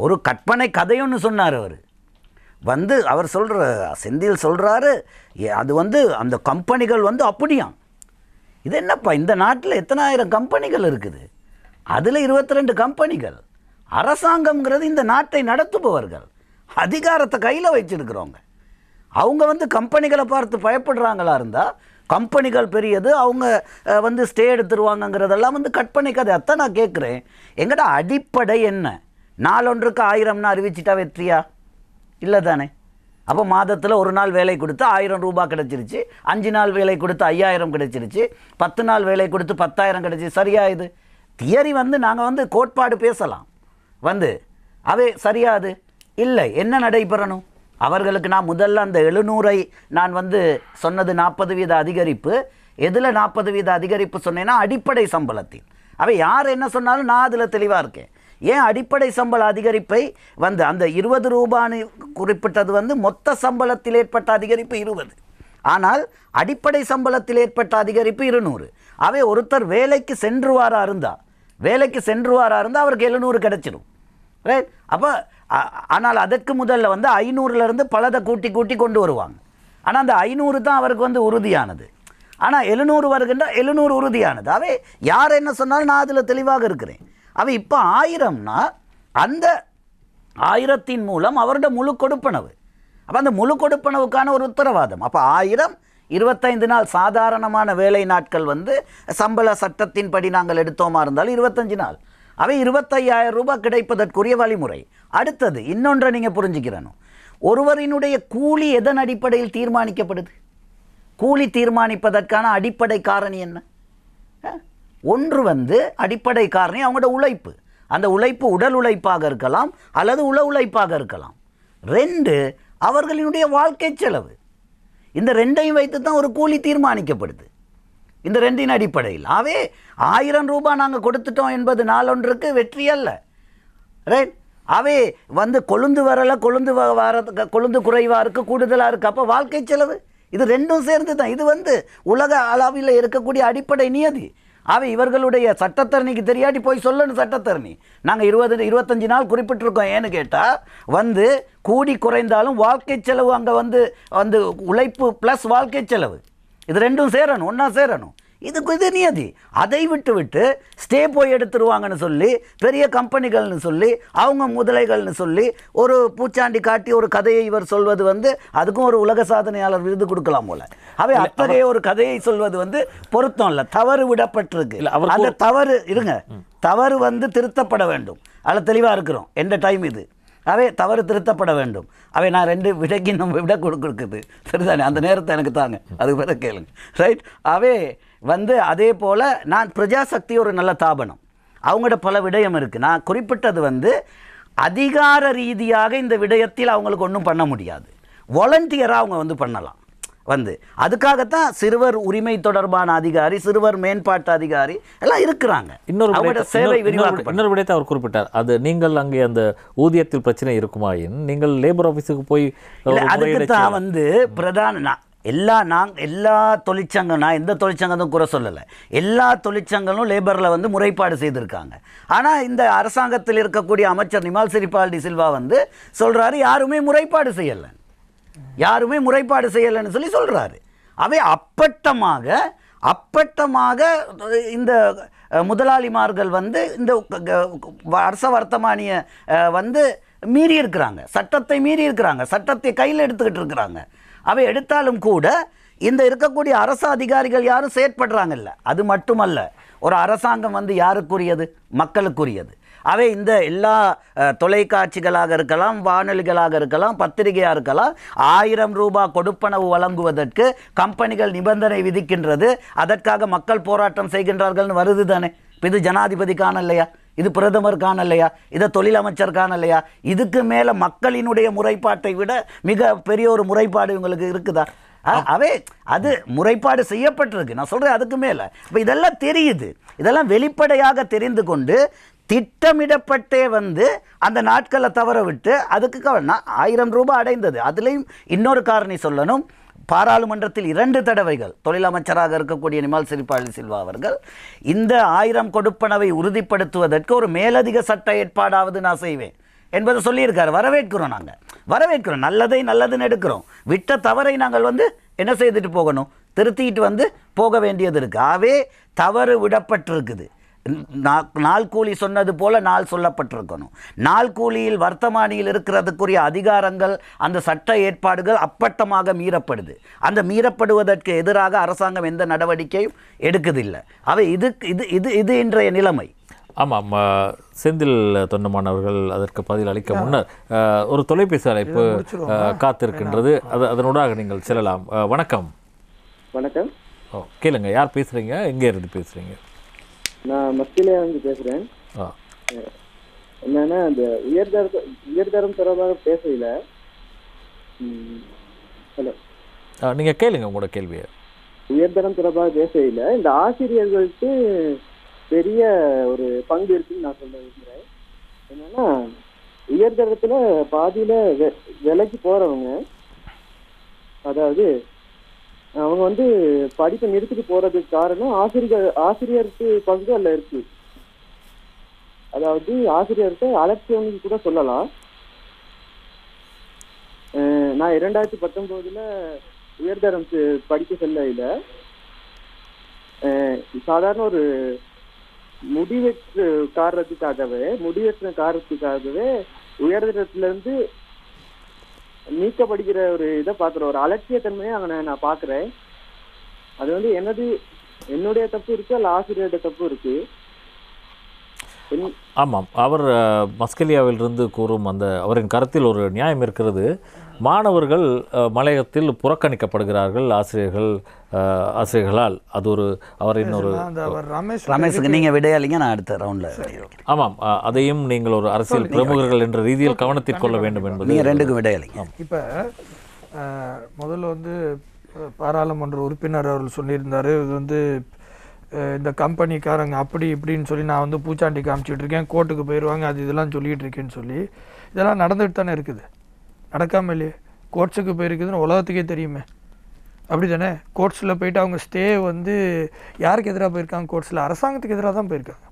Speaker 3: ஒரு கற்பனை கதையொன்று சொன்னார் அவர் வந்து. அவர் சொல்கிற செந்தில் சொல்கிறாரு அது வந்து அந்த கம்பெனிகள் வந்து அப்படியாம். இது என்னப்பா, இந்த நாட்டில் எத்தனை ஆயிரம் கம்பெனிகள் இருக்குது, அதில் 22 கம்பெனிகள். அரசாங்கம்ங்கிறது இந்த நாட்டை நடத்துபவர்கள், அதிகாரத்தை கையில் வச்சிருக்கிறவங்க. அவங்க வந்து கம்பெனிகளை பார்த்து பயப்படுறாங்களா இருந்தால் கம்பெனிகள் பெரியது, அவங்க வந்து ஸ்டே எடுத்துருவாங்கங்கிறதெல்லாம் வந்து கற்பனை கதை. அதான் நான் கேட்குறேன், எங்கடா அடிப்படை என்ன? நாளொன்றுக்கு 1000ன்னு அறிவிச்சிட்டா வெற்றியா? இல்லை தானே? அப்போ மாதத்தில் ஒரு நாள் வேலை கொடுத்து 1000 ரூபாய் கிடச்சிருச்சு, 5 நாள் வேலை கொடுத்து 5000 கிடச்சிருச்சு, 10 நாள் வேலை கொடுத்து 10,000 கிடச்சி. சரியா? இது தியரி வந்து நாங்கள் வந்து கோட்பாடு பேசலாம் வந்து, அவை சரியாது இல்லை. என்ன நடைபெறணும்? அவர்களுக்கு நான் முதல்ல அந்த 700ஐ நான் வந்து சொன்னது 40% அதிகரிப்பு. எதில் 40% அதிகரிப்பு சொன்னேன்னா அடிப்படை சம்பளத்தில். அவை யார் என்ன சொன்னாலும் நான் அதில் தெளிவாக இருக்கேன். ஏன் அடிப்படை சம்பள அதிகரிப்பை வந்து அந்த 20 ரூபான்னு குறிப்பிட்டது வந்து மொத்த சம்பளத்தில் ஏற்பட்ட அதிகரிப்பு 20, ஆனால் அடிப்படை சம்பளத்தில் ஏற்பட்ட அதிகரிப்பு 200. அவை ஒருத்தர் வேலைக்கு சென்றுவாரா இருந்தால் அவருக்கு 700 கிடைச்சிடும், ரைட்? அப்போ ஆனால் அதற்கு முதல்ல வந்து 500லேருந்து பலதை கூட்டி கொண்டு வருவாங்க. ஆனால் அந்த 500 தான் அவருக்கு வந்து உறுதியானது. ஆனால் 700 வருகின்ற 700 உறுதியானது. அவை யார் என்ன சொன்னாலும் நான் அதில் தெளிவாக இருக்கிறேன். அவை இப்போ 1000னா அந்த 1000த்தின் மூலம் அவருடைய முழு கொடுப்பனவு. அப்போ அந்த முழு கொடுப்பனவுக்கான ஒரு உத்தரவாதம். அப்போ 1000 25 நாள் சாதாரணமான வேலை நாட்கள் வந்து சம்பள சட்டத்தின்படி நாங்கள் எடுத்தோமா இருந்தால் 25 நாள். அவை 25,000 ரூபாய் கிடைப்பதற்குரிய வழிமுறை. அடுத்தது இன்னொன்றை நீங்கள் புரிஞ்சுக்கிறணும். ஒருவரினுடைய கூலி எதன் அடிப்படையில் தீர்மானிக்கப்படுது? கூலி தீர்மானிப்பதற்கான அடிப்படை காரணி என்ன? ஒன்று வந்து அடிப்படை காரணி அவங்களோட உழைப்பு. அந்த உழைப்பு உடல் உழைப்பாக இருக்கலாம் அல்லது உள உழைப்பாக இருக்கலாம். 2 அவர்களினுடைய வாழ்க்கை செலவு. இந்த 2ஐயும் வைத்து தான் ஒரு கூலி தீர்மானிக்கப்படுது. இந்த 2இன் அடிப்படையில் 1000 ரூபாய் நாங்கள் கொடுத்துட்டோம் என்பது நாளொன்றுக்கு வெற்றி அல்ல. ரைட்? கொழுந்து வரல, கொழுந்து குறைவாக இருக்குது, கூடுதலாக இருக்குது. அப்போ வாழ்க்கை செலவு இது 2ம் சேர்ந்து தான். இது உலக அளவில் இருக்கக்கூடிய அடிப்படை நியதி. இவர்களுடைய சட்டத்தரணிக்கு தெரியாட்டி போய் சொல்லணும். சட்டத்தரணி நாங்கள் 20-25 நாள் குறிப்பிட்டிருக்கோம். ஏன்னு கேட்டால் கூடி குறைந்தாலும் வாழ்க்கை செலவு அங்கே உழைப்பு ப்ளஸ் வாழ்க்கை செலவு இது 2ம் சேரணும், ஒன்றா சேரணும். இது நியதி. அதை விட்டு ஸ்டே போய் எடுத்துருவாங்கன்னு சொல்லி பெரிய கம்பெனிகள்னு சொல்லி அவங்க முதலைகள்னு சொல்லி ஒரு பூச்சாண்டி காட்டி ஒரு கதையை இவர் சொல்வது அதுக்கும் ஒரு உலக சாதனையாளர் விருது கொடுக்கலாம் போல. அத்தகைய ஒரு கதையை சொல்வது பொருத்தம் இல்லை, தவறு விடப்பட்டிருக்கு. அந்த தவறு தவறு திருத்தப்பட வேண்டும். அதில் தெளிவாக இருக்கிறோம். எந்த டைம் இது தவறு திருத்தப்பட வேண்டும். நான் 2 விடைக்கு நம்ம விட கொடுக்குறது சரிதானே? அந்த நேரத்தை எனக்கு தாங்க, அதுக்கு பிறகு கேளுங்க. ரைட்? அதே போல் நான் பிரஜாசக்தி ஒரு நல்ல தாபனம், அவங்களோட பல விடயம் இருக்குது. நான் குறிப்பிட்டது அதிகார ரீதியாக இந்த விடயத்தில் அவங்களுக்கு ஒன்றும் பண்ண முடியாது. வாலண்டியராக அவங்க பண்ணலாம். அதுக்காகத்தான் சிறுவர் உரிமை தொடர்பான அதிகாரி, சிறுவர் மேம்பாட்டு அதிகாரி எல்லாம் இருக்கிறாங்க.
Speaker 2: இன்னொரு விடயத்தை அவர் குறிப்பிட்டார். அது நீங்கள் அங்கே அந்த ஊதியத்தில் பிரச்சனை இருக்குமாயின் நீங்கள் லேபர் ஆஃபீஸுக்கு போய்
Speaker 3: அதுக்குத்தான் பிரதான எல்லா தொழிற்சங்கம், நான் எந்த தொழிற்சங்கத்தும் குறை சொல்லலை, எல்லா தொழிற்சங்கங்களும் லேபரில் முறைப்பாடு செய்திருக்காங்க. ஆனால் இந்த அரசாங்கத்தில் இருக்கக்கூடிய அமைச்சர் நிமால் சிறிபால் டி சில்வா சொல்கிறாரு யாருமே முறைப்பாடு செய்யலை, யாருமே முறைப்பாடு செய்யலைன்னு சொல்லி சொல்கிறாரு. அப்பட்டமாக இந்த முதலாளிமார்கள் இந்த அரச வர்த்தமானிய மீறி இருக்கிறாங்க, சட்டத்தை மீறி இருக்கிறாங்க, சட்டத்தை கையில் எடுத்துக்கிட்டு இருக்கிறாங்க. எடுத்தாலும் கூட இந்த இருக்கக்கூடிய அரசு அதிகாரிகள் யாரும் செயற்படுறாங்கல்ல. அது மட்டுமல்ல, ஒரு அரசாங்கம் யாருக்குரியது? மக்களுக்குரியது. இந்த எல்லா தொலைக்காட்சிகளாக இருக்கலாம், வானொலிகளாக இருக்கலாம், பத்திரிகையாக இருக்கலாம், 1000 ரூபாய் கொடுப்பனவு வழங்குவதற்கு கம்பெனிகள் நிபந்தனை விதிக்கின்றது. அதற்காக மக்கள் போராட்டம் செய்கின்றார்கள்னு வருது தானே? இது ஜனாதிபதி காணலையா? இது பிரதமர் காணலையா? இதை தொழிலமைச்சர் காணலையா? இதுக்கு மேலே மக்களினுடைய முறைப்பாட்டை விட மிக பெரிய ஒரு முறைப்பாடு இவங்களுக்கு இருக்குதா? அது முறைப்பாடு செய்யப்பட்டிருக்கு. நான் சொல்கிறேன் அதுக்கு மேலே. இப்போ இதெல்லாம் தெரியுது, இதெல்லாம் வெளிப்படையாக தெரிந்து கொண்டு திட்டமிடப்பட்டே அந்த நாட்களை தவற விட்டு அதுக்கு 1000 ரூபாய் அடைந்தது. அதுலேயும் இன்னொரு காரணி சொல்லணும். பாராளுமன்றத்தில் 2 தடவைகள் தொழிலமைச்சராக இருக்கக்கூடிய நிமால் சிறிபால் டி சில்வா அவர்கள் இந்த 1000 கொடுப்பனவை உறுதிப்படுத்துவதற்கு ஒரு மேலதிக சட்ட ஏற்பாடாவது நான் செய்வேன் என்பதை சொல்லியிருக்காரு. வரவேற்கிறோம், நாங்கள் வரவேற்கிறோம். நல்லதை நல்லதுன்னு எடுக்கிறோம். விட்ட தவறை நாங்கள் என்ன செய்துட்டு போகணும்? திருத்திட்டு போக வேண்டியது இருக்குது. தவறு விடப்பட்டிருக்குது. நாள் கூலி சொன்னது போல நாள் சொல்லப்பட்டிருக்கணும். நாள் கூலியில் வர்த்தமானியில் இருக்கிறதுக்குரிய அதிகாரங்கள், அந்த சட்ட ஏற்பாடுகள் அப்பட்டமாக மீறப்படுது. அந்த மீறப்படுவதற்கு எதிராக அரசாங்கம் எந்த நடவடிக்கையும் எடுக்குதில்லை. இது இன்றைய நிலைமை.
Speaker 2: ஆமாம், செந்தில் தொண்டமானவர்கள் அதற்கு பதில் அளிக்க முன்னர் ஒரு தொலைபேசி அழைப்பு காத்திருக்கின்றது. அதனூடாக நீங்கள் செல்லலாம். வணக்கம்.
Speaker 10: வணக்கம்.
Speaker 2: கேளுங்க, யார் பேசுகிறீங்க? எங்கே இருந்து பேசுகிறீங்க?
Speaker 10: நான் மஸ்கிலியா பேசுகிறேன். என்னன்னா அந்த உயர்தரம் தொடர்பாக பேசல. ஹலோ,
Speaker 2: நீங்கள் கேளுங்க உங்களோட கேள்வியை.
Speaker 10: உயர்தரம் தொடர்பாக பேசல. இந்த ஆசிரியர்களுக்கு பெரிய ஒரு பங்கு இருக்குன்னு நான் சொல்ல விரும்புகிறேன். என்னன்னா உயர்தரத்தில் பாதியில் விலைக்கு போகிறவங்க, அதாவது அவங்க படிப்பை நிறுத்திட்டு போறதுக்கு காரணம் ஆசிரியருக்கு பங்கு அதில் இருக்கு. அதாவது ஆசிரியர்கிட்ட அலட்சியம் கூட சொல்லலாம். நான் 2019 உயர்தரம் படிக்க செல்ல சாதாரண ஒரு முடிவெற்ற காரணத்துக்காகவே உயர்தரத்திலிருந்து நீக்கப்படுகிற ஒரு இதை பார்க்குறேன். ஒரு அலட்சியத்தன்மையை அங்கே நான் பார்க்குறேன். அது என்னுடைய தப்பு இருக்கு, அல்ல ஆசிரியருடைய தப்பு இருக்கு.
Speaker 2: ஆமாம், அவர் மஸ்கலியாவிலிருந்து கூறும் அந்த அவரின் கருத்தில் ஒரு நியாயம் இருக்கிறது. மாணவர்கள் மலையகத்தில் புறக்கணிக்கப்படுகிறார்கள் ஆசிரியர்களால். அது ஒரு அவர் இன்னொரு
Speaker 3: ரமேஷுக்கு நீங்கள் விடையாளிங்க, நான் அடுத்த ரவுண்டில்.
Speaker 2: ஆமாம், அதையும் நீங்கள் ஒரு அரசியல் பிரமுகர்கள் என்ற ரீதியில் கவனத்தில் கொள்ள வேண்டும் என்பது.
Speaker 3: நீங்கள் ரெண்டுக்கும் விடையாளிங்க.
Speaker 1: இப்போ முதல்ல வந்து பாராளுமன்ற உறுப்பினர் அவர்கள் சொல்லியிருந்தார், இது வந்து இந்த கம்பெனிக்காரங்க அப்படி இப்படின்னு சொல்லி நான் வந்து பூச்சாண்டி காமிச்சிட்டு இருக்கேன், கோர்ட்டுக்கு போயிடுவாங்க, அது இதெல்லாம் சொல்லிகிட்டு இருக்கேன்னு சொல்லி. இதெல்லாம் நடந்துகிட்டு தானே இருக்குது, நடக்காமல் இல்லையே. கோர்ட்ஸுக்கு போயிருக்குதுன்னு உலகத்துக்கே தெரியுமே, அப்படி தானே. கோர்ட்ஸில் போயிட்டு அவங்க ஸ்டே வந்து யாருக்கு எதிராக போயிருக்காங்க? கோர்ட்ஸில் அரசாங்கத்துக்கு எதிராக தான் போயிருக்காங்க.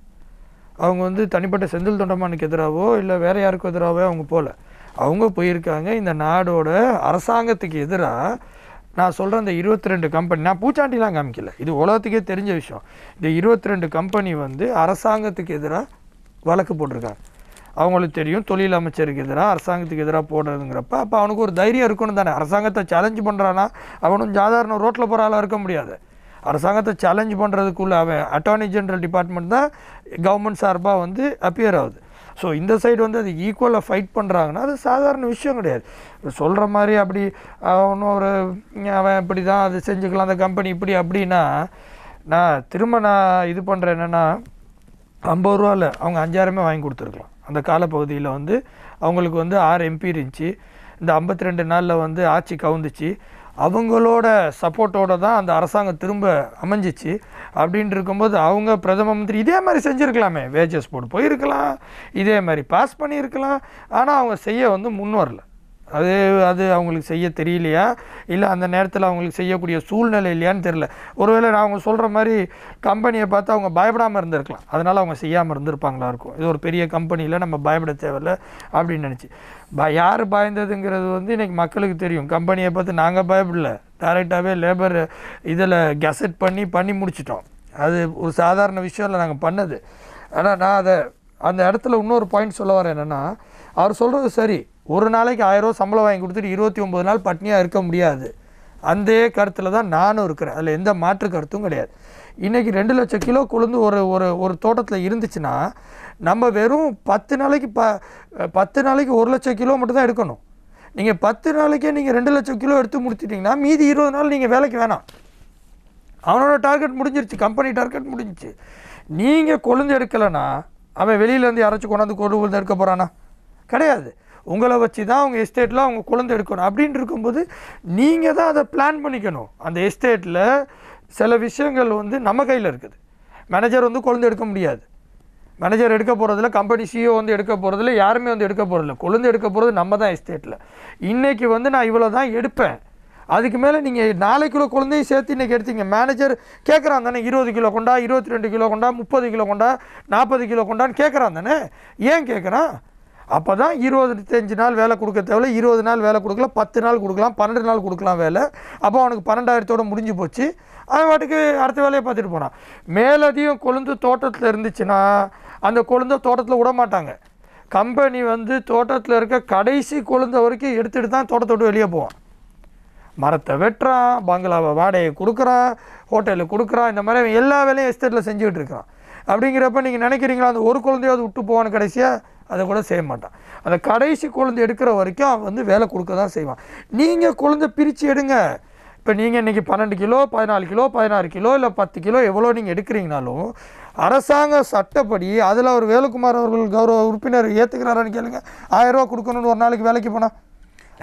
Speaker 1: அவங்க வந்து தனிப்பட்ட செந்தில் தொண்டமானுக்கு எதிராகவோ இல்லை வேறு யாருக்கும் எதிராகவோ அவங்க போகல. அவங்க போயிருக்காங்க இந்த நாடோட அரசாங்கத்துக்கு எதிராக. நான் சொல்கிறேன், இந்த 22 கம்பெனி, நான் பூச்சாண்டிலாம் காமிக்கல, இது உலகத்துக்கே தெரிஞ்ச விஷயம். இந்த 22 கம்பெனி வந்து அரசாங்கத்துக்கு எதிராக வழக்கு போட்டிருக்காங்க. அவங்களுக்கு தெரியும் தொழில் அமைச்சருக்கு எதிராக அரசாங்கத்துக்கு எதிராக போடுறதுங்கிறப்ப அப்போ அவனுக்கு ஒரு தைரியம் இருக்கணும் தானே. அரசாங்கத்தை சேலஞ்சு பண்ணுறான்னா அவனும் சாதாரண ரோட்டில் போகிற ஆளாக இருக்க முடியாது. அரசாங்கத்தை சேலஞ்ச் பண்ணுறதுக்குள்ள அவன் அட்டார்னி ஜெனரல் டிபார்ட்மெண்ட் தான் கவர்மெண்ட் சார்பாக வந்து அப்பியர் ஆகுது. ஸோ இந்த சைடு வந்து அது ஈக்குவலாக ஃபைட் பண்ணுறாங்கன்னா அது சாதாரண விஷயம் கிடையாது. சொல்கிற மாதிரி அப்படி அவனும் அவன் இப்படி தான் அது செஞ்சுக்கலாம், அந்த கம்பெனி இப்படி அப்படின்னா. நான் திரும்ப இது பண்ணுறேன் என்னென்னா, 50 ரூபாவில் அவங்க 5000 வாங்கி கொடுத்துருக்கலாம். அந்த காலப்பகுதியில் வந்து அவங்களுக்கு வந்து 6 MP இருந்துச்சு. இந்த 52 நாளில் வந்து ஆட்சி கவுந்துச்சு. அவங்களோட சப்போர்ட்டோடு தான் அந்த அரசாங்கம் திரும்ப அமைஞ்சிச்சு. அப்படின்ட்டு இருக்கும்போது அவங்க பிரதம மந்திரி இதே மாதிரி செஞ்சுருக்கலாமே, வேஜஸ் போட்டு போயிருக்கலாம், இதே மாதிரி பாஸ் பண்ணியிருக்கலாம். ஆனால் அவங்க செய்ய வந்து முன் வரல. அது அவங்களுக்கு செய்ய தெரியலையா, இல்லை அந்த நேரத்தில் அவங்களுக்கு செய்யக்கூடிய சூழ்நிலை இல்லையான்னு தெரில. ஒருவேளை நான் அவங்க சொல்கிற மாதிரி கம்பெனியை பார்த்து அவங்க பயப்படாமல் இருந்திருக்கலாம், அதனால் அவங்க செய்யாமல் இருந்திருப்பாங்களா இருக்கும். இது ஒரு பெரிய கம்பெனியில் நம்ம பயப்பட தேவையில்லை அப்படின்னு நினச்சி. யார் பயந்ததுங்கிறது வந்து இன்றைக்கி மக்களுக்கு தெரியும். கம்பெனியை பார்த்து நாங்கள் பயப்படல, டைரெக்டாகவே லேபர் இதில் கெசட் பண்ணி முடிச்சிட்டோம். அது ஒரு சாதாரண விஷயம் இல்லை நாங்கள் பண்ணது. ஆனால் நான் அந்த இடத்துல இன்னொரு பாயிண்ட் சொல்ல வரேன் என்னென்னா, அவர் சொல்கிறது சரி, ஒரு நாளைக்கு 1000 ரூபா சம்பளம் வாங்கி கொடுத்துட்டு 29 நாள் பட்னியாக இருக்க முடியாது. அந்த கருத்தில் தான் நானும் இருக்கிறேன், அதில் எந்த மாற்று கருத்தும் கிடையாது. இன்றைக்கி 2 லட்சம் கிலோ கொழுந்து ஒரு தோட்டத்தில் இருந்துச்சுன்னா நம்ம வெறும் 10 நாளைக்கு 1 லட்சம் கிலோ மட்டும்தான் எடுக்கணும். நீங்கள் 10 நாளைக்கே நீங்கள் 2 லட்சம் கிலோ எடுத்து முடிச்சிட்டிங்கன்னா மீதி 20 நாள் நீங்கள் வேலைக்கு வேணாம். அவனோட டார்கெட் முடிஞ்சிருச்சு, கம்பெனி டார்கெட் முடிஞ்சிச்சு. நீங்கள் கொழுந்து எடுக்கலைன்னா அவன் வெளியிலேருந்து யாராச்சும் கொண்டாந்து கொழுந்து எடுக்க போகிறானா? கிடையாது. உங்களை வச்சு தான் அவங்க எஸ்டேட்டில் அவங்க கொழுந்து எடுக்கணும். அப்படின்னு இருக்கும்போது நீங்கள் தான் அதை பிளான் பண்ணிக்கணும். அந்த எஸ்டேட்டில் சில விஷயங்கள் வந்து நம்ம கையில் இருக்குது. மேனேஜர் வந்து கொழுந்து எடுக்க முடியாது. மேனேஜர் எடுக்க போகிறதில்ல, கம்பெனி CEO வந்து எடுக்க போகிறதில்ல, யாருமே வந்து எடுக்க போகிறதில்ல. கொழுந்து எடுக்க போகிறது நம்ம தான் எஸ்டேட்டில். இன்றைக்கி வந்து நான் இவ்வளோ தான் எடுப்பேன், அதுக்கு மேலே நீங்கள் 4 கிலோ கொழுந்தையும் சேர்த்து இன்றைக்கி எடுத்தீங்க. மேனேஜர் கேட்குறான் தானே, 20 கிலோ கொண்டா, 22 கிலோ கொண்டா, 30 கிலோ கொண்டா, 40 கிலோ கொண்டான்னு கேட்குறான் தானே. ஏன் கேட்குறான்? அப்போ தான் 25 நாள் வேலை கொடுக்க தேவையில்ல, 20 நாள் வேலை கொடுக்கலாம், 10 நாள் கொடுக்கலாம், 12 நாள் கொடுக்கலாம் வேலை. அப்போ அவனுக்கு 12,000 முடிஞ்சு போச்சு. அவன் வாட்டுக்கு அடுத்த வேலையை பார்த்துட்டு போனான். மேலதிகம் கொழுந்து தோட்டத்தில் இருந்துச்சுன்னா அந்த கொழுந்தை தோட்டத்தில் விட மாட்டாங்க. கம்பெனி வந்து தோட்டத்தில் இருக்க கடைசி கொழுந்த வரைக்கும் எடுத்துகிட்டு தான் தோட்டத்தோடு வெளியே போவான். மரத்தை வெட்டுறான், பங்களாவை வாடகை கொடுக்குறான், ஹோட்டலுக்கு கொடுக்குறான், இந்த மாதிரி எல்லா வேலையும் எஸ்டேட்டில் செஞ்சுக்கிட்டு இருக்கிறான். அப்படிங்கிறப்ப நீங்கள் நினைக்கிறீங்களா அந்த ஒரு குழந்தையாவது விட்டு போவான்னு? கடைசியாக அதை கூட செய்ய மாட்டான். அந்த கடைசி குழந்தை எடுக்கிற வரைக்கும் அவன் வந்து வேலை கொடுக்க தான் செய்வான். நீங்கள் குழந்தை பிரித்து எடுங்க. இப்போ நீங்கள் இன்றைக்கி 12 கிலோ, 14 கிலோ, 16 கிலோ இல்லை 10 கிலோ எவ்வளோ நீங்கள் எடுக்கிறீங்கனாலும் அரசாங்க சட்டப்படி அதில் அவர் வேலுக்குமார் அவர்கள் கௌரவ உறுப்பினர் ஏற்றுக்கிறாரான்னு கேளுங்க. 1000 ரூபா கொடுக்கணும்னு ஒரு நாளைக்கு வேலைக்கு போனால்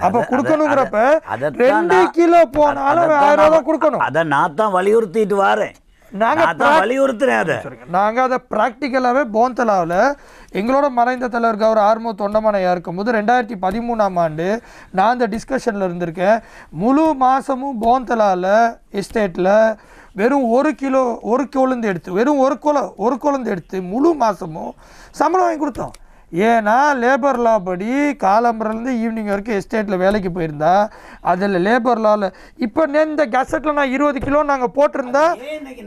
Speaker 1: அப்போ கொடுக்கணுங்கிறப்ப 2 கிலோ போனாலும் 1000 ரூபா கொடுக்கணும்.
Speaker 3: அதை நான் தான் வலியுறுத்திட்டு வரேன்.
Speaker 1: நாங்கள் அதை ப்ராக்டிக்கலாகவே போந்தலாவில் எங்களோட மறைந்த தலைவர் கௌரவ ஆர்மோ தொண்டமானையா இருக்கும்போது 2013ஆம் ஆண்டு நான் இந்த டிஸ்கஷனில் இருந்திருக்கேன். முழு மாதமும் போந்தலாவில் எஸ்டேட்டில் வெறும் 1 கொழுந்து எடுத்து வெறும் ஒரு கொழுந்து எடுத்து முழு மாதமும் சம்பளம் வாங்கி கொடுத்தோம். ஏன்னா லேபர் லா படி காலம்பரிலேருந்து ஈவினிங் வரைக்கும் எஸ்டேட்டில் வேலைக்கு போயிருந்தா அதில் லேபர் லாவில் இப்போ இந்த கெசட்டில் நான் 20 கிலோ நாங்கள் போட்டிருந்தா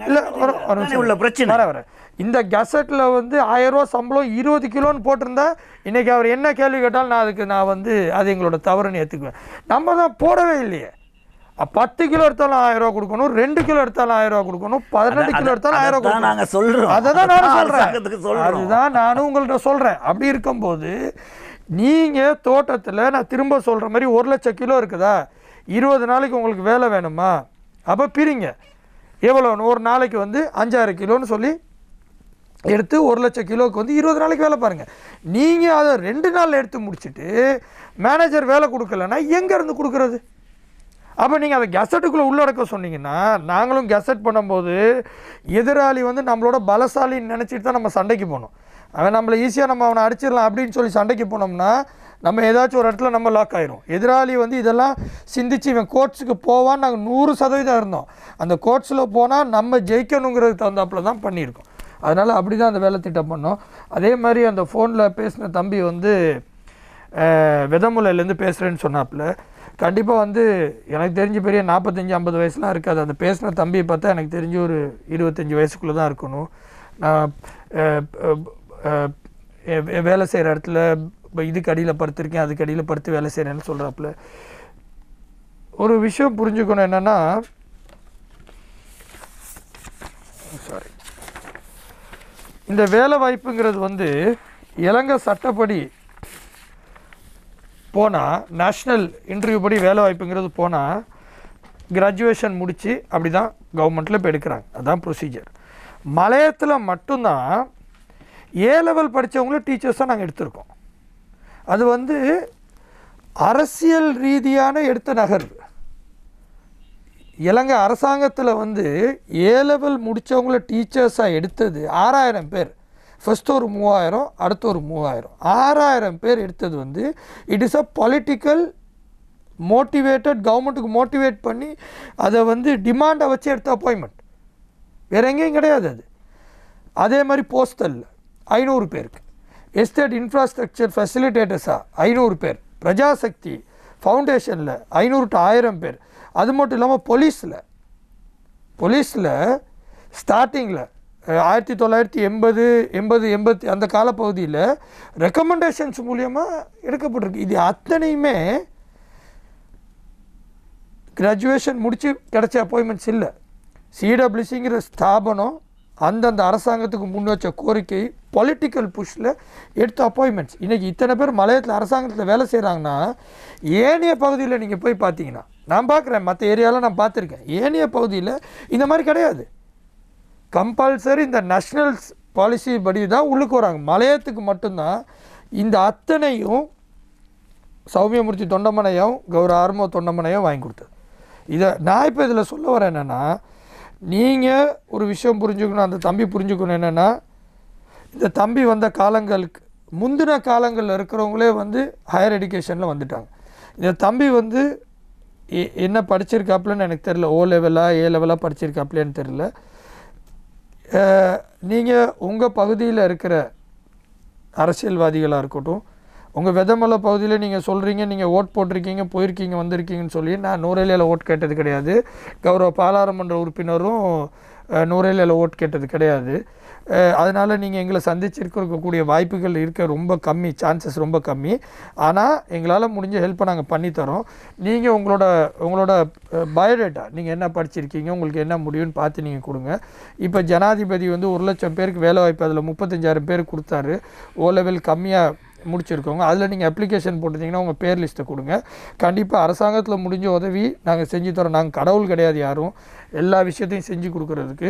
Speaker 1: இல்லை
Speaker 3: உள்ள பிரச்சனை
Speaker 1: வர இந்த கெசட்டில் வந்து 1000 ரூபா சம்பளம் 20 கிலோன்னு போட்டிருந்தா இன்றைக்கி அவர் என்ன கேள்வி கேட்டாலும் நான் வந்து அது எங்களோட தவறுன்னு ஏற்றுக்குவேன். நம்ம தான் போடவே இல்லையே. 10 கிலோ எடுத்தாலும் 1000 ரூபா கொடுக்கணும், 2 கிலோ எடுத்தாலும் 1000 ரூபா கொடுக்கணும், 12 கிலோ எடுத்தாலும் 1000 ரூபா கொடுக்கணும். அதை தான் நானும் சொல்கிறேன், அதுதான் நானும் உங்கள்கிட்ட சொல்கிறேன். அப்படி இருக்கும்போது நீங்கள் தோட்டத்தில் நான் திரும்ப சொல்கிற மாதிரி 1,00,000 கிலோ இருக்குதா, 20 நாளைக்கு உங்களுக்கு வேலை வேணுமா, அப்போ பிரிங்க. எவ்வளோ ஒரு நாளைக்கு வந்து 5,000 கிலோன்னு சொல்லி எடுத்து 1,00,000 கிலோவுக்கு வந்து 20 நாளைக்கு வேலை பாருங்கள். நீங்கள் அதை 2 நாளில் எடுத்து முடிச்சுட்டு மேனேஜர் வேலை கொடுக்கலன்னா எங்கேருந்து கொடுக்குறது? அப்போ நீங்கள் அதை கெசட்டுக்குள்ளே உள்ளடக்க சொன்னீங்கன்னா, நாங்களும் கெசட் பண்ணும்போது எதிராளி வந்து நம்மளோட பலசாலின்னு நினச்சிட்டு தான் நம்ம சண்டைக்கு போகணும். அவன் நம்மளை ஈஸியாக நம்ம அவனை அடிச்சிடலாம் அப்படின்னு சொல்லி சண்டைக்கு போனோம்னா நம்ம ஏதாச்சும் ஒரு இடத்துல நம்ம லாக் ஆயிரும். எதிராளி வந்து இதெல்லாம் சிந்திச்சு இவன் கோர்ட்ஸுக்கு போவான்னு நாங்கள் 100% இருந்தோம். அந்த கோர்ட்ஸில் போனால் நம்ம ஜெயிக்கணுங்கிறதுக்கு தகுந்தாப்புல தான் பண்ணியிருக்கோம். அதனால் அப்படி தான் அந்த வேலை திட்டம் பண்ணோம். அதே மாதிரி அந்த ஃபோனில் பேசின தம்பி வந்து வெதமுலையிலேருந்து பேசுகிறேன்னு சொன்னாப்புல, கண்டிப்பாக வந்து எனக்கு தெரிஞ்சு பெரிய 45-50 வயசுலாம் இருக்காது. அந்த பேசின தம்பியை பார்த்தா எனக்கு தெரிஞ்சு ஒரு 25 வயசுக்குள்ளே தான் இருக்கணும். நான் வேலை செய்கிற இடத்துல இதுக்கு அடியில் படுத்திருக்கேன், அதுக்கு அடியில் படுத்து வேலை செய்கிறேன்னு சொல்கிறாப்புல. ஒரு விஷயம் புரிஞ்சுக்கணும் என்னென்னா, சாரி, இந்த வேலை வாய்ப்புங்கிறது வந்து இலங்கை சட்டப்படி போனால், நேஷ்னல் இன்டர்வியூ படி வேலை வாய்ப்புங்கிறது போனால் கிராஜுவேஷன் முடித்து அப்படி தான் கவர்மெண்ட்டில் இப்போ எடுக்கிறாங்க. அதுதான் ப்ரொசீஜர். மலையத்தில் மட்டும்தான் A லெவல் படித்தவங்களும் டீச்சர்ஸாக நாங்கள் எடுத்திருக்கோம். அது வந்து அரசியல் ரீதியான எடுத்த நகர்வு. இலங்கை அரசாங்கத்தில் வந்து A லெவல் முடித்தவங்கள டீச்சர்ஸாக எடுத்தது 6,000 பேர். ஃபஸ்ட்டு ஒரு 3,000, அடுத்து ஒரு 3,000, 6,000 பேர் எடுத்தது வந்து it is a political motivated, கவர்மெண்ட்டுக்கு மோட்டிவேட் பண்ணி அதை வந்து டிமாண்டை வச்சு எடுத்த அப்பாயின்மெண்ட், வேறு எங்கேயும் கிடையாது அது. அதே மாதிரி போஸ்டல் 500 பேருக்கு, எஸ்டேட் இன்ஃப்ராஸ்ட்ரக்சர் ஃபெசிலிட்டேட்டர்ஸாக 500 பேர், பிரஜாசக்தி ஃபவுண்டேஷனில் 500 to 1000 பேர். அது மட்டும் இல்லாமல் போலீஸில் ஸ்டார்டிங்கில் 1980 அந்த காலப்பகுதியில் ரெக்கமெண்டேஷன்ஸ் மூலியமாக எடுக்கப்பட்டிருக்கு. இது அத்தனையுமே கிராஜுவேஷன் முடித்து கிடைச்ச அப்பாயின்மெண்ட்ஸ் இல்லை. சிடபிள்யூசிங்கிற ஸ்தாபனம் அந்தந்த அரசாங்கத்துக்கு முன் வச்ச கோரிக்கை பொலிட்டிக்கல் புஷ்ஷில் எடுத்த அப்பாயின்மெண்ட்ஸ். இன்றைக்கி இத்தனை பேர் மலையத்தில் அரசாங்கத்தில் வேலை செய்கிறாங்கன்னா, ஏனைய பகுதியில் நீங்கள் போய் பார்த்தீங்கன்னா, நான் பார்க்குறேன், மற்ற ஏரியாவில் நான் பார்த்துருக்கேன், ஏனைய பகுதியில் இந்த மாதிரி கிடையாது. கம்பல்சரி இந்த நேஷ்னல் பாலிசி படி தான் உள்ளுக்கு வராங்க. மலையத்துக்கு மட்டும்தான் இந்த அத்தனையும் சௌமியமூர்த்தி தொண்டமனையும் கௌரவ ஆர்மோ தொண்டமனையும் வாங்கி கொடுத்தது. இதை நான் இப்போ இதில் சொல்ல வரேன் என்னென்னா, நீங்கள் ஒரு விஷயம் புரிஞ்சுக்கணும், அந்த தம்பி புரிஞ்சுக்கணும். என்னென்னா, இந்த தம்பி வந்த காலங்களுக்கு முந்தின காலங்களில் இருக்கிறவங்களே வந்து ஹையர் எஜுகேஷனில் வந்துட்டாங்க. இந்த தம்பி வந்து என்ன படிச்சிருக்காப்புலன்னு எனக்கு தெரில, O லெவலாக A லெவலாக படிச்சிருக்காப்புலன்னு தெரில. நீங்கள் உங்கள் பகுதியில் இருக்கிற அரசியல்வாதிகளாக இருக்கட்டும், உங்கள் வெதமலை பகுதியில் நீங்கள் சொல்கிறீங்க, நீங்கள் ஓட் போட்டிருக்கீங்க, போயிருக்கீங்க, வந்திருக்கீங்கன்னு சொல்லி நான் நூரேலியில் ஓட் கேட்டது கிடையாது. கௌரவ பாராளுமன்ற உறுப்பினரும் நூரேலியில் ஓட் கேட்டது கிடையாது. அதனால் நீங்கள் எங்களை சந்திச்சிருக்கக்கூடிய வாய்ப்புகள் இருக்க ரொம்ப கம்மி, சான்சஸ் ரொம்ப கம்மி. ஆனால் எங்களால் முடிஞ்ச ஹெல்ப்பை நாங்கள் பண்ணித்தரோம். நீங்கள் உங்களோட பயோடேட்டா, நீங்கள் என்ன படிச்சிருக்கீங்க, உங்களுக்கு என்ன முடியும்னு பார்த்து நீங்கள் கொடுங்க. இப்போ ஜனாதிபதி வந்து 1,00,000 பேருக்கு வேலை வாய்ப்பு, அதில் 35,000 பேருக்கு கொடுத்தாரு. O லெவல் கம்மியாக முடிச்சிருக்கோங்க. அதில் நீங்கள் அப்ளிகேஷன் போட்டிருந்தீங்கன்னா உங்கள் பேர் லிஸ்ட்டை கொடுங்க. கண்டிப்பாக அரசாங்கத்தில் முடிஞ்ச உதவி நாங்கள் செஞ்சு தரோம். நாங்கள் கடவுள் கிடையாது, யாரும் எல்லா விஷயத்தையும் செஞ்சு கொடுக்குறதுக்கு.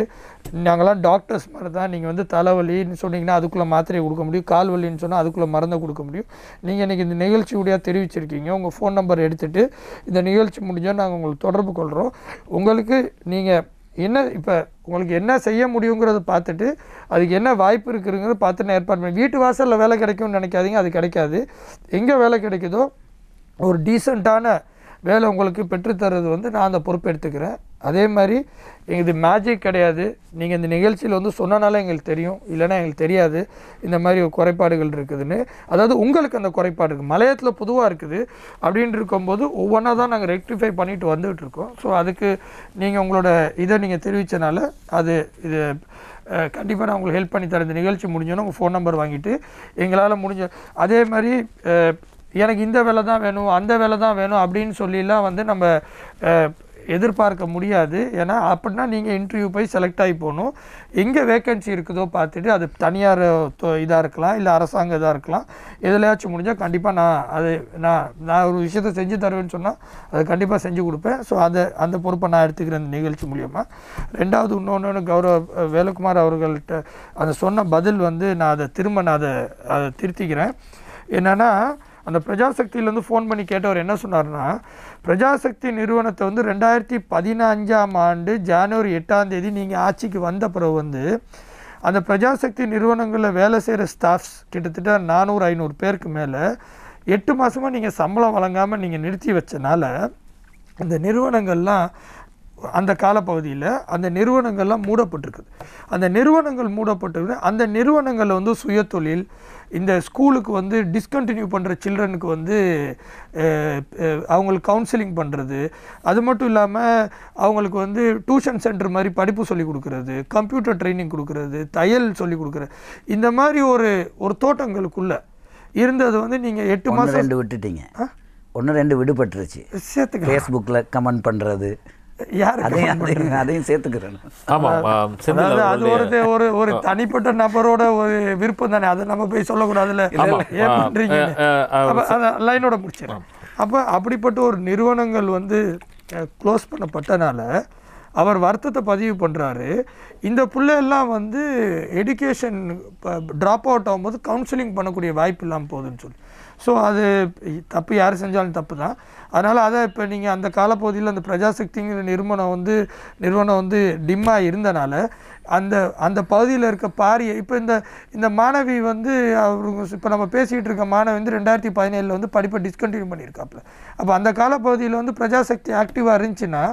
Speaker 1: நாங்களாம் டாக்டர்ஸ் மாதிரி தான். நீங்கள் வந்து தலைவலின்னு சொன்னீங்கன்னா அதுக்குள்ளே மாத்திரையை கொடுக்க முடியும், கால் வலின்னு சொன்னால் அதுக்குள்ளே மருந்தை கொடுக்க முடியும். நீங்கள் இன்றைக்கி இந்த நிகழ்ச்சி உடையாக தெரிவிச்சிருக்கீங்க. உங்கள் ஃபோன் நம்பர் எடுத்துகிட்டு இந்த நிகழ்ச்சி முடிஞ்சால் நாங்கள் உங்களுக்கு தொடர்பு கொள்கிறோம். உங்களுக்கு நீங்கள் என்ன இப்போ உங்களுக்கு என்ன செய்ய முடியுங்கிறத பார்த்துட்டு அதுக்கு என்ன வாய்ப்பு இருக்குங்கிறத பார்த்து நான் ஏற்பாடு பண்ணி, வீட்டு வாசலில் வேலை கிடைக்கும்னு நினைக்காதீங்க, அது கிடைக்காது. எங்கே வேலை கிடைக்குதோ ஒரு டீசெண்டான வேலை உங்களுக்கு பெற்றுத்தர்றது வந்து நான் அந்த பொறுப்பு எடுத்துக்கிறேன். அதே மாதிரி இது மேஜிக் கிடையாது. நீங்கள் இந்த நிகழ்ச்சியில் வந்து சொன்னனால எங்களுக்கு தெரியும், இல்லைன்னா எங்களுக்கு தெரியாது இந்த மாதிரி குறைபாடுகள் இருக்குதுன்னு. அதாவது உங்களுக்கு அந்த குறைபாடு இருக்குது, மலையத்தில் பொதுவாக இருக்குது அப்படின்னு இருக்கும்போது ஒவ்வொன்றா தான் நாங்கள் ரெக்டிஃபை பண்ணிட்டு வந்துகிட்டு இருக்கோம். ஸோ அதுக்கு நீங்கள் உங்களோட இதை நீங்கள் தெரிவித்தனால இது கண்டிப்பாக நான் உங்களுக்கு ஹெல்ப் பண்ணி தரேன். இந்த நிகழ்ச்சி முடிஞ்சோன்னா உங்கள் ஃபோன் நம்பர் வாங்கிட்டு எங்களால் முடிஞ்ச அதே மாதிரி எனக்கு இந்த வேலை தான் வேணும், அந்த வேலை தான் வேணும் அப்படின்னு சொல்லிலாம் வந்து நம்ம எதிர்பார்க்க முடியாது. ஏன்னா அப்படின்னா நீங்கள் இன்டர்வியூ போய் செலக்ட் ஆகி போகணும். எங்கே வேக்கன்சி இருக்குதோ பார்த்துட்டு, அது தனியார் இதாக இருக்கலாம், இல்லை அரசாங்க இதாக இருக்கலாம், எதுலையாச்சும் முடிஞ்சால் கண்டிப்பாக நான் ஒரு விஷயத்தை செஞ்சு தருவேன்னு சொன்னால் அதை கண்டிப்பாக செஞ்சு கொடுப்பேன். ஸோ அந்த பொறுப்பை நான் எடுத்துக்கிறேன் இந்த நிகழ்ச்சி மூலியமாக. ரெண்டாவது இன்னொன்று கௌரவ வேலுக்குமார் அவர்கள்ட்ட அந்த சொன்ன பதில் வந்து நான் அதை திருத்திக்கிறேன். என்னென்னா, அந்த பிரஜாசக்தியிலேருந்து ஃபோன் பண்ணி கேட்டவர் என்ன சொன்னார்னா, பிரஜாசக்தி நிறுவனத்தை வந்து 2015 ஜனவரி 8 நீங்கள் ஆட்சிக்கு வந்த பிறகு வந்து அந்த பிரஜாசக்தி நிறுவனங்களில் வேலை செய்கிற ஸ்டாஃப்ஸ் கிட்டத்தட்ட 400-500 பேருக்கு மேலே 8 மாதமாக நீங்கள் சம்பளம் வழங்காமல் நீங்கள் நிறுத்தி வச்சனால அந்த நிறுவனங்கள்லாம் அந்த காலப்பகுதியில் அந்த நிறுவனங்கள்லாம் மூடப்பட்டிருக்குது. அந்த நிறுவனங்கள் மூடப்பட்டிருக்கு. அந்த நிறுவனங்களில் வந்து சுயதொழில், இந்த ஸ்கூலுக்கு வந்து டிஸ்கண்டினியூ பண்ணுற சில்ட்ரனுக்கு வந்து அவங்களுக்கு கவுன்சிலிங் பண்ணுறது, அது மட்டும் இல்லாமல் அவங்களுக்கு வந்து டியூஷன் சென்டர் மாதிரி படிப்பு சொல்லிக் கொடுக்குறது, கம்ப்யூட்டர் ட்ரைனிங் கொடுக்குறது, தையல் சொல்லிக் கொடுக்குறது, இந்த மாதிரி ஒரு தோட்டங்களுக்குள்ளே இருந்தது வந்து நீங்கள் 8 மாதம்
Speaker 3: 2 விட்டுட்டீங்க. 1-2 விடுபட்டுருச்சு.
Speaker 1: சேர்த்துக்க
Speaker 3: ஃபேஸ்புக்கில் கமெண்ட் பண்ணுறது அதையும் சேர்த்துக்கிறேன்.
Speaker 1: அது ஒரு தனிப்பட்ட நபரோட ஒரு விருப்பம் தானே, அதை நம்ம போய் சொல்லக்கூடாதுல்ல. ஏன் பண்றீங்க லைனோட முடிச்சிடறேன். அப்போ அப்படிப்பட்ட ஒரு நிறுவனங்கள் வந்து க்ளோஸ் பண்ணப்பட்டனால அவர் வருத்தத்தை பதிவு பண்ணுறாரு. இந்த பிள்ளையெல்லாம் வந்து எஜுகேஷன் ட்ராப் அவுட் ஆகும்போது கவுன்சிலிங் பண்ணக்கூடிய வாய்ப்பு இல்லாமல் போகுதுன்னு சொல்லி. ஸோ அது தப்பு, யார் செஞ்சாலும் தப்பு தான். அதனால் அதை இப்போ நீங்கள் அந்த காலப்பகுதியில் அந்த பிரஜாசக்திங்கிற நிறுவனம் வந்து டிம்மாக இருந்தனால அந்த பகுதியில் இருக்க பாரியை இப்போ இந்த மாணவி வந்து அவங்க இப்போ நம்ம பேசிக்கிட்டு இருக்க மாணவி வந்து 2017 வந்து படிப்பை டிஸ்கண்டினியூ பண்ணியிருக்காப்புல. அப்போ அந்த காலப்பகுதியில் வந்து பிரஜாசக்தி ஆக்டிவாக இருந்துச்சுன்னா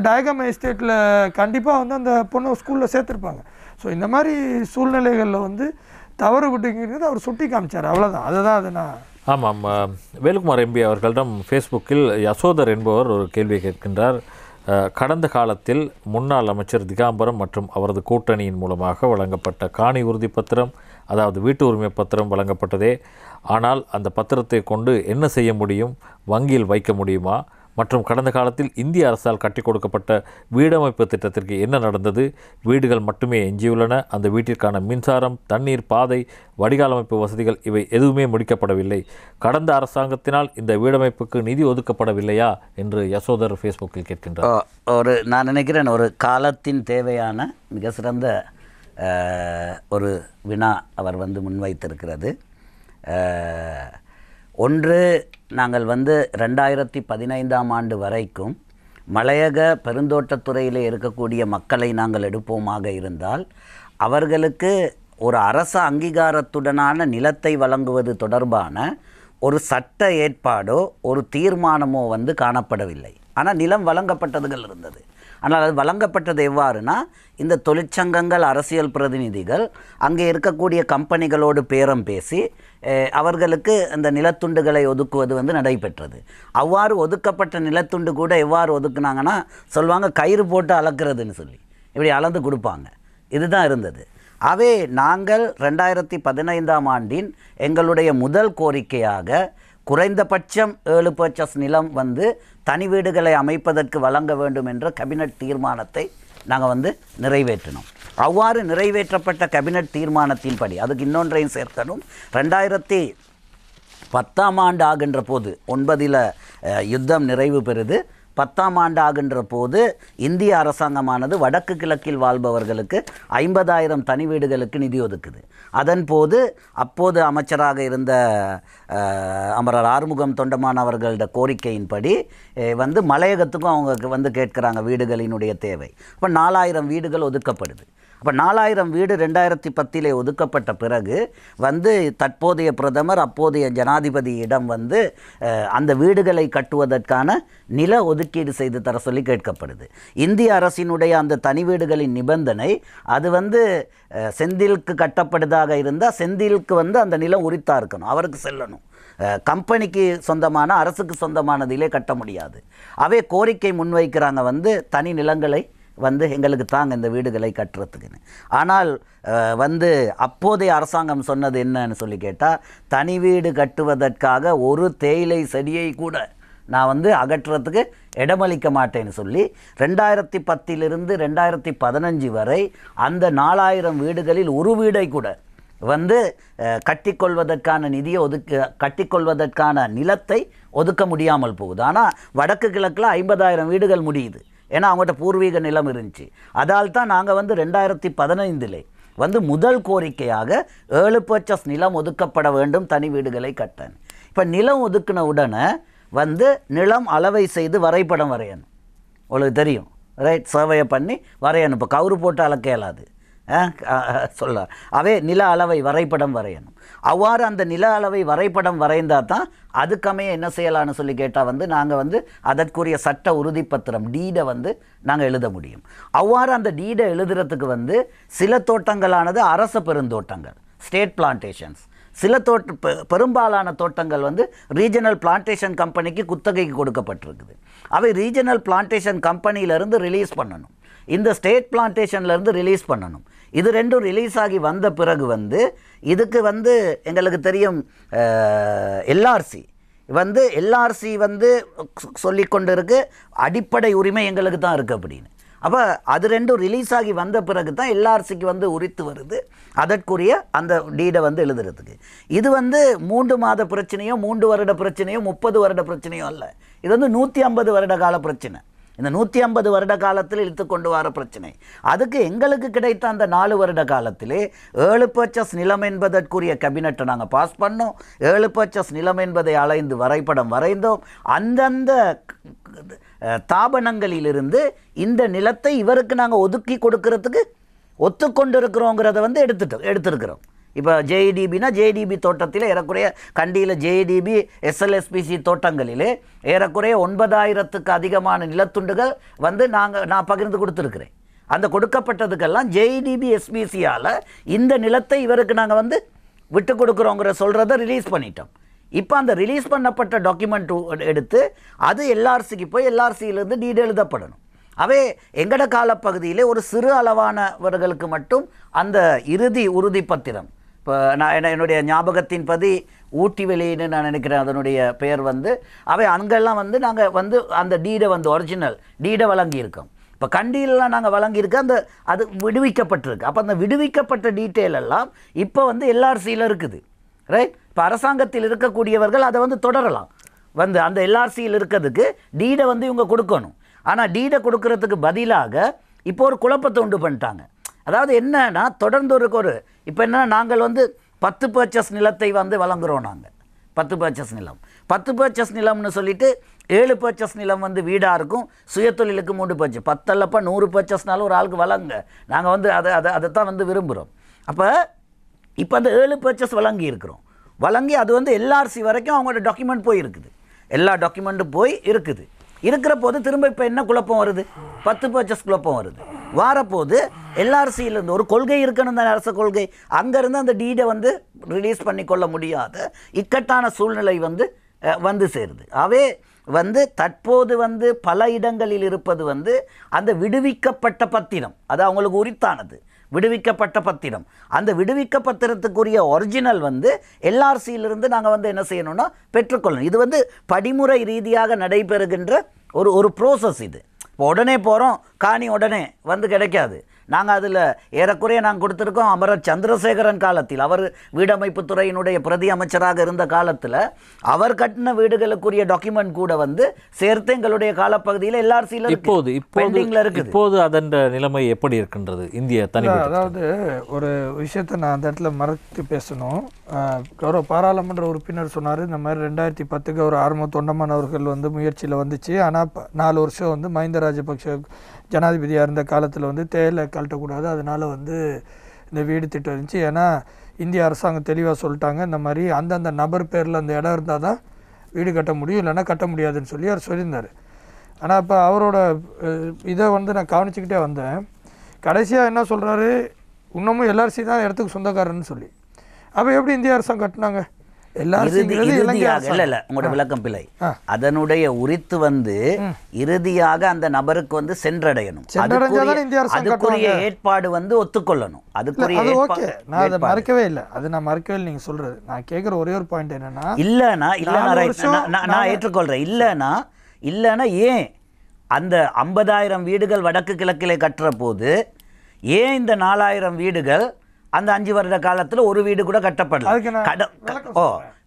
Speaker 1: டயகம எஸ்டேட்டில் கண்டிப்பாக வந்து அந்த பொண்ணு ஸ்கூலில் சேர்த்துருப்பாங்க. ஸோ இந்த மாதிரி சூழ்நிலைகளில் வந்து தவறு விட்டுங்கிறது அவர் சுட்டி காமிச்சார், அவ்வளோதான். அதை நான்
Speaker 2: ஆமாம். வேலுக்குமார் எம்பி அவர்களிடம் ஃபேஸ்புக்கில் யசோதர் என்பவர் ஒரு கேள்வியை கேட்கின்றார். கடந்த காலத்தில் முன்னாள் அமைச்சர் திகாம்பரம் மற்றும் அவரது கூட்டணியின் மூலமாக வழங்கப்பட்ட காணி உறுதி பத்திரம், அதாவது வீட்டு உரிமை பத்திரம் வழங்கப்பட்டதே. ஆனால் அந்த பத்திரத்தை கொண்டு என்ன செய்ய முடியும்? வங்கியில் வைக்க முடியுமா? மற்றும் கடந்த காலத்தில் இந்திய அரசால் கட்டி கொடுக்கப்பட்ட வீடமைப்பு திட்டத்திற்கு என்ன நடந்தது? வீடுகள் மட்டுமே எஞ்சியுள்ளன. அந்த வீட்டிற்கான மின்சாரம், தண்ணீர், பாதை, வடிகால் அமைப்பு வசதிகள் இவை எதுவுமே முடிக்கப்படவில்லை. கடந்த அரசாங்கத்தினால் இந்த வீடமைப்புக்கு நிதி ஒதுக்கப்படவில்லையா என்று யசோதர் ஃபேஸ்புக்கில் கேட்கின்றார்.
Speaker 3: நான் நினைக்கிறேன் ஒரு காலத்தின் தேவையான மிக சிறந்த ஒரு வினா அவர் வந்து முன்வைத்திருக்கிறது. ஒன்று, நாங்கள் வந்து 2015 வரைக்கும் மலையக பெருந்தோட்டத்துறையில் இருக்கக்கூடிய மக்களை நாங்கள் எடுப்போமாக இருந்தால் அவர்களுக்கு ஒரு அரச அங்கீகாரத்துடனான நிலத்தை வழங்குவது தொடர்பான ஒரு சட்ட ஏற்பாடோ ஒரு தீர்மானமோ வந்து காணப்படவில்லை. ஆனால் நிலம் வழங்கப்பட்டதுகள் இருந்தது. ஆனால் அது வழங்கப்பட்டது எவ்வாறுனா, இந்த தொழிற்சங்கங்கள், அரசியல் பிரதிநிதிகள் அங்கே இருக்கக்கூடிய கம்பெனிகளோடு பேரம் பேசி அவர்களுக்கு அந்த நிலத்துண்டுகளை ஒதுக்குவது வந்து நடைபெற்றது. அவ்வாறு ஒதுக்கப்பட்ட நிலத்துண்டு கூட எவ்வாறு ஒதுக்குனாங்கன்னா சொல்லுவாங்க, கயிறு போட்டு அளக்கிறதுன்னு சொல்லி இப்படி அளந்து கொடுப்பாங்க. இதுதான் இருந்தது. அவே நாங்கள் 2015 எங்களுடைய முதல் கோரிக்கையாக குறைந்தபட்சம் 7% நிலம் வந்து தனி வீடுகளை அமைப்பதற்கு வழங்க வேண்டும் என்ற கேபினட் தீர்மானத்தை நாங்கள் வந்து நிறைவேற்றினோம். அவ்வாறு நிறைவேற்றப்பட்ட கேபினட் தீர்மானத்தின்படி, அதுக்கு இன்னொன்றையும் சேர்க்கணும், 2010 ஆகின்ற போது 9 யுத்தம் நிறைவு பெறுது. 10 ஆகின்ற போது இந்திய அரசாங்கமானது வடக்கு கிழக்கில் வாழ்பவர்களுக்கு 50,000 தனி வீடுகளுக்கு நிதி ஒதுக்குது. அதன் போது அப்போது அமைச்சராக இருந்த அமரர் ஆறுமுகம் தொண்டமான் அவர்களோட கோரிக்கையின்படி வந்து மலையகத்துக்கும் அவங்க வந்து கேட்குறாங்க வீடுகளினுடைய தேவை. அப்போ 4,000 வீடுகள் ஒதுக்கப்படுது. அப்போ 4,000 வீடு 2010 ஒதுக்கப்பட்ட பிறகு வந்து தற்போதைய பிரதமர் அப்போதைய ஜனாதிபதியிடம் வந்து அந்த வீடுகளை கட்டுவதற்கான நில ஒதுக்கீடு செய்து தர சொல்லி கேட்கப்படுது. இந்திய அரசினுடைய அந்த தனி வீடுகளின் நிபந்தனை, அது வந்து செந்திலுக்கு கட்டப்படுதாக இருந்தால் செந்திலுக்கு வந்து அந்த நிலம் உரித்தா இருக்கணும், அவருக்கு செல்லணும். கம்பெனிக்கு சொந்தமான, அரசுக்கு சொந்தமானதிலே கட்ட முடியாது. அவே கோரிக்கை முன்வைக்கிறாங்க வந்து தனி நிலங்களை வந்து எங்களுக்கு தாங்க இந்த வீடுகளை கட்டுறதுக்குன்னு. ஆனால் வந்து அப்போதைய அரசாங்கம் சொன்னது என்னன்னு சொல்லி கேட்டால், தனி வீடு கட்டுவதற்காக ஒரு தேயிலை செடியை கூட நான் வந்து அகற்றுறதுக்கு இடமளிக்க மாட்டேன்னு சொல்லி 2010 2015 வரை அந்த 4000 வீடுகளில் ஒரு வீடை கூட வந்து கட்டிக்கொள்வதற்கான நிதியை கட்டிக்கொள்வதற்கான நிலத்தை ஒதுக்க முடியாமல் போகுது. ஆனால் வடக்கு கிழக்கில் 50,000 வீடுகள் முடியுது. ஏன்னா அவங்கள்ட்ட பூர்வீக நிலம் இருந்துச்சு. அதால் தான் நாங்கள் வந்து 2015 வந்து முதல் கோரிக்கையாக 7 பர்ச்சஸ் நிலம் ஒதுக்கப்பட வேண்டும் தனி வீடுகளை கட்ட. இப்போ நிலம் ஒதுக்கின உடனே வந்து நிலம் அளவை செய்து வரைபடம் வரையணும். உங்களுக்கு தெரியும், ரைட்? சர்வையை பண்ணி வரையணும். இப்போ கவுரு போட்டு அளக்க இயலாது, சொல்ல அவே நில அளவை வரைபடம் வரையணும். அவ்வாறு அந்த நில அளவை வரைபடம் வரைந்தால் தான் அதுக்கமைய என்ன செய்யலான்னு சொல்லி கேட்டால் வந்து நாங்கள் வந்து அதற்குரிய சட்ட உறுதிப்பத்திரம் டீடை வந்து நாங்கள் எழுத முடியும். அவ்வாறு அந்த டீடை எழுதுறதுக்கு வந்து சில தோட்டங்களானது அரச பெருந்தோட்டங்கள், ஸ்டேட் பிளான்டேஷன்ஸ், சில பெரும்பாலான தோட்டங்கள் வந்து ரீஜனல் பிளான்டேஷன் கம்பெனிக்கு குத்தகைக்கு கொடுக்கப்பட்டிருக்குது. அவை ரீஜனல் பிளான்டேஷன் கம்பெனியிலேருந்து ரிலீஸ் பண்ணணும், இந்த ஸ்டேட் பிளான்டேஷன்லேருந்து ரிலீஸ் பண்ணணும். இது ரெண்டும் ரிலீஸ் ஆகி வந்த பிறகு வந்து இதுக்கு வந்து எங்களுக்கு தெரியும் எல்ஆர்சி வந்து சொல்லிக்கொண்டு இருக்கு அடிப்படை உரிமை எங்களுக்கு தான் இருக்குது அப்படின்னு. அப்போ அது ரெண்டும் ரிலீஸ் ஆகி வந்த பிறகு தான் எல்ஆர்சிக்கு வந்து உரித்து வருது அதற்குரிய அந்த டீடை வந்து எழுதுறதுக்கு. இது வந்து 3 மாத பிரச்சனையோ 3 வருட பிரச்சனையோ 30 வருட பிரச்சனையோ அல்ல. இது வந்து 150 வருட கால பிரச்சனை. இந்த 150 வருட காலத்தில் இழுத்து கொண்டு வர பிரச்சனை. அதுக்கு எங்களுக்கு கிடைத்த அந்த 4 வருட காலத்திலே 7 பர்ச்சஸ் நிலம் என்பதற்குரிய கேபினட்டை நாங்கள் பாஸ் பண்ணோம். 7 பர்ச்சஸ் நிலம் என்பதை அலைந்து வரைபடம் வரைந்தோம். அந்தந்த தாபனங்களிலிருந்து இந்த நிலத்தை இவருக்கு நாங்கள் ஒதுக்கி கொடுக்கறதுக்கு ஒத்துக்கொண்டு இருக்கிறோங்கிறத வந்து எடுத்துருக்கிறோம். இப்போ ஜேஇடிபினா ஜேஇடிபி தோட்டத்தில் ஏறக்குறைய கண்டியில் ஜேஇடிபி எஸ்எல்எஸ்பிசி தோட்டங்களிலே ஏறக்குறைய 9,000க்கு அதிகமான நிலத்துண்டுகள் வந்து நான் பகிர்ந்து கொடுத்துருக்கிறேன். அந்த கொடுக்கப்பட்டதுக்கெல்லாம் ஜேஇடிபி எஸ்பிசியால் இந்த நிலத்தை இவருக்கு நாங்கள் வந்து விட்டு கொடுக்குறோங்கிற சொல்கிறத ரிலீஸ் பண்ணிட்டோம். இப்போ அந்த ரிலீஸ் பண்ணப்பட்ட டாக்குமெண்ட் எடுத்து அது எல்ஆர்சிக்கு போய் எல்ஆர்சியிலேருந்து டீடு எழுதப்படணும். அவே எங்கட காலப்பகுதியிலே ஒரு சிறு அளவானவர்களுக்கு மட்டும் அந்த இறுதி உறுதிப்பத்திரம், இப்போ நான் என்னுடைய ஞாபகத்தின்படி ஊட்டி வெளியின்னு நான் நினைக்கிறேன் அதனுடைய பெயர் வந்து, அவை அங்கெல்லாம் வந்து நாங்கள் வந்து அந்த டீடை வந்து ஒரிஜினல் டீடை வழங்கியிருக்கோம். இப்போ கண்டியிலலாம் நாங்கள் வழங்கியிருக்க அந்த அது விடுவிக்கப்பட்டிருக்கு. அப்போ அந்த விடுவிக்கப்பட்ட டீட்டெயில் எல்லாம் இப்போ வந்து எல்ஆர்சியில் இருக்குது, ரைட்? இப்போ அரசாங்கத்தில் இருக்கக்கூடியவர்கள் அதை வந்து தொடரலாம். வந்து அந்த எல்ஆர்சியில் இருக்கிறதுக்கு டீடை வந்து இவங்க கொடுக்கணும். ஆனால் டீடை கொடுக்கறதுக்கு பதிலாக இப்போ ஒரு குழப்பத்தை உண்டு பண்ணிட்டாங்க. அதாவது என்னன்னா தொடர்ந்து ஒரு இப்போ என்ன நாங்கள் வந்து 10 பர்ச்சஸ் நிலத்தை வந்து வழங்குகிறோம். நாங்கள் 10 பர்ச்சஸ் நிலம் 10 பர்ச்சஸ் நிலம்னு சொல்லிட்டு 7 பர்ச்சஸ் நிலம் வந்து வீடாக இருக்கும், சுயதொழிலுக்கு 3 பர்ச்சஸ், 10 அல்லப்பா 100 பர்ச்சஸ்னாலும் ஒரு ஆளுக்கு வழங்க. நாங்கள் வந்து அதைத்தான் வந்து விரும்புகிறோம். அப்போ இப்போ அந்த 7 பர்ச்சஸ் வழங்கி அது வந்து எல்ஆர்சி வரைக்கும் அவங்களோட டாக்குமெண்ட் போய் இருக்குது, எல்லா டாக்குமெண்ட்டும் போய் இருக்குது. இருக்கிற போது திரும்ப இப்போ என்ன குழப்பம் வருது? 10 பர்ச்சஸ் குழப்பம் வருது. வாரப்போது எல்ஆர்சியிலேருந்து ஒரு கொள்கை இருக்கணும், அந்த அரச கொள்கை, அங்கேருந்து அந்த டீடை வந்து ரிலீஸ் பண்ணி கொள்ள முடியாத இக்கட்டான சூழ்நிலை வந்து சேருது. அவே வந்து தற்போது வந்து பல இடங்களில் இருப்பது வந்து அந்த விடுவிக்கப்பட்ட பத்திரம், அது அவங்களுக்கு உரித்தானது விடுவிக்கப்பட்ட பத்திரம். அந்த விடுவிக்க பத்திரத்துக்குரிய ஒரிஜினல் வந்து எல்ஆர்சியிலிருந்து நாங்கள் வந்து என்ன செய்யணும்னா பெற்றுக்கொள்ளணும். இது வந்து படிமுறை ரீதியாக நடைபெறுகின்ற ஒரு ப்ரோசஸ். இது இப்போ உடனே போகிறோம் காணி உடனே வந்து கிடைக்காது. நாங்கள் அதில் ஏறக்குறைய நாங்கள் கொடுத்துருக்கோம். அமரர் சந்திரசேகரன் காலத்தில், அவர் வீடமைப்பு துறையினுடைய பிரதி அமைச்சராக இருந்த காலத்தில் அவர் கட்டின வீடுகளுக்குரிய டாக்குமெண்ட் கூட வந்து சேர்த்து எங்களுடைய காலப்பகுதியில் எல்ஆர்சியில்
Speaker 2: இப்போது அதன் நிலைமை எப்படி இருக்கின்றது இந்திய தனி?
Speaker 1: அதாவது ஒரு விஷயத்தை நான் அந்த இடத்துல மறந்து பேசணும். கௌரவ பாராளுமன்ற உறுப்பினர் சொன்னார், இந்த மாதிரி 2010 ஒரு ஆர்ம தொண்டமான் அவர்கள் வந்து முயற்சியில் வந்துச்சு. ஆனால் 4 வருஷம் வந்து மஹிந்த ராஜபக்ஷ ஜனாதிபதியாக இருந்த காலத்தில் வந்து தேயிலை கழட்டக்கூடாது, அதனால் வந்து இந்த வீடு திட்டம் இருந்துச்சு. ஏன்னா இந்திய அரசாங்கம் தெளிவாக சொல்லிட்டாங்க, இந்த மாதிரி அந்தந்த நபர் பேரில் அந்த இடம் இருந்தால் தான் வீடு கட்ட முடியும், இல்லைன்னா கட்ட முடியாதுன்னு சொல்லி அவர் சொல்லியிருந்தார். ஆனால் இப்போ அவரோட இதை வந்து நான் கவனிச்சுக்கிட்டே வந்தேன். கடைசியாக என்ன சொல்கிறாரு, இன்னமும் எல்ஆர்சி தான் இடத்துக்கு சொந்தக்காரன்னு சொல்லி. அப்போ எப்படி இந்திய அரசாங்கம் கட்டினாங்க?
Speaker 3: இறுதியாக இல்ல உங்களோட விளக்கம் பிழை. அதனுடைய உரித்து வந்து இறுதியாக அந்த நபருக்கு வந்து சென்றடையணும். அதுக்குரிய ஏற்பாடு வந்து ஒத்துக்கொள்ளணும். அதுக்குரிய
Speaker 1: நான் அதை மறக்கவே இல்லை. அது நான் மறக்கவே இல்லை. நீங்க சொல்றது நான் கேட்குற ஒரே ஒரு பாயிண்ட் என்னன்னா,
Speaker 3: இல்லைன்னா நான் ஏற்றுக்கொள்றேன். இல்லைன்னா ஏன் அந்த 50,000 வீடுகள் வடக்கு கிழக்கிலே கட்டுற போது ஏன் இந்த 4,000 வீடுகள் அந்த 5 வருட காலத்துல ஒரு வீடு கூட கட்டப்படல?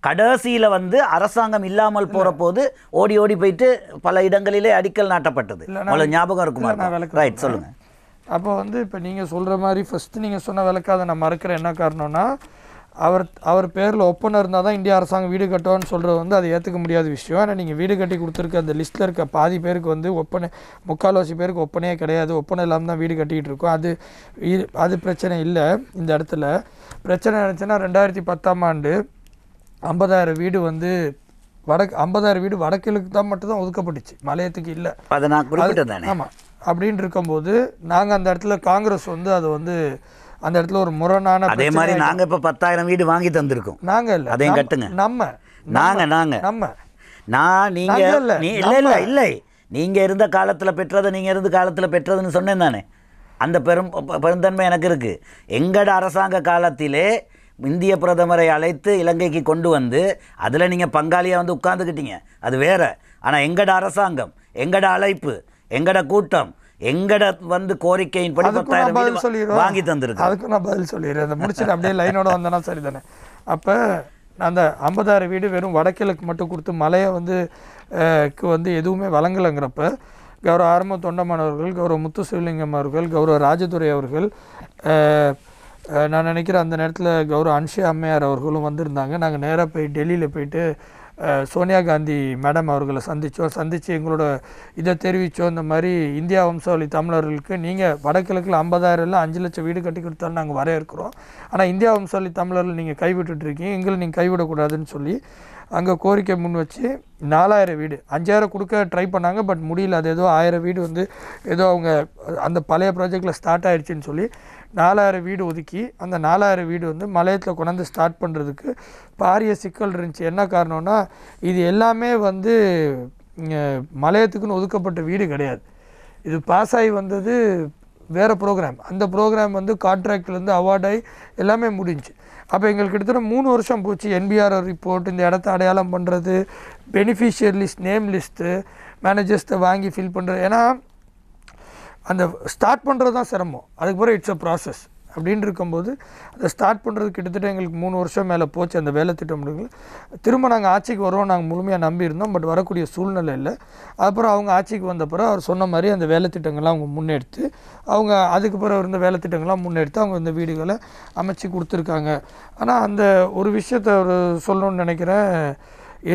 Speaker 3: கடைசியில வந்து அரசாங்கம் இல்லாமல் போற போது ஓடி ஓடி போயிட்டு பல இடங்களிலே அடிக்கல் நாட்டப்பட்டது. ஞாபகம் இருக்குமா? ரைட், சொல்லுங்க.
Speaker 1: அப்போ வந்து இப்போ நீங்க சொல்ற மாதிரி ஃபர்ஸ்ட் நீங்க சொன்ன விளக்காத நான் மறக்கிறேன். என்ன காரணம்னா, அவர் பேரில் ஒப்பனை இருந்தால் தான் இந்திய அரசாங்கம் வீடு கட்டுவான்னு சொல்கிறது வந்து அது ஏற்றுக்க முடியாத விஷயம். ஆனால் நீங்கள் வீடு கட்டி கொடுத்துருக்க அந்த லிஸ்ட்டில் இருக்க பாதி பேருக்கு வந்து ஒப்பனை, 3/4 பேருக்கு ஒப்பனையே கிடையாது. ஒப்பனை இல்லாமல் தான் வீடு கட்டிக்கிட்டு இருக்கோம். அது பிரச்சனை இல்லை. இந்த இடத்துல பிரச்சனை நினச்சுன்னா 2010ஆம் ஆண்டு 50,000 வீடு வந்து 50,000 வீடு வடகிழக்கு தான் மட்டும்தான் ஒதுக்கப்பட்டுச்சு, மலையத்துக்கு இல்லை. ஆமாம். அப்படின்னு இருக்கும்போது நாங்கள் அந்த இடத்துல காங்கிரஸ் வந்து அது வந்து அந்த இடத்துல ஒரு முரணான,
Speaker 3: அதே மாதிரி நாங்க இப்ப 10,000 வீடு வாங்கி தந்திருக்கோம்.
Speaker 1: நாங்க இல்ல,
Speaker 3: அதையும் கட்டுங்க. நீங்க இருந்த காலத்துல பெற்றதை நீங்க இருந்த காலத்துல பெற்றதுன்னு சொன்னேன் தானே. அந்த பெருந்தன்மை எனக்கு இருக்கு. எங்கட அரசாங்க காலத்திலே இந்திய பிரதமரை அழைத்து இலங்கைக்கு கொண்டு வந்து அதுல நீங்க பங்காளியா வந்து உட்கார்ந்துக்கிட்டீங்க, அது வேற. ஆனா எங்கட அரசாங்கம், எங்கட அழைப்பு, எங்கட கூட்டம், எங்கட வந்து கோரிக்கையின் படி 10,000 வாங்கி தந்திருக்கு.
Speaker 1: அதுக்கு நான் பதில் சொல்லிடுறேன். அதை முடிச்சுட்டு அப்படியே லைனோட வந்தேன்னா சரிதானே. அப்போ அந்த 50,000 வீடு வெறும் வடகிழக்கு மட்டும் கொடுத்து மலையை வந்து எதுவுமே வழங்கலைங்கிறப்ப கௌரவ ஆரம்ப தொண்டமானவர்கள், கௌரவ முத்து சிவலிங்கம் அவர்கள், கௌரவ ராஜதுரை அவர்கள், நான் நினைக்கிறேன் அந்த நேரத்தில் கௌரவ அன்ஷியா அம்மையார் அவர்களும் வந்திருந்தாங்க. நாங்கள் நேராக போய் டெல்லியில் போயிட்டு சோனியா காந்தி மேடம் அவர்களை சந்தித்து எங்களோட இதை தெரிவித்தோம். இந்த மாதிரி இந்தியா வம்சாவளி தமிழர்களுக்கு நீங்கள் வடகிழக்கில் 50,000 இல்லை 5 லட்சம் வீடு கட்டி கொடுத்தாலும் நாங்கள் வரவேற்கிறோம். ஆனால் இந்தியா வம்சாவளி தமிழர்கள் நீங்கள் கைவிட்டுருக்கீங்க, எங்களை நீங்கள் கைவிடக்கூடாதுன்னு சொல்லி அங்கே கோரிக்கை முன் வச்சு 4,000 வீடு, 5,000 கொடுக்க ட்ரை பண்ணாங்க. பட் முடியல. அது ஏதோ 1000 வீடு வந்து ஏதோ அவங்க அந்த பழைய ப்ராஜெக்டில் ஸ்டார்ட் ஆயிடுச்சுன்னு சொல்லி 4,000 வீடு ஒதுக்கி அந்த 4,000 வீடு வந்து மலையத்தில் கொண்டாந்து ஸ்டார்ட் பண்ணுறதுக்கு பாரிய சிக்கல் இருந்துச்சு. என்ன காரணம்னா, இது எல்லாமே வந்து மலையத்துக்குன்னு ஒதுக்கப்பட்ட வீடு கிடையாது. இது பாஸ் ஆகி வந்தது வேறு ப்ரோக்ராம். அந்த ப்ரோக்ராம் வந்து கான்ட்ராக்ட்லேருந்து அவார்டாகி எல்லாமே முடிஞ்சு. அப்போ எங்களுக்கு கிட்டத்தட்ட 3 வருஷம் போச்சு. NBR ரிப்போர்ட், இந்த இடத்த அடையாளம் பண்ணுறது, பெனிஃபிஷியர் லிஸ்ட், நேம் லிஸ்ட்டு, மேனேஜர்ஸ்ட்டை வாங்கி ஃபில் பண்ணுறது. ஏன்னா அந்த ஸ்டார்ட் பண்ணுறது தான் சிரமம். அதுக்கப்புறம் இட்ஸ் அ ப்ராசஸ். அப்படின்னு இருக்கும்போது அதை ஸ்டார்ட் பண்ணுறது கிட்டத்தட்ட எங்களுக்கு 3 வருஷம் மேலே போச்சு. அந்த வேலை திட்டமிடங்கள் திரும்ப நாங்கள் ஆட்சிக்கு வருவோம் நாங்கள் முழுமையாக நம்பியிருந்தோம். பட் வரக்கூடிய சூழ்நிலை இல்லை. அப்புறம் அவங்க ஆட்சிக்கு வந்த பிறகு அவர் சொன்ன மாதிரி அந்த வேலை திட்டங்கள்லாம் அவங்க முன்னெடுத்து அவங்க அதுக்கு பிறகு இருந்த வேலை திட்டங்கள்லாம் முன்னெடுத்து அவங்க இந்த வீடுகளை அமைச்சு கொடுத்துருக்காங்க. ஆனால் அந்த ஒரு விஷயத்தை அவர் சொல்லணும்னு நினைக்கிறேன்.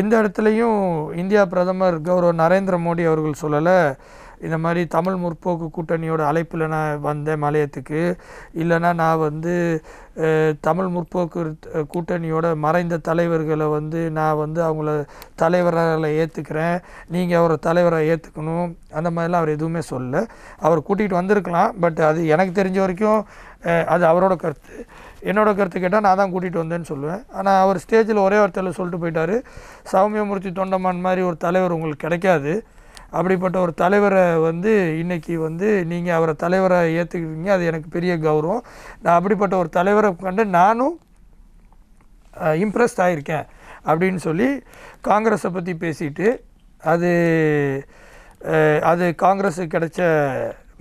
Speaker 1: எந்த இடத்துலையும் இந்தியா பிரதமர் கௌரவ நரேந்திர மோடி அவர்கள் சொல்லலை, இந்த மாதிரி தமிழ் முற்போக்கு கூட்டணியோட அழைப்பில் நான் வந்தேன் மலையத்துக்கு, இல்லைன்னா நான் வந்து தமிழ் முற்போக்கு கூட்டணியோட மறைந்த தலைவர்களை வந்து நான் வந்து அவங்கள தலைவரால் ஏற்றுக்கிறேன், நீங்கள் அவரை தலைவரை ஏற்றுக்கணும், அந்த மாதிரிலாம் அவர் எதுவுமே சொல்லலை. அவர் கூட்டிகிட்டு வந்திருக்கலாம். பட் அது எனக்கு தெரிஞ்ச வரைக்கும் அது அவரோட கருத்து. என்னோட கருத்து கேட்டால் நான் தான் கூட்டிகிட்டு வந்தேன்னு சொல்லுவேன். ஆனால் அவர் ஸ்டேஜில் ஒரே வார்த்தையில் சொல்லிட்டு போயிட்டார், சௌமியமூர்த்தி தொண்டமான் மாதிரி ஒரு தலைவர் உங்களுக்கு கிடைக்காது. அப்படிப்பட்ட ஒரு தலைவரை வந்து இன்றைக்கி வந்து நீங்கள் அவரை தலைவரை ஏற்றுக்கிறீங்க, அது எனக்கு பெரிய கௌரவம். நான் அப்படிப்பட்ட ஒரு தலைவரை கண்டு நானும் இம்ப்ரெஸ்ட் ஆகியிருக்கேன் அப்படின்னு சொல்லி காங்கிரஸை பற்றி பேசிட்டு, அது காங்கிரஸுக்கு கிடைச்ச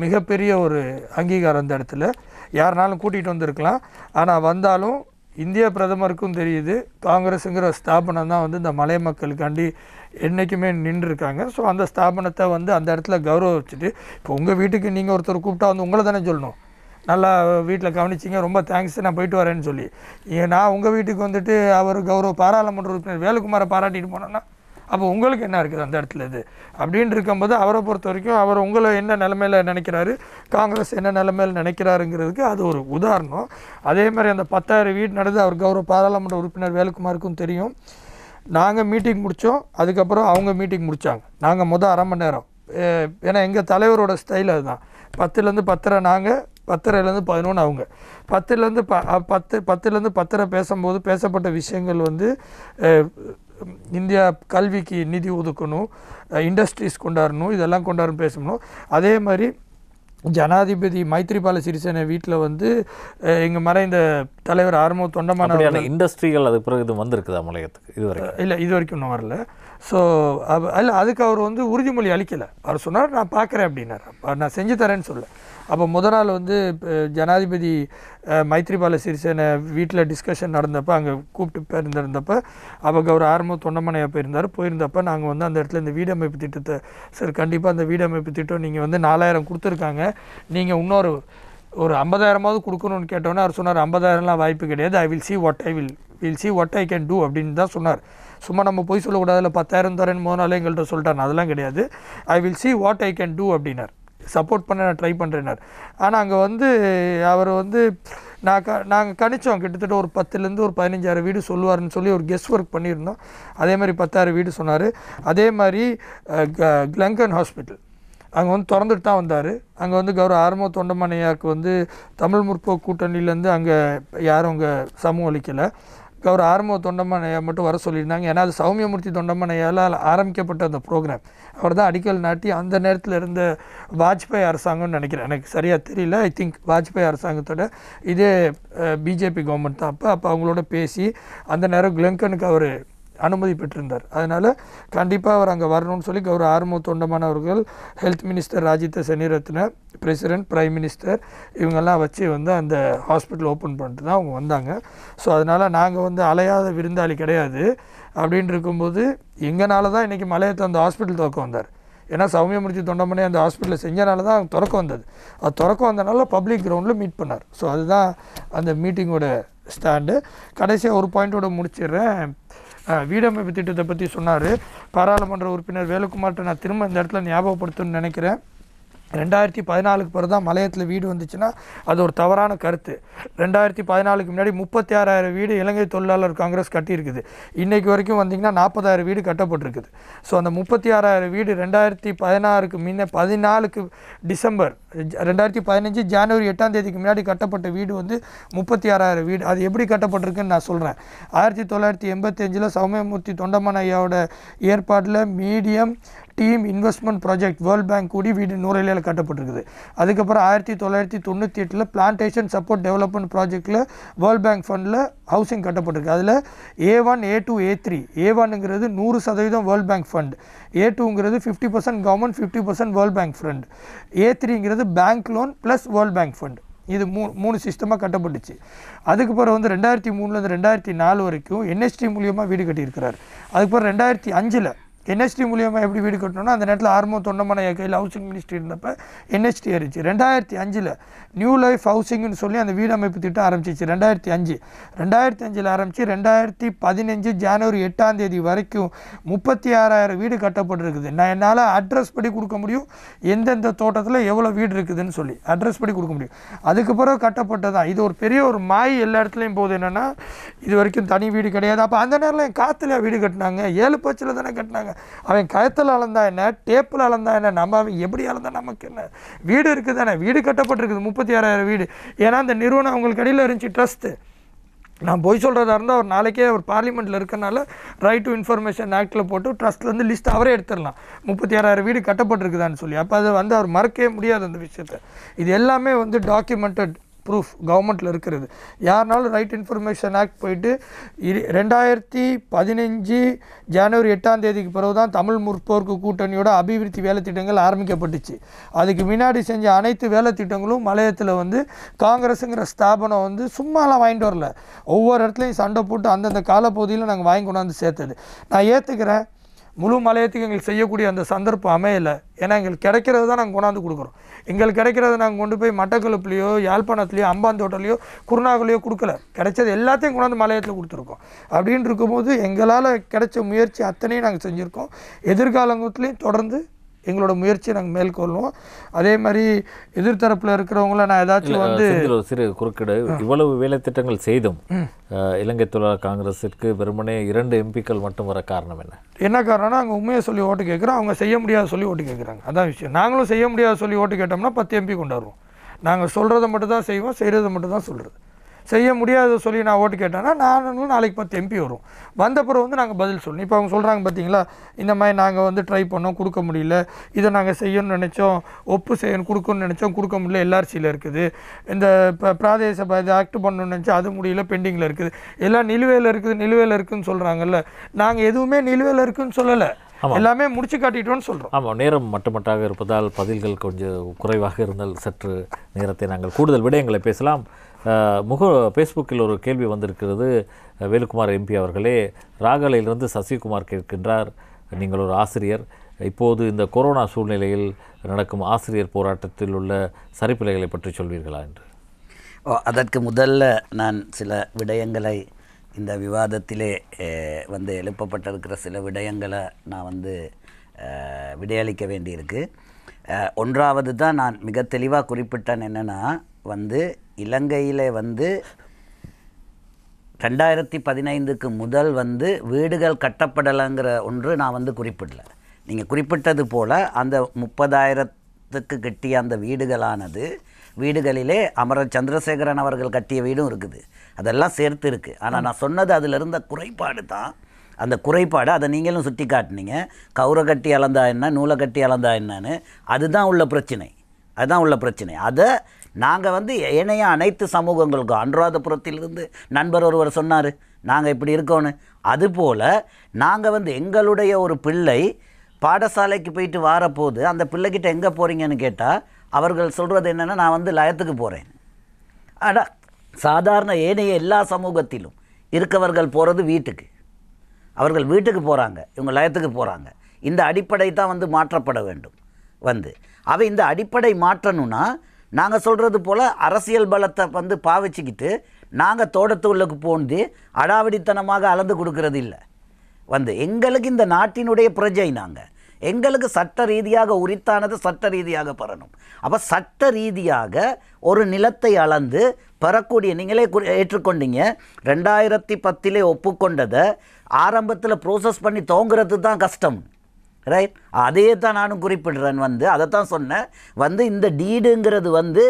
Speaker 1: மிகப்பெரிய ஒரு அங்கீகாரம். அந்த இடத்துல யாருனாலும் கூட்டிகிட்டு வந்திருக்கலாம். ஆனால் வந்தாலும் இந்திய பிரதமருக்கும் தெரியுது காங்கிரஸுங்கிற ஸ்தாபனம் தான் வந்து இந்த மலை மக்களுக்காண்டி என்றைக்குமே நின்றுருக்காங்க. ஸோ அந்த ஸ்தாபனத்தை வந்து அந்த இடத்துல கௌரவிச்சுட்டு, இப்போ உங்கள் வீட்டுக்கு நீங்கள் ஒருத்தர் கூப்பிட்டா வந்து உங்களை தானே சொல்லணும், நல்லா வீட்டில் கவனிச்சிங்க, ரொம்ப தேங்க்ஸ், நான் போயிட்டு வரேன்னு சொல்லி. நான் உங்கள் வீட்டுக்கு வந்துட்டு அவர் கௌரவ பாராளுமன்ற உறுப்பினர் வேலுக்குமாரை பாராட்டிட்டு போனோன்னா அப்போ உங்களுக்கு என்ன இருக்குது அந்த இடத்துல இது அப்படின்னு இருக்கும்போது, அவரை பொறுத்த வரைக்கும் அவர் உங்களை என்ன நிலைமையில் நினைக்கிறாரு, காங்கிரஸ் என்ன நிலைமையில் நினைக்கிறாருங்கிறதுக்கு அது ஒரு உதாரணம். அதே மாதிரி அந்த 10,000 வீடு நடந்து அவர் கௌரவ பாராளுமன்ற உறுப்பினர் வேலுக்குமாருக்கும் தெரியும். நாங்கள் மீட்டிங் முடித்தோம், அதுக்கப்புறம் அவங்க மீட்டிங் முடித்தாங்க. நாங்கள் 1/2 மணி நேரம், ஏன்னா எங்கள் தலைவரோட ஸ்டைல் அதுதான், 10லேருந்து 10:30 நாங்கள், 10:30லேருந்து 11 அவங்க. 10லேருந்து 10:30 பேசும்போது பேசப்பட்ட விஷயங்கள் வந்து இந்தியா கல்விக்கு நிதி ஒதுக்கணும், இண்டஸ்ட்ரீஸ் கொண்டாடணும், இதெல்லாம் கொண்டாடணும் பேசணும். அதே மாதிரி ஜனாதிபதி மைத்ரிபால சிறிசேன வீட்டில் வந்து எங்கள் மறைந்த தலைவர் ஆர்மோ தொண்டமான
Speaker 2: இண்டஸ்ட்ரிகள் அது பிறகு இது வந்திருக்குதா மலையத்துக்கு இது வரைக்கும்?
Speaker 1: இல்லை, இது வரைக்கும் இன்னும் வரல. ஸோ இல்லை, அதுக்கு அவர் வந்து உறுதிமொழி அளிக்கலை. அவர் சொன்னார் நான் பார்க்குறேன் அப்படின்னார், நான் செஞ்சு தரேன்னு சொல்ல. அப்போ முத நாள் வந்து ஜனாதிபதி மைத்ரிபால சிறிசேன வீட்டில் டிஸ்கஷன் நடந்தப்போ அங்கே கூப்பிட்டு போயிருந்திருந்தப்போ அப்போ அவர் ஆர்மோ தொண்டமனையாக போயிருந்தப்போ நாங்கள் வந்து அந்த இடத்துல இந்த வீடமைப்பு திட்டத்தை சார் கண்டிப்பாக அந்த வீடமைப்பு திட்டம் நீங்கள் வந்து 4000 கொடுத்துருக்காங்க, நீங்கள் இன்னொரு ஒரு 50,000 கொடுக்கணும்னு கேட்டோன்னே அவர் சொன்னார் 50,000லாம் வாய்ப்பு கிடையாது, I will see what I can do அப்படின்னு தான் சொன்னார். சும்மா நம்ம போய் சொல்லக்கூடாதுல 10,000 தரேன்னு முதல் நாளே எங்கள்கிட்ட சொல்லிட்டார், அதெல்லாம் கிடையாது, I will see what I can do அப்படின்னார். சப்போர்ட் பண்ண நான் ட்ரை பண்ணுறேன்னார். ஆனால் அங்கே வந்து அவர் வந்து நாங்கள் கணிச்சோம் கிட்டத்தட்ட ஒரு 10லேருந்து ஒரு 15,000 வீடு சொல்லுவார்னு சொல்லி ஒரு கெஸ் ஒர்க் பண்ணியிருந்தோம். அதே மாதிரி 10,000 வீடு சொன்னார். அதே மாதிரி கிளங்கன் ஹாஸ்பிட்டல் அங்கே வந்து திறந்துட்டு தான் வந்தார். அங்கே வந்து கௌரவ ஆர்மோ தொண்டமனையாவுக்கு வந்து தமிழ் முற்போக்கு கூட்டணியிலேருந்து அங்கே யாரும் அங்கே சமூகம் அளிக்கலை. கௌரவ ஆர்மோ தொண்டமனையா மட்டும் வர சொல்லியிருந்தாங்க. ஏன்னா அது சௌமியமூர்த்தி தொண்டமனையால் ஆரம்பிக்கப்பட்ட அந்த ப்ரோக்ராம் அவர் தான் அடிக்கல் நாட்டி அந்த நேரத்தில் இருந்த வாஜ்பாய் அரசாங்கம்னு நினைக்கிறேன், எனக்கு சரியாக தெரியல. ஐ திங்க் வாஜ்பாய் அரசாங்கத்தோட இதே பிஜேபி கவர்மெண்ட் தான். அப்போ அவங்களோட பேசி அந்த நேரம் கிளங்கனுக்கு அவர் அனுமதி பெற்றிருந்தார். அதனால் கண்டிப்பாக அவர் அங்கே வரணும்னு சொல்லி கௌரவ ஆர்மோ தொண்டமான் அவர்கள், health minister Rajitha Senaratne, president, prime minister இவங்கெல்லாம் வச்சு வந்து அந்த ஹாஸ்பிட்டல் ஓப்பன் பண்ணிட்டு தான் அவங்க வந்தாங்க. ஸோ அதனால் நாங்கள் வந்து அலையாத விருந்தாளி கிடையாது. அப்படின்னு இருக்கும்போது எங்களால் தான் இன்றைக்கி மலையத்தை அந்த ஹாஸ்பிட்டல் திறக்க வந்தார். ஏன்னா சௌமியமூர்த்தி தொண்டமனை அந்த ஹாஸ்பிட்டலில் செஞ்சனால தான் திறக்க வந்தது. அது திறக்க வந்தனால பப்ளிக் கிரவுண்டில் மீட் பண்ணார். ஸோ அதுதான் அந்த மீட்டிங்கோட ஸ்டாண்டு. கடைசியாக ஒரு பாயிண்ட்டோட முடிச்சிடுறேன். வீடமைப்பு திட்டத்தை பற்றி சொன்னார் பாராளுமன்ற உறுப்பினர் வேலுக்குமார்ட்ட. நான் திரும்ப இந்த இடத்துல ஞாபகப்படுத்தணும்னு நினைக்கிறேன். 2014க்கு பிறகு தான் மலையத்தில் வீடு வந்துச்சுன்னா அது ஒரு தவறான கருத்து. 2014க்கு முன்னாடி 36,000 வீடு இலங்கை தொழிலாளர் காங்கிரஸ் கட்டியிருக்குது. இன்றைக்கு வரைக்கும் வந்திங்கன்னா 40,000 வீடு கட்டப்பட்டிருக்குது. ஸோ அந்த 36,000 வீடு 2016க்கு முன்ன 14 டிசம்பர் 2015 ஜனவரி 8ஆம் தேதிக்கு முன்னாடி கட்டப்பட்ட வீடு வந்து 36,000 வீடு. அது எப்படி கட்டப்பட்டிருக்குன்னு நான் சொல்கிறேன். 1985 சௌமியமூர்த்தி தொண்டமான் ஐயாவோட ஏற்பாட்டில் medium term investment project World Bank கூடி வீடு நூறையில கட்டப்பட்டிருக்குது. அதுக்கப்புறம் 1998 பிளான்டேஷன் சப்போர்ட் டெவலப்மெண்ட் ப்ராஜெக்டில் வேர்ல்ட் பேங்க் ஃபண்டில் ஹவுசிங் கட்டப்பட்டிருக்கு. அதில் A1, A2, A3. A1ங்கிறது 100% வேர்ல்ட் பேங்க் ஃபண்ட், A2ங்கிறது 50% கவர்மெண்ட், 50% வேர்ல்ட் பேங்க் ஃபண்ட், A3ங்கிறது bank loan plus World Bank fund. இது மூணு சிஸ்டமாக கட்டப்பட்டுச்சு. அதுக்கப்புறம் வந்து 2003லேருந்து 2004 வரைக்கும் NHT மூலியமாக வீடு கட்டியிருக்கிறார். அதுக்கப்புறம் 2005 NHT மூலியமாக எப்படி வீடு கட்டணும்னா அந்த நேரத்தில் ஆர்மோ தொண்டமான கையில் ஹவுசிங் மினிஸ்ட்ரி இருந்தப்போ NHT இருந்துச்சு. 2005 நியூ லைஃப் ஹவுசிங்னு சொல்லி அந்த வீடமைப்பு திட்டம் ஆரம்பிச்சிச்சு. 2005 ஆரம்பித்து 2015 ஜனவரி 8ஆம் தேதி வரைக்கும் 36,000 வீடு கட்டப்பட்டிருக்குது. நான் என்னால் அட்ரஸ் படி கொடுக்க முடியும், எந்தெந்த தோட்டத்தில் எவ்வளோ வீடு இருக்குதுன்னு சொல்லி அட்ரஸ் படி கொடுக்க முடியும். அதுக்கப்புறம் கட்டப்பட்டதான். இது ஒரு பெரிய ஒரு மாய் எல்லா இடத்துலையும் போகுது. என்னென்னா இது வரைக்கும் தனி வீடு கிடையாது. அப்போ அந்த நேரில் என் காற்றுல வீடு கட்டினாங்க, 7 பச்சில் தானே கட்டினாங்க. அவன் கயத்தில் அளந்தா என்ன, டேப்பில் அளந்தா என்ன, நம்ம அவன் எப்படி அளந்தா நமக்கு என்ன, வீடு இருக்குது தானே, வீடு கட்டப்பட்டிருக்குது 36,000 வீடு. ஏன்னா அந்த நிறுவனம் அவங்களுக்கு அடியில் இருந்துச்சு ட்ரஸ்ட்டு. நான் போய் சொல்கிறதா இருந்தால் அவர் நாளைக்கே அவர் பார்லிமெண்ட்டில் இருக்கனால ரைட் டு இன்ஃபர்மேஷன் ஆக்டில் போட்டு ட்ரஸ்ட்லேருந்து லிஸ்ட் அவரே எடுத்துடலாம் 36,000 வீடு கட்டப்பட்டிருக்குதான்னு சொல்லி. அப்போ அதை வந்து அவர் மறக்கவே முடியாது அந்த விஷயத்தை. இது எல்லாமே வந்து டாக்குமெண்டட் ப்ரூஃப் கவர்மெண்ட்டில் இருக்கிறது. யாருனாலும் ரைட் இன்ஃபர்மேஷன் ஆக்ட் போயிட்டு 2015 ஜனவரி 8ஆம் தேதிக்கு பிறகு தான் தமிழ் முற்போக்கு கூட்டணியோட அபிவிருத்தி வேலை திட்டங்கள் ஆரம்பிக்கப்பட்டுச்சு. அதுக்கு முன்னாடி செஞ்ச அனைத்து வேலை திட்டங்களும் மலையத்தில் வந்து காங்கிரஸுங்கிற ஸ்தாபனம் வந்து சும்மாலாம் வாங்கிட்டு வரல. ஒவ்வொரு இடத்துலையும் சண்டை போட்டு அந்தந்த காலப்பகுதியில் நாங்கள் வாங்கி கொண்டாந்து சேர்த்தது. நான் ஏற்றுக்கிறேன், முழு மலையத்துக்கு எங்களுக்கு செய்யக்கூடிய அந்த சந்தர்ப்பம் அமையலை. ஏன்னா எங்களுக்கு கிடைக்கிறது தான் நாங்கள் கொண்டாந்து கொடுக்குறோம். எங்களுக்கு கிடைக்கிறத நாங்கள் கொண்டு போய் மட்டக்களப்புலையோ யாழ்ப்பாணத்துலையோ அம்பாந்தோட்டலையோ குருநாகலையோ கொடுக்கல. கிடைச்சது எல்லாத்தையும் கொண்டாந்து மலையத்தில் கொடுத்துருக்கோம். அப்படின்னு இருக்கும்போது எங்களால் கிடைச்ச முயற்சி அத்தனையும் நாங்கள் செஞ்சுருக்கோம். எதிர்காலங்கத்துலேயும் தொடர்ந்து எங்களோட முயற்சியை நாங்கள் மேற்கொள்ளுவோம். அதே மாதிரி எதிர்த்தரப்பில் இருக்கிறவங்கள நான் ஏதாச்சும் வந்து
Speaker 2: சிறு குறுக்கிடு, இவ்வளவு வேலை திட்டங்கள் செய்தும் இலங்கை தொழிலாளர் காங்கிரஸிற்கு வெறுமனே 2 எம்பிக்கள் மட்டும் வர காரணம் என்ன
Speaker 1: காரணம்னா அவங்க உண்மையை சொல்லி ஓட்டு கேட்குறோம், அவங்க செய்ய முடியாத சொல்லி ஓட்டு கேட்குறாங்க. அதான் விஷயம். நாங்களும் செய்ய முடியாத சொல்லி ஓட்டு கேட்டோம்னா 10 MP கொண்டாடுவோம். நாங்கள் சொல்கிறத மட்டும் தான் செய்வோம், செய்கிறத மட்டும் தான் சொல்கிறது. செய்ய முடியாத சொல்லி நான் ஓட்டு கேட்டேன்னா நானும் நாளைக்கு 10 MP வரும், வந்த பிறகு வந்து நாங்கள் பதில் சொல்லணும். இப்போ அவங்க சொல்கிறாங்க பார்த்தீங்களா, இந்த மாதிரி நாங்கள் வந்து ட்ரை பண்ணோம், கொடுக்க முடியல, இதை நாங்கள் செய்யணும்னு நினச்சோம், ஒப்பு செய்யணும் கொடுக்கணும்னு நினச்சோம், கொடுக்க முடியல, எல்ஆர்சியில் இருக்குது, இந்த இப்போ பிராதேச சபை இதை ஆக்ட் பண்ணணும்னு நினச்சா அது முடியல, பெண்டிங்கில் இருக்குது, எல்லாம் நிலுவையில் இருக்குதுன்னு சொல்கிறாங்கல்ல. நாங்கள் எதுவுமே நிலுவையில் இருக்குதுன்னு சொல்லலை, எல்லாமே முடிச்சு காட்டிட்டோன்னு சொல்கிறோம்.
Speaker 2: ஆமாம், நேரம் மட்டுமட்டாக இருப்பதால் பதில்கள் கொஞ்சம் குறைவாக இருந்தால் சற்று நேரத்தை நாங்கள் கூடுதல் விடயங்களை பேசலாம். ஃபேஸ்புக்கில் ஒரு கேள்வி வந்திருக்கிறது. வேலுக்குமார் MP அவர்களே, ராகலையிலிருந்து சசிகுமார் கேட்கின்றார், நீங்கள் ஒரு ஆசிரியர், இப்போது இந்த கொரோனா சூழ்நிலையில் நடக்கும் ஆசிரியர் போராட்டத்தில் உள்ள சரிப்பிழைகளை பற்றி சொல்வீர்களா என்று.
Speaker 3: அதற்கு முதல்ல நான் சில விடயங்களை இந்த விவாதத்திலே வந்து எழுப்பப்பட்டிருக்கிற சில விடயங்களை நான் வந்து விடையளிக்க வேண்டியிருக்கு. ஒன்றாவது தான் நான் மிக தெளிவாக குறிப்பிட்டேன், என்னென்னா வந்து இலங்கையில் வந்து 2015க்கு முதல் வந்து வீடுகள் கட்டப்படலைங்கிற ஒன்று நான் வந்து குறிப்பிடல. நீங்கள் குறிப்பிட்டது போல் அந்த 30,000க்கு கட்டிய அந்த வீடுகளானது, வீடுகளிலே அமரர் சந்திரசேகரன் அவர்கள் கட்டிய வீடும் இருக்குது, அதெல்லாம் சேர்த்து இருக்குது. ஆனால் நான் சொன்னது அதில் இருந்த குறைபாடு தான், அந்த குறைபாடு அதை நீங்களும் சுட்டி காட்டினீங்க. கவுரை கட்டி அளந்தா என்ன, நூலை கட்டி அளந்தா என்னன்னு, அதுதான் உள்ள பிரச்சனை, அதுதான் உள்ள பிரச்சனை. அதை நாங்கள் வந்து ஏனைய அனைத்து சமூகங்களுக்கும், அனுராதபுரத்திலிருந்து நண்பர் ஒருவர் சொன்னார் நாங்கள் இப்படி இருக்கோன்னு, அதுபோல் நாங்கள் வந்து எங்களுடைய ஒரு பிள்ளை பாடசாலைக்கு போயிட்டு வரப்போது அந்த பிள்ளைக்கிட்ட எங்கே போகிறீங்கன்னு கேட்டால் அவர்கள் சொல்கிறது என்னென்னா, நான் வந்து லயத்துக்கு போகிறேன். ஆனால் சாதாரண ஏனைய எல்லா சமூகத்திலும் இருக்கவர்கள் போகிறது வீட்டுக்கு, அவர்கள் வீட்டுக்கு போகிறாங்க, இவங்க லயத்துக்கு போகிறாங்க. இந்த அடிப்படை தான் வந்து மாற்றப்பட வேண்டும். வந்து அவை இந்த அடிப்படை மாற்றணும்னா நாங்கள் சொல்கிறது போல் அரசியல் பலத்தை வந்து பாவிச்சுக்கிட்டு நாங்கள் தோட்டத்துள்ளுக்கு போந்து அடாவடித்தனமாக அளந்து கொடுக்கறது இல்லை. வந்து எங்களுக்கு இந்த நாட்டினுடைய பிரஜை, நாங்கள் எங்களுக்கு சட்ட ரீதியாக உரித்தானது சட்ட ரீதியாக பெறணும். அப்போ சட்ட ரீதியாக ஒரு நிலத்தை அளந்து பெறக்கூடிய, நீங்களே ஏற்றுக்கொண்டீங்க 2010 ஒப்புக்கொண்டதை ஆரம்பத்தில் ப்ரோசஸ் பண்ணி தோங்குறது தான் கஷ்டம், ரைட்? அதே தான் நானும் குறிப்பிடுறேன். வந்து அதை தான் சொன்னேன், வந்து இந்த டீடுங்கிறது வந்து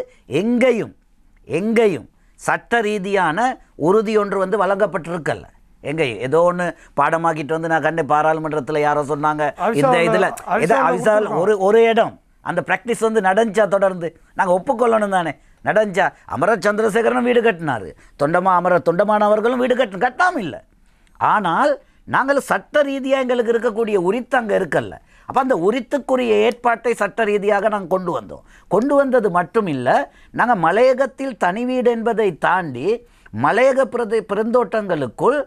Speaker 3: எங்கேயும் சட்ட ரீதியான உறுதி ஒன்று வந்து வழங்கப்பட்டிருக்கல்ல. எங்கேயும் ஏதோ ஒன்று பாடமாக்கிட்டு வந்து நான் கண்டு பாராளுமன்றத்தில் யாரோ சொன்னாங்க இந்த இதில் அவிசால் ஒரு இடம் அந்த ப்ராக்டிஸ் வந்து நடந்துச்சா, தொடர்ந்து நாங்கள் ஒப்புக்கொள்ளணும் தானே, நடந்துச்சா? அமரர் சந்திரசேகரனும் வீடு கட்டினார், தொண்டமானவர்களும் வீடு கட்டாமல் இல்லை. ஆனால் நாங்கள் சட்ட ரீதியாக எங்களுக்கு இருக்கக்கூடிய உரித்து அங்கே இருக்கல்ல. அப்போ அந்த உரித்துக்குரிய ஏற்பாட்டை சட்ட ரீதியாக நாங்கள் கொண்டு வந்தது மட்டும் இல்லை, நாங்கள் மலையகத்தில் தனி வீடு என்பதை தாண்டி மலையக பெருந்தோட்டங்களுக்குள்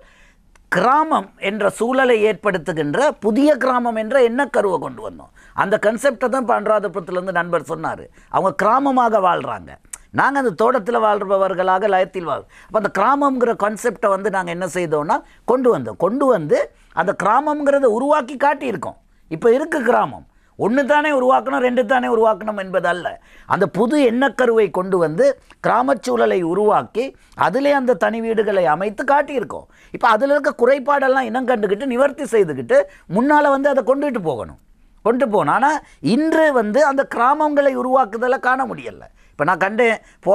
Speaker 3: கிராமம் என்ற சூழலை ஏற்படுத்துகின்ற புதிய கிராமம் என்ற எண்ணக்கருவை கொண்டு வந்தோம். அந்த கன்செப்டை தான் இப்போ அனுராதபுரத்துலேருந்து நண்பர் சொன்னார். அவங்க கிராமமாக வாழ்கிறாங்க, நாங்கள் அந்த தோட்டத்தில் வாழ்பவர்களாக லயத்தில் அப்போ அந்த கிராமங்கிற கான்செப்டை வந்து நாங்கள் என்ன செய்தோம்னா கொண்டு வந்து அந்த கிராமங்கிறத உருவாக்கி காட்டியிருக்கோம். இப்போ இருக்குது கிராமம், ஒன்று தானே உருவாக்கணும், 2 தானே உருவாக்கணும் என்பதல்ல. அந்த புது எண்ணக்கருவை கொண்டு வந்து கிராமச்சூழலை உருவாக்கி அதிலே அந்த தனி வீடுகளை அமைத்து காட்டியிருக்கோம். இப்போ அதில் இருக்க குறைபாடெல்லாம் இனம் கண்டுக்கிட்டு நிவர்த்தி செய்துக்கிட்டு முன்னால் வந்து அதை கொண்டு போனோம். ஆனால் இன்று வந்து அந்த கிராமங்களை உருவாக்குதலை காண முடியலை. இப்போ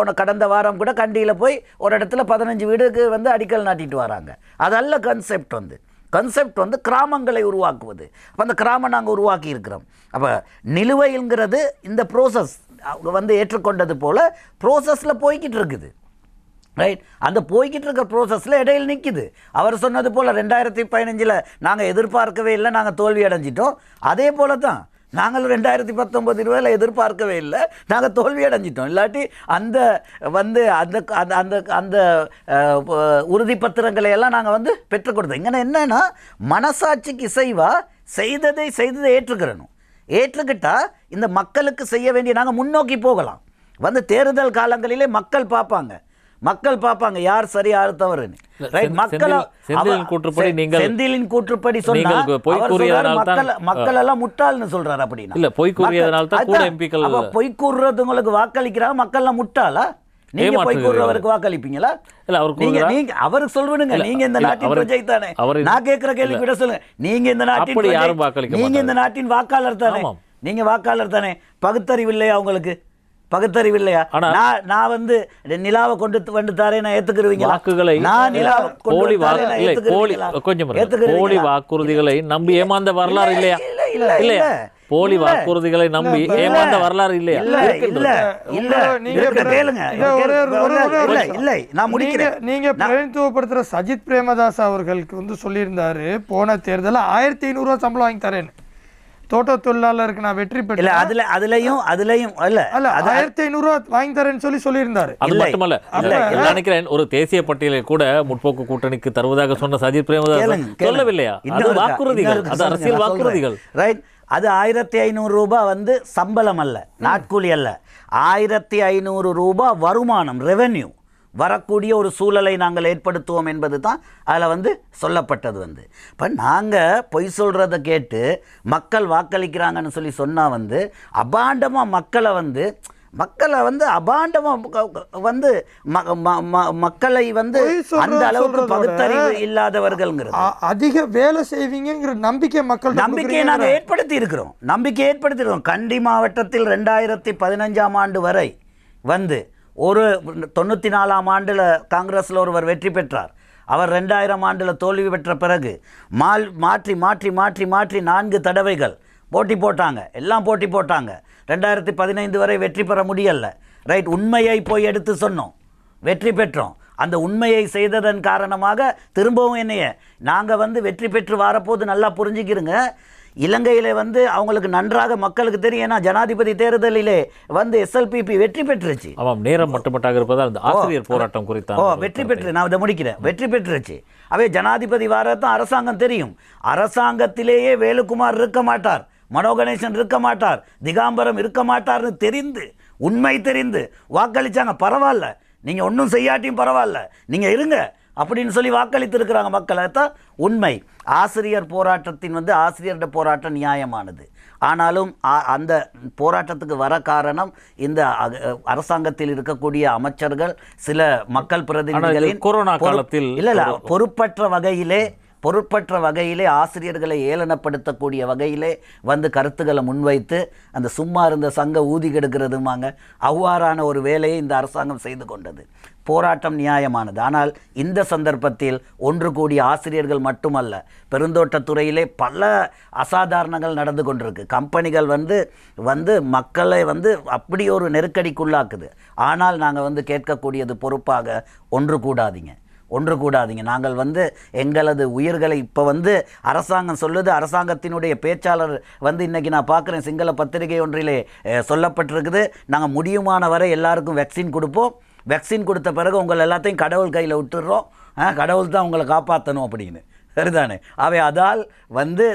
Speaker 3: நான் கடந்த வாரம் கூட கண்டியில் போய் ஒரு இடத்துல 15 வீடுக்கு வந்து அடிக்கல் நாட்டிட்டு வராங்க. அதல்ல கன்செப்ட் வந்து கிராமங்களை உருவாக்குவது. அப்போ அந்த கிராமம் நாங்கள் உருவாக்கி இருக்கிறோம். அப்போ நிலுவைங்கிறது இந்த ப்ரோசஸ் வந்து ஏற்றுக்கொண்டது போல் ப்ரோசஸில் போய்கிட்டு இருக்குது, ரைட்? அந்த போய்கிட்டு இருக்க ப்ரோசஸில் இடையில் நிற்கிது. அவர் சொன்னது போல் 2015 நாங்கள் எதிர்பார்க்கவே இல்லை, நாங்கள் தோல்வி அடைஞ்சிட்டோம். அதே போல தான் நாங்கள் 2019-20 எதிர்பார்க்கவே இல்லை, நாங்கள் தோல்வி அடைஞ்சிட்டோம். இல்லாட்டி அந்த வந்து அந்த அந்த அந்த உறுதிப்பத்திரங்களை எல்லாம் நாங்கள் வந்து பெற்றுக் கொடுத்தோம். இங்கே என்னன்னா மனசாட்சிக்கு இசைவாக செய்ததை ஏற்றுக்கிட்டால் இந்த மக்களுக்கு செய்ய வேண்டிய நாங்கள் முன்னோக்கி போகலாம். வந்து தேர்தல் காலங்களிலே மக்கள் பார்ப்பாங்க யார் சரி யார் தவறுன்னு. செந்திலின் கூற்றுப்படி சொன்னா மக்கள் எல்லாம் முட்டாள்னு சொல்றாரு. அப்படின்னா பொய் கூறுறது உங்களுக்கு வாக்களிக்கிறாங்க, மக்கள் எல்லாம் முட்டாளா? நீங்க பொய் கூறுறவருக்கு வாக்களிப்பீங்களா? நீங்க அவருக்கு சொல்றீங்க, நீங்க இந்த நாட்டின் பிரஜை தானே. நான் கேட்கிற கேள்வி விட சொல்லுங்க, நீங்க இந்த நாட்டின் வாக்காளர் தானே, நீங்க வாக்காளர் தானே. பகுத்தறிவு இல்லையா உங்களுக்கு? பகுத்தறிவு இல்லையா? நான் வந்து நிலாவை கொண்டு வந்து தாரே நான் ஏத்துக்குருவீங்க?
Speaker 2: வாக்குகளை போலி வாக்குறுதிகளை நம்பி ஏமாந்த வரலாறு இல்லையா? இல்லையா? போலி வாக்குறுதிகளை நம்பி ஏமாந்த வரலாறு இல்லையா?
Speaker 1: நீங்க பிரதிநிதித்துவப்படுத்துற சஜித் பிரேமதாஸ் அவர்களுக்கு வந்து சொல்லியிருந்தாரு போன தேர்தல 1500 ரூபாய் சம்பளம் வாங்கி தரேன்னு. தோட்ட தொழிலாளருக்கு நான் வெற்றி பெற்ற
Speaker 3: அதுலயும்
Speaker 1: 1500 ரூபாய் வாங்கி தரேன்னு சொல்லியிருந்தாரு.
Speaker 2: அது மட்டுமல்ல, நினைக்கிறேன் ஒரு தேசிய பட்டியலில் கூட முற்போக்கு கூட்டணிக்கு தருவதாக சொன்ன சஜித் பிரேமதாஸ் சொல்லவில்லையா? அது வாக்குறுதிகள், அது அரசியல் வாக்குறுதிகள்.
Speaker 3: ரைட். அது 1500 ரூபாய் வந்து சம்பளம் அல்ல, நாட்கூலி அல்ல. 1500 ரூபாய் வருமானம், ரெவென்யூ வரக்கூடிய ஒரு சூழலை நாங்கள் ஏற்படுத்துவோம் என்பது தான் அதில் வந்து சொல்லப்பட்டது. வந்து இப்போ நாங்கள் பொய் சொல்கிறத கேட்டு மக்கள் வாக்களிக்கிறாங்கன்னு சொன்னால் வந்து அபாண்டமாக மக்களை வந்து அபாண்டமாக வந்து மக்களை வந்து அந்த அளவுக்கு பகுத்தறிவு இல்லாதவர்கள்ங்கிறது.
Speaker 1: அதிக வேலை செய்வீங்கிற நம்பிக்கையை நாங்கள்
Speaker 3: ஏற்படுத்தியிருக்கிறோம். கண்டி மாவட்டத்தில் 2015ஆம் ஆண்டு வரை வந்து ஒரு 94ஆம் ஆண்டில் காங்கிரஸில் ஒருவர் வெற்றி பெற்றார். அவர் 2000 ஆண்டில் தோல்வி பெற்ற பிறகு மாற்றி 4 தடவைகள் போட்டி போட்டாங்க. எல்லாம் போட்டி போட்டாங்க. 2015 வரை வெற்றி பெற முடியல. ரைட். உண்மையை போய் எடுத்து சொன்னோம், வெற்றி பெற்றோம். அந்த உண்மையை செய்ததன் காரணமாக திரும்பவும் என்னைய நாங்கள் வந்து வெற்றி பெற்று வரப்போது நல்லா புரிஞ்சுக்கிறோங்க. இலங்கையில் வந்து அவங்களுக்கு நன்றாக மக்களுக்கு தெரியும். ஏன்னா ஜனாதிபதி தேர்தலிலே வந்து SLPP வெற்றி பெற்றுச்சு.
Speaker 2: ஆமாம், நேரம் மட்டுமட்டாக இருப்பதால் அந்த ஆசிரியர் போராட்டம் குறித்து
Speaker 3: வெற்றி பெற்று நான் இதை முடிக்கிறேன். வெற்றி பெற்றுச்சு. அவை ஜனாதிபதி வாரத்தான் அரசாங்கம் தெரியும். அரசாங்கத்திலேயே வேலுக்குமார் இருக்க மாட்டார், மனோகணேசன் இருக்க மாட்டார், திகாம்பரம் இருக்க மாட்டார்னு தெரிந்து, உண்மை தெரிந்து வாக்களிச்சாங்க. பரவாயில்ல, நீங்கள் ஒன்றும் செய்யாட்டியும் பரவாயில்ல, நீங்கள் இருங்க அப்படின்னு சொல்லி வாக்களித்திருக்கிறாங்க மக்கள். தான் உண்மை. ஆசிரியர் போராட்டத்தின் வந்து ஆசிரியர்கிட்ட போராட்டம் நியாயமானது. ஆனாலும் அந்த போராட்டத்துக்கு வர காரணம் இந்த அரசாங்கத்தில் இருக்கக்கூடிய அமைச்சர்கள், சில மக்கள் பிரதிநிதிகளின்
Speaker 2: கொரோனா காலத்தில்
Speaker 3: பொறுப்பற்ற வகையிலே ஆசிரியர்களை ஏளனப்படுத்தக்கூடிய வகையிலே வந்து கருத்துக்களை முன்வைத்து அந்த சும்மா இருந்த சங்க ஊதி கெடுக்கிறதுமாங்க அவ்வாறான ஒரு வேலையை இந்த அரசாங்கம் செய்து கொண்டது. போராட்டம் நியாயமானது. ஆனால் இந்த சந்தர்ப்பத்தில் ஒன்று கூடிய ஆசிரியர்கள் மட்டுமல்ல, பெருந்தோட்டத்துறையிலே பல அசாதாரணங்கள் நடந்து கொண்டிருக்கு. கம்பெனிகள் வந்து மக்களை வந்து அப்படி ஒரு நெருக்கடிக்குள்ளாக்குது. ஆனால் நாங்கள் வந்து கேட்கக்கூடியது பொறுப்பாக ஒன்று கூடாதீங்க. நாங்கள் வந்து எங்களது உயிர்களை இப்போ வந்து அரசாங்கம் சொல்லுது. அரசாங்கத்தினுடைய பேச்சாளர் வந்து இன்றைக்கி நான் பார்க்குறேன், சிங்கள பத்திரிகை ஒன்றிலே சொல்லப்பட்டிருக்குது, நாங்கள் முடியுமான வரை எல்லாருக்கும் வேக்சின் கொடுப்போம், வேக்சின் கொடுத்த பிறகு உங்களை எல்லாத்தையும் கடவுள் கையில் விட்டுடுறோம், கடவுள் தான் உங்களை காப்பாற்றணும் அப்படின்னு. சரிதானே? அவை அதால் வந்து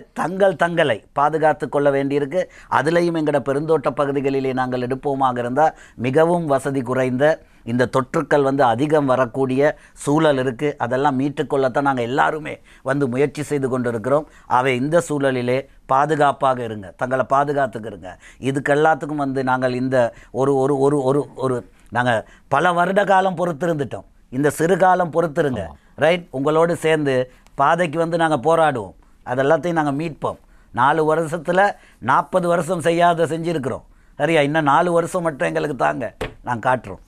Speaker 3: தங்களை பாதுகாத்து கொள்ள வேண்டியிருக்கு. அதுலேயும் எங்களோட பெருந்தோட்ட பகுதிகளிலே நாங்கள் எடுப்போமாக இருந்தால் மிகவும் வசதி குறைந்த இந்த தொற்றுக்கள் வந்து அதிகம் வரக்கூடிய சூழல் இருக்குது. அதெல்லாம் மீட்டுக்கொள்ளத்தான் நாங்கள் எல்லாருமே வந்து முயற்சி செய்து கொண்டு இருக்கிறோம். அவை இந்த சூழலிலே பாதுகாப்பாக இருங்க, தங்களை பாதுகாத்துக்கிறங்க. இதுக்கு எல்லாத்துக்கும் வந்து நாங்கள் இந்த ஒரு ஒரு ஒரு ஒரு ஒரு நாங்கள் பல வருட காலம் பொறுத்திருந்துட்டோம். இந்த சிறுகாலம் பொறுத்திருங்க. ரைட். உங்களோடு சேர்ந்து பாதைக்கு வந்து நாங்கள் போராடுவோம். அதெல்லாத்தையும் நாங்கள் மீட்போம். 4 வருஷத்தில் 40 வருஷம் செய்யாத செஞ்சுருக்கிறோம். சரியா? இன்னும் 4 வருஷம் மட்டும் எங்களுக்கு தாங்க, நாங்கள் காட்டுறோம்.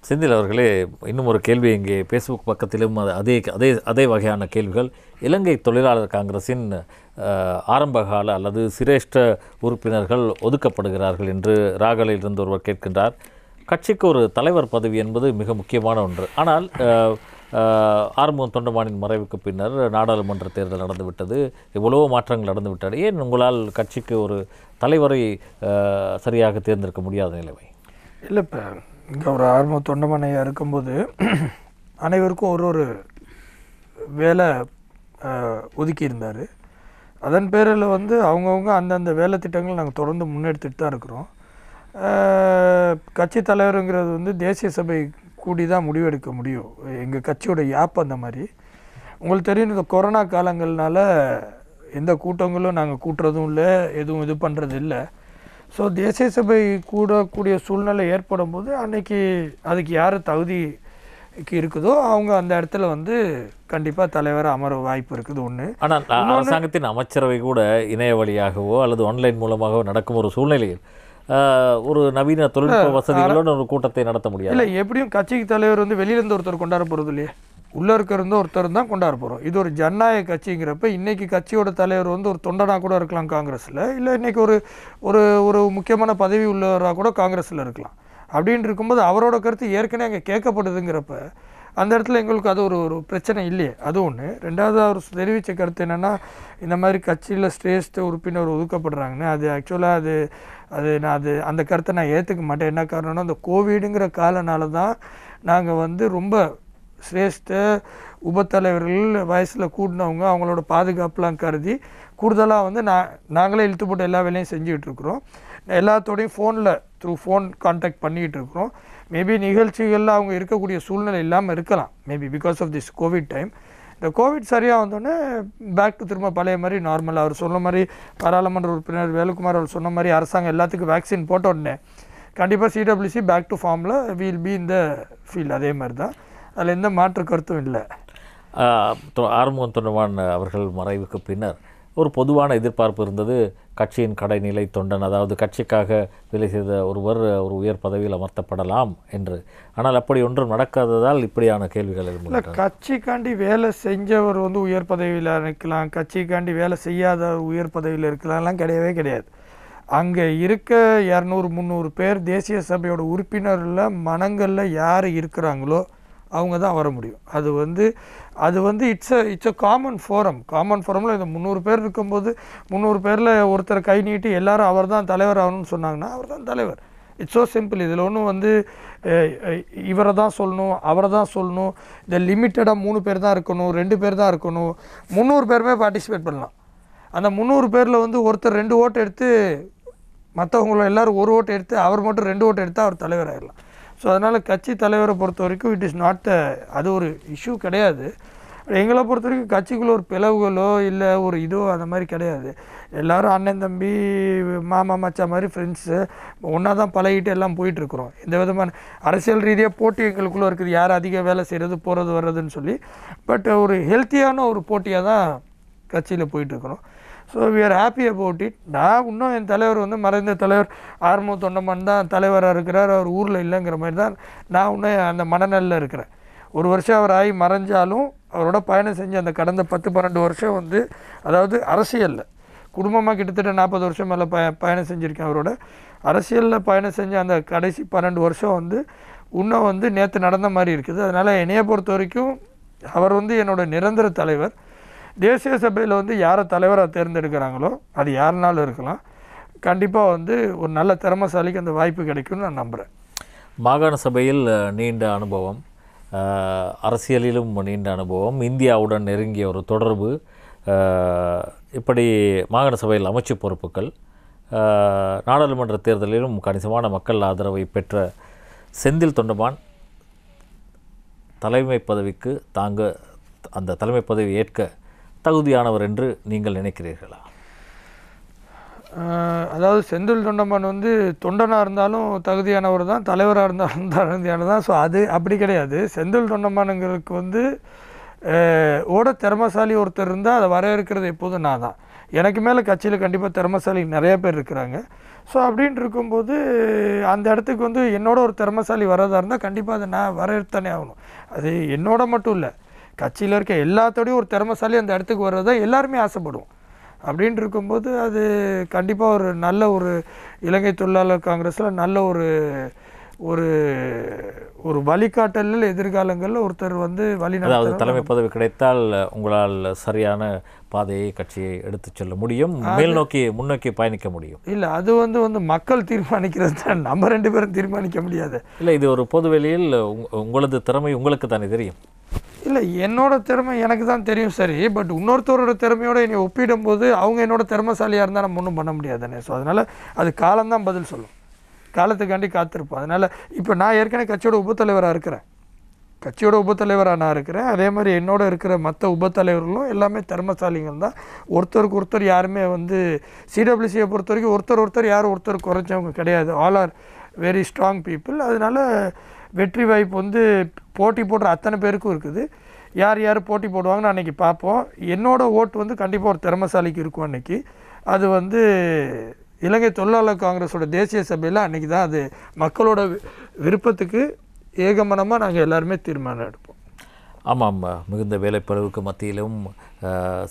Speaker 2: செந்தில் அவர்களே, இன்னும் ஒரு கேள்வி இங்கே ஃபேஸ்புக் பக்கத்திலும் அதே வகையான கேள்விகள். இலங்கை தொழிலாளர் காங்கிரஸின் ஆரம்பகால அல்லது சிரேஷ்ட உறுப்பினர்கள் ஒதுக்கப்படுகிறார்கள் என்று ராகலில் இருந்து ஒருவர் கேட்கின்றார். கட்சிக்கு ஒரு தலைவர் பதவி என்பது மிக முக்கியமான ஒன்று. ஆனால் ஆறுமுகம் தொண்டமானின் மறைவுக்கு பின்னர் நாடாளுமன்ற தேர்தல் நடந்துவிட்டது, எவ்வளவோ மாற்றங்கள் நடந்துவிட்டது. ஏன் உங்களால் கட்சிக்கு ஒரு தலைவரை சரியாக தேர்ந்தெடுக்க முடியாத நிலைமை?
Speaker 1: இல்லை, இப்போ இங்கே ஒரு ஆறுமுகம் தொண்டமானையாக இருக்கும்போது அனைவருக்கும் ஒரு வேலை ஒதுக்கியிருந்தார். அதன் பேரில் வந்து அவங்கவுங்க அந்தந்த வேலை திட்டங்களை நாங்கள் தொடர்ந்து முன்னெடுத்துட்டு தான் இருக்கிறோம். கட்சி தலைவருங்கிறது வந்து தேசிய சபை கூடி தான் முடிவெடுக்க முடியும். எங்கள் கட்சியோட யாப் அந்த மாதிரி. உங்களுக்கு தெரியும், இந்த கொரோனா காலங்கள்னால எந்த கூட்டங்களும் நாங்கள் கூட்டுறதும் இல்லை, எதுவும் இது பண்ணுறது இல்லை. ஸோ தேசிய சபை கூடக்கூடிய சூழ்நிலை ஏற்படும் போது அன்னைக்கு அதுக்கு யார் தகுதிக்கு இருக்குதோ அவங்க அந்த இடத்துல வந்து கண்டிப்பாக தலைவராக அமர வாய்ப்பு இருக்குது. ஒன்று.
Speaker 2: ஆனால் அரசாங்கத்தின் அமைச்சரவை கூட இணைய வழியாகவோ அல்லது ஆன்லைன் மூலமாகவோ நடக்கும் ஒரு சூழ்நிலையில் ஒரு நவீன தொழில்நுட்ப வசதிகளோட ஒரு கூட்டத்தை நடத்த முடியாது.
Speaker 1: இல்லை, எப்படியும் கட்சிக்கு தலைவர் வந்து வெளியிலேருந்து ஒருத்தர் கொண்டாட போகிறது இல்லையே, உள்ளே இருக்கிறது ஒருத்தர் தான் கொண்டாட போகிறோம். இது ஒரு ஜனநாயக கட்சிங்கிறப்ப இன்றைக்கி கட்சியோட தலைவர் வந்து ஒரு தொண்டனாக கூட இருக்கலாம் காங்கிரஸில், இல்லை இன்றைக்கி ஒரு ஒரு ஒரு முக்கியமான பதவி உள்ளவராக கூட காங்கிரஸில் இருக்கலாம். அப்படின்னு இருக்கும்போது அவரோட கருத்து ஏற்கனவே அங்கே கேட்கப்படுதுங்கிறப்ப அந்த இடத்துல எங்களுக்கு அது ஒரு பிரச்சனை இல்லையே, அது ஒன்று. ரெண்டாவது அவர் தெரிவித்த கருத்து என்னென்னா, இந்த மாதிரி கட்சியில் சிரேஷ்ட உறுப்பினர் ஒதுக்கப்படுறாங்கன்னு. அது ஆக்சுவலாக நான் அந்த கருத்தை நான் ஏற்றுக்க மாட்டேன். என்ன காரணம்னா, அந்த கோவிடுங்கிற காலனால தான் நாங்கள் வந்து ரொம்ப சிரேஷ்ட உபத்தலைவர்கள் வயசில் கூடினவங்க அவங்களோட பாதுகாப்புலாம் கருதி கூடுதலாக வந்து நாங்களே இழுத்து போட்டு எல்லா வேலையும் செஞ்சுக்கிட்டு இருக்கிறோம். எல்லாத்தோடையும் ஃபோன் கான்டாக்ட் பண்ணிகிட்டு இருக்கிறோம். மேபி நிகழ்ச்சிகளில் அவங்க இருக்கக்கூடிய சூழ்நிலை இல்லாமல் இருக்கலாம், maybe because of this covid time. இந்த கோவிட் சரியாக வந்தோடனே பேக் டு திரும்ப பழைய மாதிரி நார்மலாக அவர் சொன்ன மாதிரி பாராளுமன்ற உறுப்பினர் வேலுக்குமார் அவர் சொன்ன மாதிரி அரசாங்கம் எல்லாத்துக்கும் வேக்சின் போட்ட உடனே கண்டிப்பாக சிடபிள்யூசி பேக் டு ஃபார்மில் வில் பி இந்த ஃபீல்ட். அதே மாதிரி தான், அதில் எந்த மாற்று கருத்தும் இல்லை.
Speaker 2: ஆறுமுகம் தொண்டமான் அவர்கள் மறைவுக்கு பின்னர் ஒரு பொதுவான எதிர்பார்ப்பு இருந்தது, கட்சியின் கடைநிலை தொண்டன், அதாவது கட்சிக்காக வேலை செய்த ஒருவர் ஒரு உயர் பதவியில் அமர்த்தப்படலாம் என்று. ஆனால் அப்படி ஒன்றும் நடக்காததால் இப்படியான கேள்விகள்
Speaker 1: இல்லை. கட்சிக்காண்டி வேலை செஞ்சவர் வந்து உயர் பதவியில் இருக்கலாம், கட்சிக்காண்டி வேலை செய்யாத உயர் பதவியில் இருக்கலாம்லாம் கிடையவே கிடையாது. அங்கே இருக்க 200-300 பேர் தேசிய சபையோட உறுப்பினரில் மனங்களில் யார் இருக்கிறாங்களோ அவங்க தான் வர முடியும். அது வந்து இட்ஸ் அ காமன் ஃபோரமில் இந்த 300 பேர் இருக்கும்போது 300 பேரில் ஒருத்தர் கை நீட்டி எல்லாரும் அவர் தான் தலைவர் ஆகணும்னு சொன்னாங்கன்னா அவர் தான் தலைவர். It's so simple. இதில் ஒன்றும் வந்து இவரை தான் சொல்லணும் அவரை தான் சொல்லணும், இந்த லிமிட்டடாக 3 பேர் தான் இருக்கணும் 2 பேர் தான் இருக்கணும். 300 பேருமே பார்ட்டிசிபேட் பண்ணலாம். அந்த 300 பேரில் வந்து ஒருத்தர் 2 ஓட்டு எடுத்து மற்றவங்கள எல்லோரும் 1 ஓட்டு எடுத்து அவர் மட்டும் 2 ஓட்டு எடுத்து அவர் தலைவர் ஆகிடலாம். ஸோ அதனால் கட்சி தலைவரை பொறுத்த வரைக்கும் இட் இஸ் நாட் அது ஒரு இஷ்யூ கிடையாது. எங்களை பொறுத்த வரைக்கும் கட்சிக்குள்ளே ஒரு பிளவுகளோ இல்லை ஒரு இதோ அந்த மாதிரி கிடையாது. எல்லோரும் அண்ணன் தம்பி மாமா மச்சா மாதிரி ஃப்ரெண்ட்ஸு ஒன்றா தான் பழகிட்டு எல்லாம் போயிட்டுருக்குறோம். இந்த விதமான அரசியல் ரீதியாக போட்டி எங்களுக்குள்ளே இருக்குது, யார் அதிக வேலை செய்கிறது போகிறது வர்றதுன்னு சொல்லி. பட் ஒரு ஹெல்த்தியான ஒரு போட்டியாக தான் கட்சியில் போயிட்டுருக்குறோம். So we are happy about it. நான் இன்னும் என் தலைவர் வந்து மறைந்த தலைவர் ஆறுமுக தொண்டமான் தான் தலைவராக இருக்கிறார், அவர் ஊரில் இல்லைங்கிற மாதிரி தான் நான் இன்னும் அந்த மனநிலையில் இருக்கிறேன். 1 வருஷம் அவர் ஆகி மறைஞ்சாலும் அவரோட பயணம் செஞ்ச அந்த கடந்த 10-12 வருஷம் வந்து, அதாவது அரசியலில் குடும்பமாக கிட்டத்தட்ட 40 வருஷம் மேலே பயணம் செஞ்சுருக்கேன். அவரோட அரசியலில் பயணம் செஞ்ச அந்த கடைசி 12 வருஷம் வந்து இன்னும் வந்து நேற்று நடந்த மாதிரி இருக்குது. அதனால் என்னையை பொறுத்த வரைக்கும் அவர் வந்து என்னோடய நிரந்தர தலைவர். தேசிய சபையில் வந்து யாரை தலைவராக தேர்ந்தெடுக்கிறாங்களோ அது யாருனாலும் இருக்கலாம். கண்டிப்பாக வந்து ஒரு நல்ல திறமைசாலிக்கு அந்த வாய்ப்பு கிடைக்கும்னு நான் நம்புகிறேன்.
Speaker 2: மாகாண சபையில் நீண்ட அனுபவம், அரசியலிலும் நீண்ட அனுபவம், இந்தியாவுடன் நெருங்கிய ஒரு தொடர்பு, இப்படி மாகாண சபையில் அமைச்சு பொறுப்புகள், நாடாளுமன்ற தேர்தலிலும் கணிசமான மக்கள் ஆதரவை பெற்ற செந்தில் தொண்டமான் தலைமை பதவிக்கு அந்த தலைமை பதவி ஏற்க தகுதியானவர் என்று நீங்கள் நினைக்கிறீர்களா?
Speaker 1: அதாவது செந்தில் தொண்டமான் வந்து தொண்டனாக இருந்தாலும் தகுதியானவர் தான், தலைவராக இருந்தாலும் தகுதியானது தான். ஸோ அது அப்படி கிடையாது. செந்தில் தொண்டமானுங்களுக்கு வந்து திறமைசாலி ஒருத்தர் இருந்தால் அதை வரவேற்கிறது எப்போதும் நான் தான். எனக்கு மேலே கட்சியில் கண்டிப்பாக திறமைசாலி நிறைய பேர் இருக்கிறாங்க. ஸோ அப்படின்னு இருக்கும்போது அந்த இடத்துக்கு வந்து என்னோட ஒரு திறமைசாலி வர்றதா இருந்தால் கண்டிப்பாக அதை நான் வரவேற்றானே ஆகணும். அது என்னோட மட்டும் இல்லை, கட்சியில் இருக்க எல்லாத்தோடையும் ஒரு திறமைசாலி அந்த இடத்துக்கு வர்றதா எல்லாருமே ஆசைப்படுவோம். அப்படின்னு இருக்கும்போது அது கண்டிப்பாக ஒரு நல்ல ஒரு இலங்கை தொழிலாளர் காங்கிரஸில் நல்ல ஒரு ஒரு ஒரு வழிகாட்டலில் எதிர்காலங்களில் ஒருத்தர் வந்து
Speaker 2: அதாவது தலைமை பதவி கிடைத்தால் உங்களால் சரியான பாதையை கட்சியை எடுத்து செல்ல முடியும், மேல் நோக்கி முன்னோக்கி பயணிக்க முடியும்.
Speaker 1: இல்லை, அது வந்து மக்கள் தீர்மானிக்கிறது தான், நம்ம 2 பேரும் தீர்மானிக்க முடியாது.
Speaker 2: இல்லை, இது ஒரு பொது வெளியில் உங்களது திறமை உங்களுக்கு தானே தெரியும்.
Speaker 1: இல்லை, என்னோட திறமை எனக்கு தான் தெரியும், சரி. பட் இன்னொருத்தரோட திறமையோட என்னை ஒப்பிடும்போது அவங்க என்னோட திறமைசாலியாக இருந்தால் நம்ம ஒன்றும் பண்ண முடியாதுண்ணே. ஸோ அதனால் அது காலம்தான் பதில் சொல்லும், காலத்துக்காண்டி காத்திருப்போம். அதனால் இப்போ நான் ஏற்கனவே கட்சியோட உபத்தலைவராக இருக்கிறேன். அதே மாதிரி என்னோட இருக்கிற மற்ற உபத்தலைவர்களும் எல்லாமே திறமைசாலிகள் தான். ஒருத்தருக்கு ஒருத்தர் யாருமே வந்து சிடபிள்யூசியை பொறுத்த வரைக்கும் ஒருத்தர் யாரும் ஒருத்தர் குறைஞ்சவங்க கிடையாது. All are very strong people. அதனால் வெற்றி வாய்ப்பு வந்து போட்டி போடுற அத்தனை பேருக்கும் இருக்குது. யார் போட்டி போடுவாங்கன்னு அன்றைக்கி பார்ப்போம். என்னோடய ஓட்டு வந்து கண்டிப்பாக ஒரு திறமைசாலிக்கு இருக்கும் அன்றைக்கி. அது வந்து இலங்கை தொழிலாளர் காங்கிரஸோட தேசிய சபையில் அன்றைக்கி தான் அது மக்களோட விருப்பத்துக்கு ஏகமனமாக நாங்கள் எல்லாருமே தீர்மானம் எடுப்போம்.
Speaker 2: ஆமாம், மிகுந்த வேலைப்பளுவுக்கு மத்தியிலும்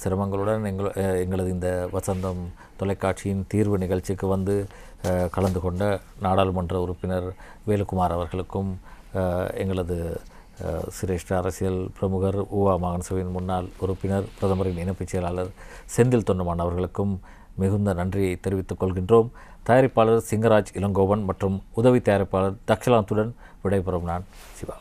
Speaker 2: சிரமங்களுடன் எங்களது இந்த வசந்தம் தொலைக்காட்சியின் தீர்வு நிகழ்ச்சிக்கு வந்து கலந்து கொண்ட நாடாளுமன்ற உறுப்பினர் வேலுக்குமார் அவர்களுக்கும் எங்களது சிரேஷ்ட அரசியல் பிரமுகர் ஊவா மாகாண சபையின் முன்னாள் உறுப்பினர் பிரதமரின் இணைப்புச் செயலாளர் செந்தில் தொண்டமான் அவர்களுக்கும் மிகுந்த நன்றியை தெரிவித்துக் கொள்கின்றோம். தயாரிப்பாளர் சிங்கராஜ் இளங்கோவன் மற்றும் உதவி தயாரிப்பாளர் தக்ஷலாந்துடன் விடைபெறும் நான் சிவா.